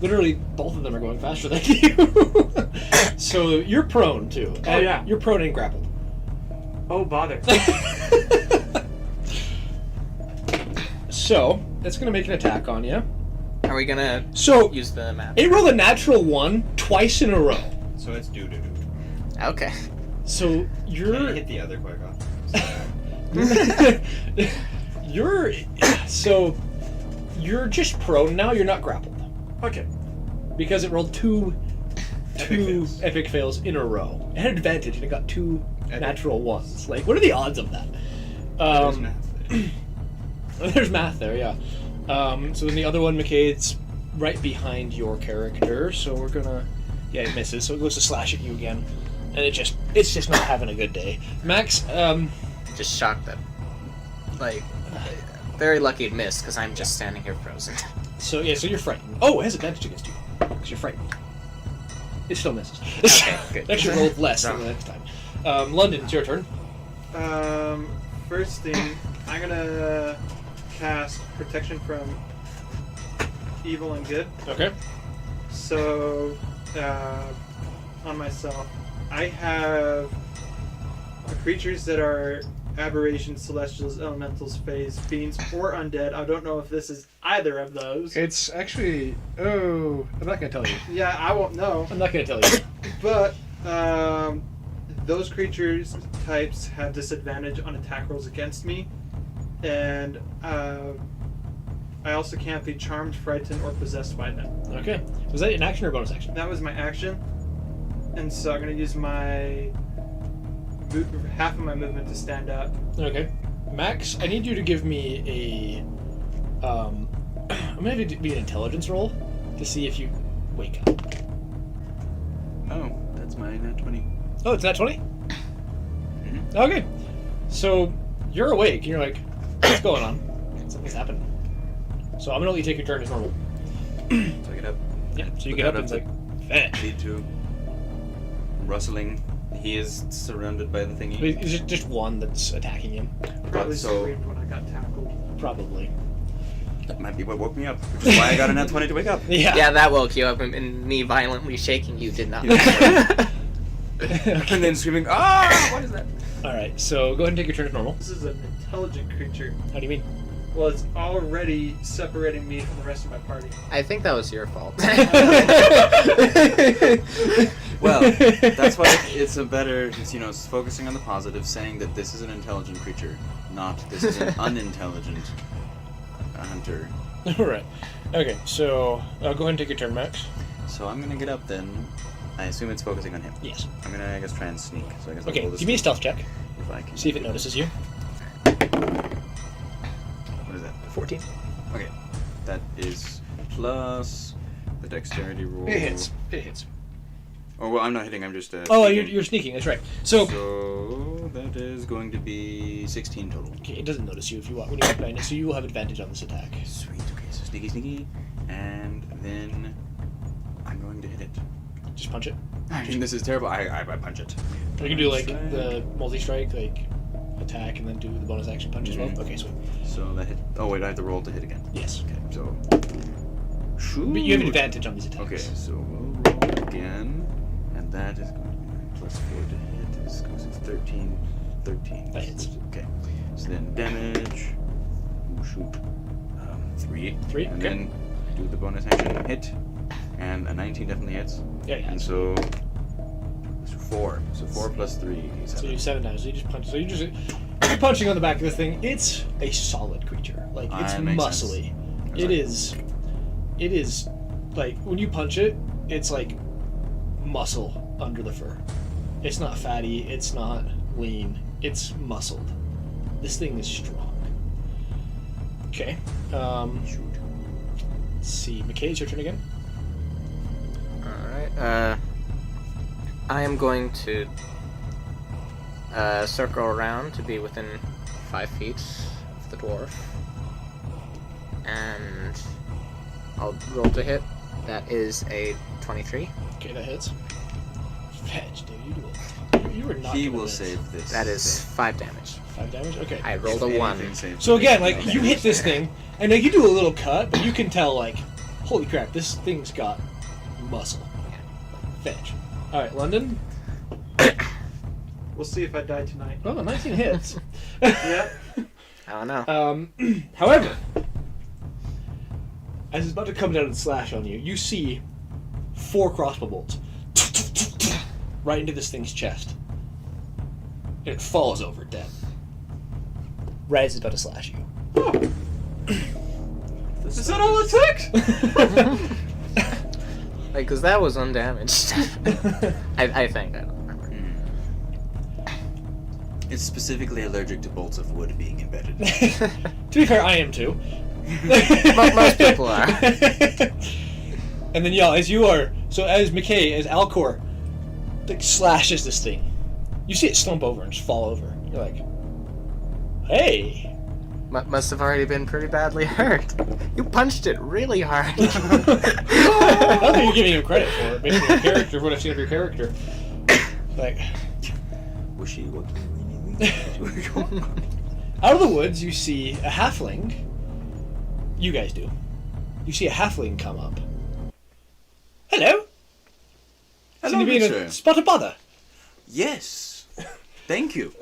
Literally, both of them are going faster than you. So you're prone too. Oh, yeah. You're prone and grappled. Oh, bother. So that's gonna make an attack on you. Are we gonna So use the map? it rolled a natural 1 twice in a row. So it's doo-doo. Okay. So Can you're you hit the other quaggoth? you're just prone now. You're not grappled Okay. because it rolled two fails. epic fails in a row. It had advantage and it got 2 Epic natural 1s. Like, what are the odds of that? There's math there. There's math there, yeah. So then the other one, McCade's right behind your character, so we're gonna... Yeah, it misses, so it goes to slash at you again. and it's just not having a good day. Max, Just shocked that, like, very lucky it missed because I'm just standing here frozen. so you're frightened. Oh, it has advantage against you because you're frightened. It still misses. Okay, good. Actually rolled less than the next time. London, it's your turn. First thing, I'm gonna cast protection from evil and good. Okay. So, on myself, I have creatures that are aberrations, celestials, elementals, fays, fiends, or undead. I don't know if this is either of those. It's actually. Oh, I'm not gonna tell you. Yeah, I won't know. I'm not gonna tell you. But those creatures types have disadvantage on attack rolls against me, and I also can't be charmed, frightened, or possessed by them. Okay. Was that an action or a bonus action? That was my action, and so I'm going to use my half of my movement to stand up. Okay. Max, I need you to give me a. I'm gonna have to be an intelligence roll to see if you wake up. Oh, that's my nat 20. Oh, it's not 20? Mhm. Okay. So you're awake and you're like, what's going on? Something's happened. So I'm gonna let you take your turn as normal. So I get up. Yeah. So you Look get up out and it's of like, fetch. Lead to rustling. He is surrounded by the thingy. Is it just one that's attacking him? Probably so- screamed when I got tackled. Probably. That might be what woke me up, which is why I got a nat 20 to wake up. Yeah. Yeah, that woke you up, and me violently shaking you did not. And then screaming, ah! What is that? Alright, so go ahead and take your turn as normal. This is an intelligent creature. How do you mean? Well, it's already separating me from the rest of my party. I think that was your fault. Well, that's why it's a better, it's focusing on the positive, saying that this is an intelligent creature, not this is an unintelligent hunter. Alright. Okay, so go ahead and take your turn, Max. So I'm gonna get up then. I assume it's focusing on him. Yes. I'm gonna, I guess, try and sneak. So I guess I'll Okay, roll this give me a stealth check. if I can. See if it notices you. What is that? 14. Okay, that is plus the dexterity roll. It hits. It hits. Oh well, I'm not hitting. I'm just. Oh, sneaking. you're sneaking. That's right. So So that is going to be 16 total. okay, it doesn't notice you if you walk when you walk behind it, so you will have advantage on this attack. Sweet. Okay, so sneaky, sneaky, and then I'm going to hit it. Just punch it. I mean, this is terrible. I punch it. You can do like the multi-strike, like attack, and then do the bonus action punch as well. Mhm. Okay, sweet. So that hit. Oh wait, I have to roll to hit again. Yes. Okay, so. Shoot. But you have an advantage on these attacks. Okay, so we'll roll again, and that is going to be 9 plus 4 to hit. Is because it's 13. 13. That hits. Okay. So then damage. Oh shoot. 3. 3, And okay. then do the bonus action hit, and a 19 definitely hits. Yeah, yeah. And so. 4. So 4 plus 3 is 7. So you do 7 now. So you just punch. So you're punching on the back of the thing. It's a solid creature. Like it's Makes muscly. sense. It is. It is like when you punch it, it's like muscle under the fur. It's not fatty. It's not lean. It's muscled. This thing is strong. Okay. Shoot. Let's see. McKay, it's your turn again. Alright, I am going to circle around to be within 5 feet of the dwarf. And I'll roll to hit. That is a 23. Okay, that hits. Fetch, dude. You do it. You were not. He gonna will miss. save this. That is 5 damage. 5 damage. Okay. I rolled If a 1. anything saves So the again, base like damage. you hit this thing, and like, you do a little cut, but you can tell like, holy crap, this thing's got muscle. Fetch. All right, London. We'll see if I die tonight. Oh, 19 hits. Yep. I don't know. However, as it's about to come down and slash on you, you see 4 crossbow bolts right into this thing's chest. And it falls over dead. Right as it's about to slash you. Is that all it took? Like, cause that was undamaged. I think. I don't remember. It's specifically allergic to bolts of wood being embedded. To be fair, I am too. Most people are. And then, y'all, as you are, so as McKay, as Alcor like slashes this thing. You see it slump over and just fall over. You're like, hey. Must have already been pretty badly hurt. You punched it really hard. I don't think you're giving him credit for it, based on your character, what I've seen of your character. Like, out of the woods, you see a halfling. You guys do. You see a halfling come up. Hello. Hello, Seem to be in a sir. spot of bother. Yes. Thank you.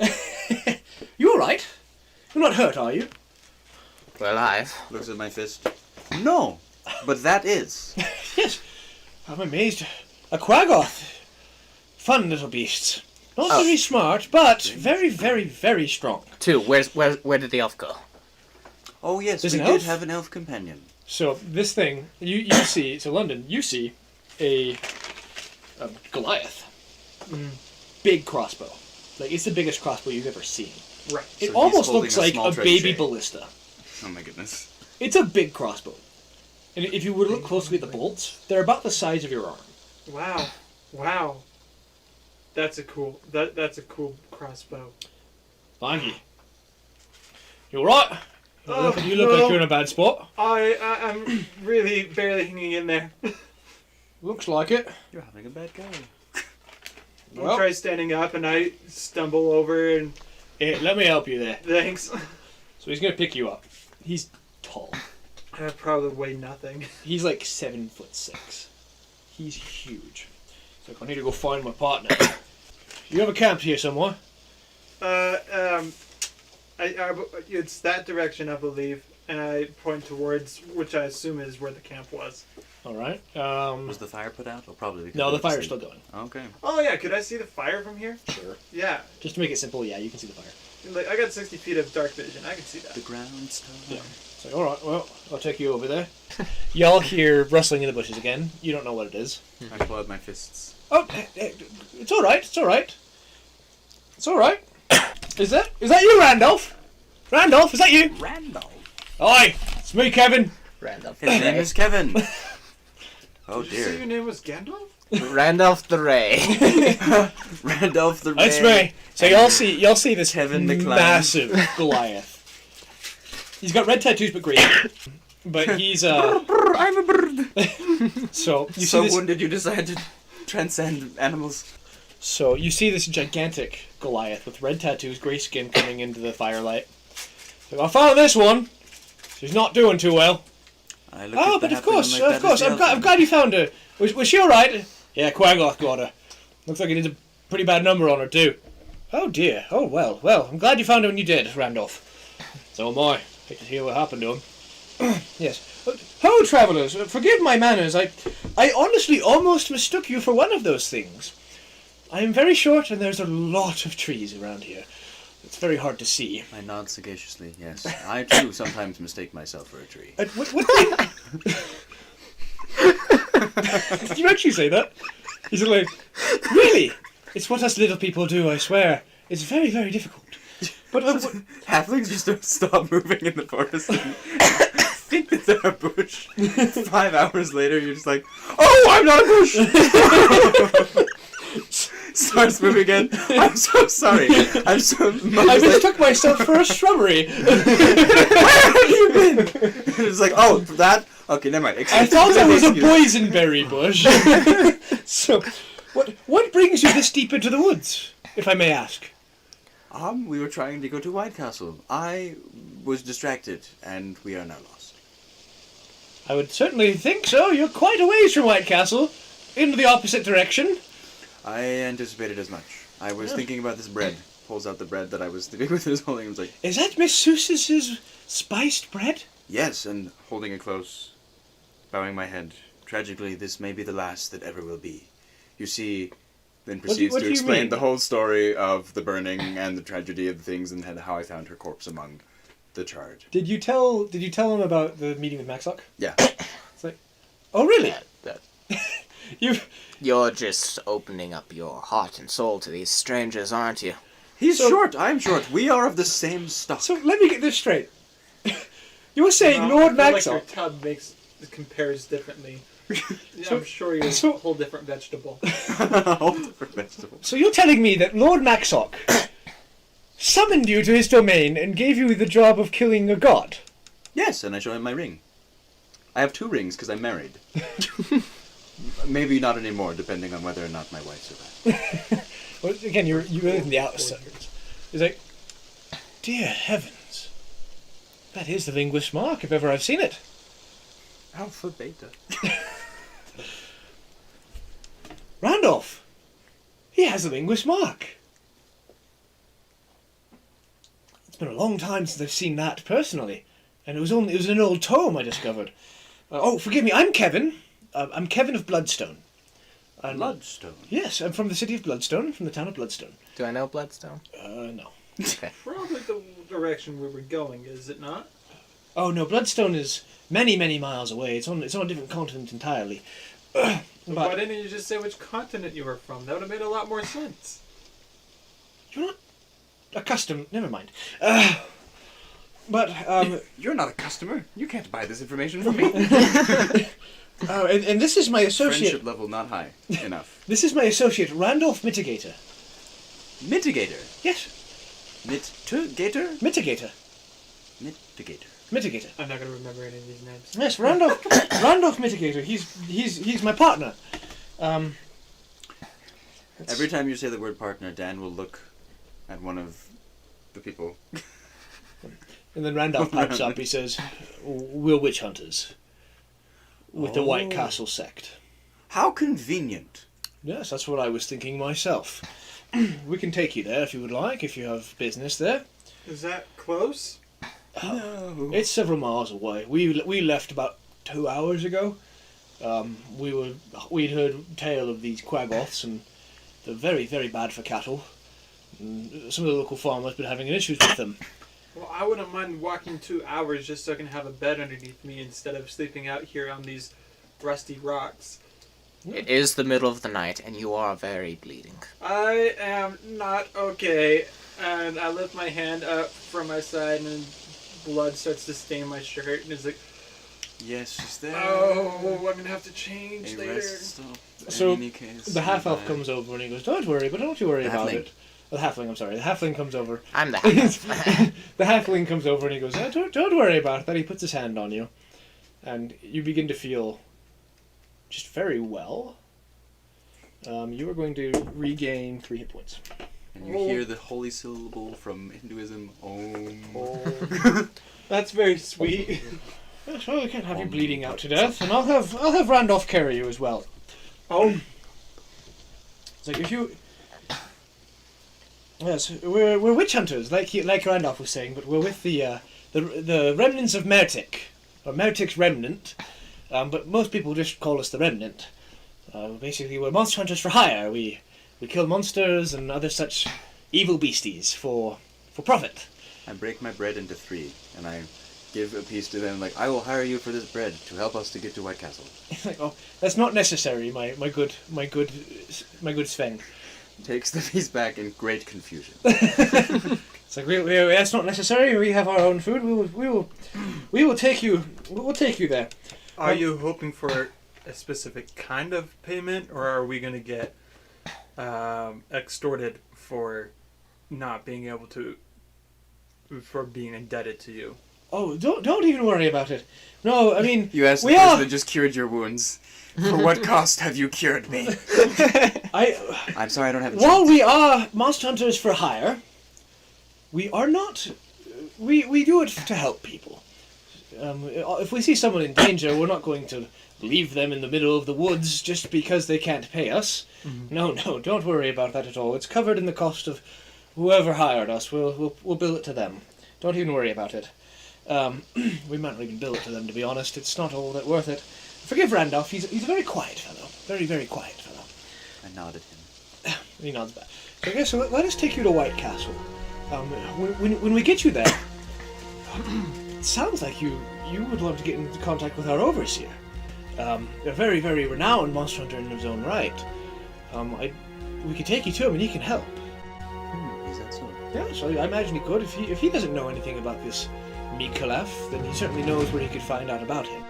You all right? You're not hurt, are you? We're alive. Looks at my fist. No, but that is. Yes. I'm amazed. A quaggoth. Fun little beasts. Not very smart, but very, very, very strong. 2. Where did the elf go? Oh yes, There's we an did elf? have an elf companion. So this thing, you see, so London, you see a Goliath. Big crossbow. Like, it's the biggest crossbow you've ever seen. Right. It he's almost holding looks a like small a baby trebuchet. ballista. Oh my goodness. It's a big crossbow. And if you were to look closely at the bolts, they're about the size of your arm. Wow. Wow. That's a cool. That's a cool crossbow. Thank you alright? You look like you're in a bad spot. I'm really barely hanging in there. Looks like it. You're having a bad go. Well. I'll try standing up and I stumble over and Here, let me help you there. thanks. So he's gonna pick you up. He's tall. I probably weigh nothing. He's like 7'6". He's huge. It's like, I need to go find my partner. You have a camp here somewhere? It's that direction, I believe, and I point towards, which I assume is where the camp was. Alright. Was the fire put out? Or probably because No, the of fire's sleep. still going. Okay. Oh yeah, could I see the fire from here? Sure. Yeah, Just to make it simple, yeah, you can see the fire. like I got 60 feet of dark vision. I can see The that. ground stone. Yeah. It's like, alright, well, I'll take you over there. Y'all hear rustling in the bushes again. You don't know what it is. I pull out my fists. Oh, it's alright, it's alright. It's alright. Is that you, Randolph? Randolph, is that you? Randolph. Hi, it's me, Kevin. Randolph. His name is Kevin. Oh Did you say your dear. name was Gandalf? Randolph the Ray. Randolph the That's Ray. me. So y'all see this Kevin the Clown. massive Goliath. He's got red tattoos but grey. But he's I'm a bird. so you So see this when did you decide to transcend animals? so you see this gigantic Goliath with red tattoos, grey skin coming into the firelight. So I found this one. She's not doing too well. I look Oh, at the but of halfling course, like that of course. is the I'm glad you found her. Was she alright? Yeah, Quaggoth got her. Looks like it did a pretty bad number on her, too. Oh, dear. Oh, well. Well, I'm glad you found her when you did, Randolph. So am I. Hate to hear what happened to him. Yes. Hello, travellers. Forgive my manners. I honestly almost mistook you for one of those things. I am very short, and there's a lot of trees around here. It's very hard to see. I nod sagaciously, yes. I too sometimes mistake myself for a tree. What thing? Did you actually say that? He's like, really? It's what us little people do, I swear. It's very, very difficult. But Halflings just don't stop moving in the forest and think that they're a bush. 5 hours later, you're just like, oh, I'm not a bush! Starts moving again. I'm so sorry. I'm so... I mistook myself for a shrubbery. Where have you been? It's like, oh, that? Okay, never mind. I thought that was a Excuse. boysenberry bush. So, what brings you this deep into the woods, if I may ask? We were trying to go to White Castle. I was distracted, and we are now lost. I would certainly think so. You're quite a ways from White Castle. In the opposite direction. I anticipated as much. I was thinking about this bread. Pulls out the bread that I was thinking with his holding. It's like, Is that Miss Seuss's spiced bread? yes, and holding it close, bowing my head. Tragically, this may be the last that ever will be. You see, then proceeds what to do you explain mean? the whole story of the burning and the tragedy of the things and how I found her corpse among the charred. Did you tell him about the meeting with Maxock? Yeah. It's like, oh really? You're just opening up your heart and soul to these strangers, aren't you? He's So- short, I'm short. We are of the same stock. So let me get this straight. You were saying No, Lord I feel like your Maxock. tub compares differently. Yeah, So- I'm sure you're so- a whole different vegetable. All different vegetables. So you're telling me that Lord Maxock summoned you to his domain and gave you the job of killing a god? Yes, and I show him my ring. I have 2 rings because I'm married. Maybe not anymore, depending on whether or not my wife survives. Well, again, you live in the outer suburbs. He's like, dear heavens, that is the linguist mark if ever I've seen it. Alpha, beta. Randolph, he has the linguist mark. It's been a long time since I've seen that personally, and it was in an old tome I discovered. Oh, forgive me, I'm Kevin. I'm Kevin of Bloodstone. And, Bloodstone. Yes, I'm from the city of Bloodstone, from the town of Bloodstone. Do I know Bloodstone? No. Okay. Probably the direction we were going, is it not? Oh no, Bloodstone is many, many miles away. It's on a different continent entirely. Why But didn't you just say which continent you were from? That would have made a lot more sense. you're not accustomed. Never mind. But You're not a customer. You can't buy this information from me. and this is my associate. Friendship level not high enough. This is my associate, Randolph Mitigator. Mitigator. Yes, Mitigator? Mitigator. Mitigator. Mitigator. I'm not going to remember any of these names. Yes, Randolph. Randolph Mitigator. He's my partner. Every time you say the word partner, Dan will look at one of the people. And then Randolph pipes up. He says, "We're witch hunters with the White Oh. Castle sect." How convenient. Yes, that's what I was thinking myself. We can take you there if you would like, if you have business there. Is that close? No. It's several miles away. We left about 2 hours ago. We'd heard tale of these quaggoths, and they're very, very bad for cattle. And some of the local farmers been having issues with them. Well, I wouldn't mind walking 2 hours just so I can have a bed underneath me instead of sleeping out here on these rusty rocks. It is the middle of the night, and you are very bleeding. I am not okay. And I lift my hand up from my side, and blood starts to stain my shirt. And it's like, Yes, is there oh, I'm going to have to change a later. rest stop? So, In any case, The half-elf nearby? comes over and he goes, don't worry The about halfling. it. The halfling, I'm sorry. The halfling comes over. I'm the half. The halfling comes over and he goes, don't worry about that. He puts his hand on you. And you begin to feel just very well. You are going to regain 3 hit points. And you hear the holy syllable from Hinduism, Om. That's very sweet. Yes, well, I can't have you bleeding out to death, and I'll have Randolph carry you as well. Oh, It's like if you. Yes, we're witch hunters, like Randolph was saying, but we're with the remnants of Mertic, or Mertic's remnant. But most people just call us the remnant. Basically, we're monster hunters for hire. We kill monsters and other such evil beasties for profit. I break my bread into 3, and I give a piece to them, like, I will hire you for this bread to help us to get to White Castle. It's like, oh, that's not necessary, my good Sven. Takes the piece back in great confusion. It's like that's not necessary. We have our own food. We will take you. We'll take you there. are you hoping for a specific kind of payment, or are we going to get extorted for not being able to, for being indebted to you? Oh, don't even worry about it. No, I mean You asked the we person are. that just cured your wounds. For what cost have you cured me? I'm sorry, I don't have a While chance. we are monster hunters for hire, we are not. We do it to help people. If we see someone in danger, we're not going to leave them in the middle of the woods just because they can't pay us. Mm-hmm. No, don't worry about that at all. It's covered in the cost of whoever hired us. We'll bill it to them. Don't even worry about it. We might not even bill it to them, to be honest. It's not all that worth it. Forgive Randolph. He's a very quiet fellow. Very, very quiet fellow. I nodded him. He nods back. So okay, so let us take you to White Castle. When we get you there, it sounds like you would love to get into contact with our overseer. A very, very renowned monster hunter in his own right. We could take you to him and he can help. Is that so? Yeah, so I imagine he could. If he doesn't know anything about this Mikalef, then he certainly knows where he could find out about him.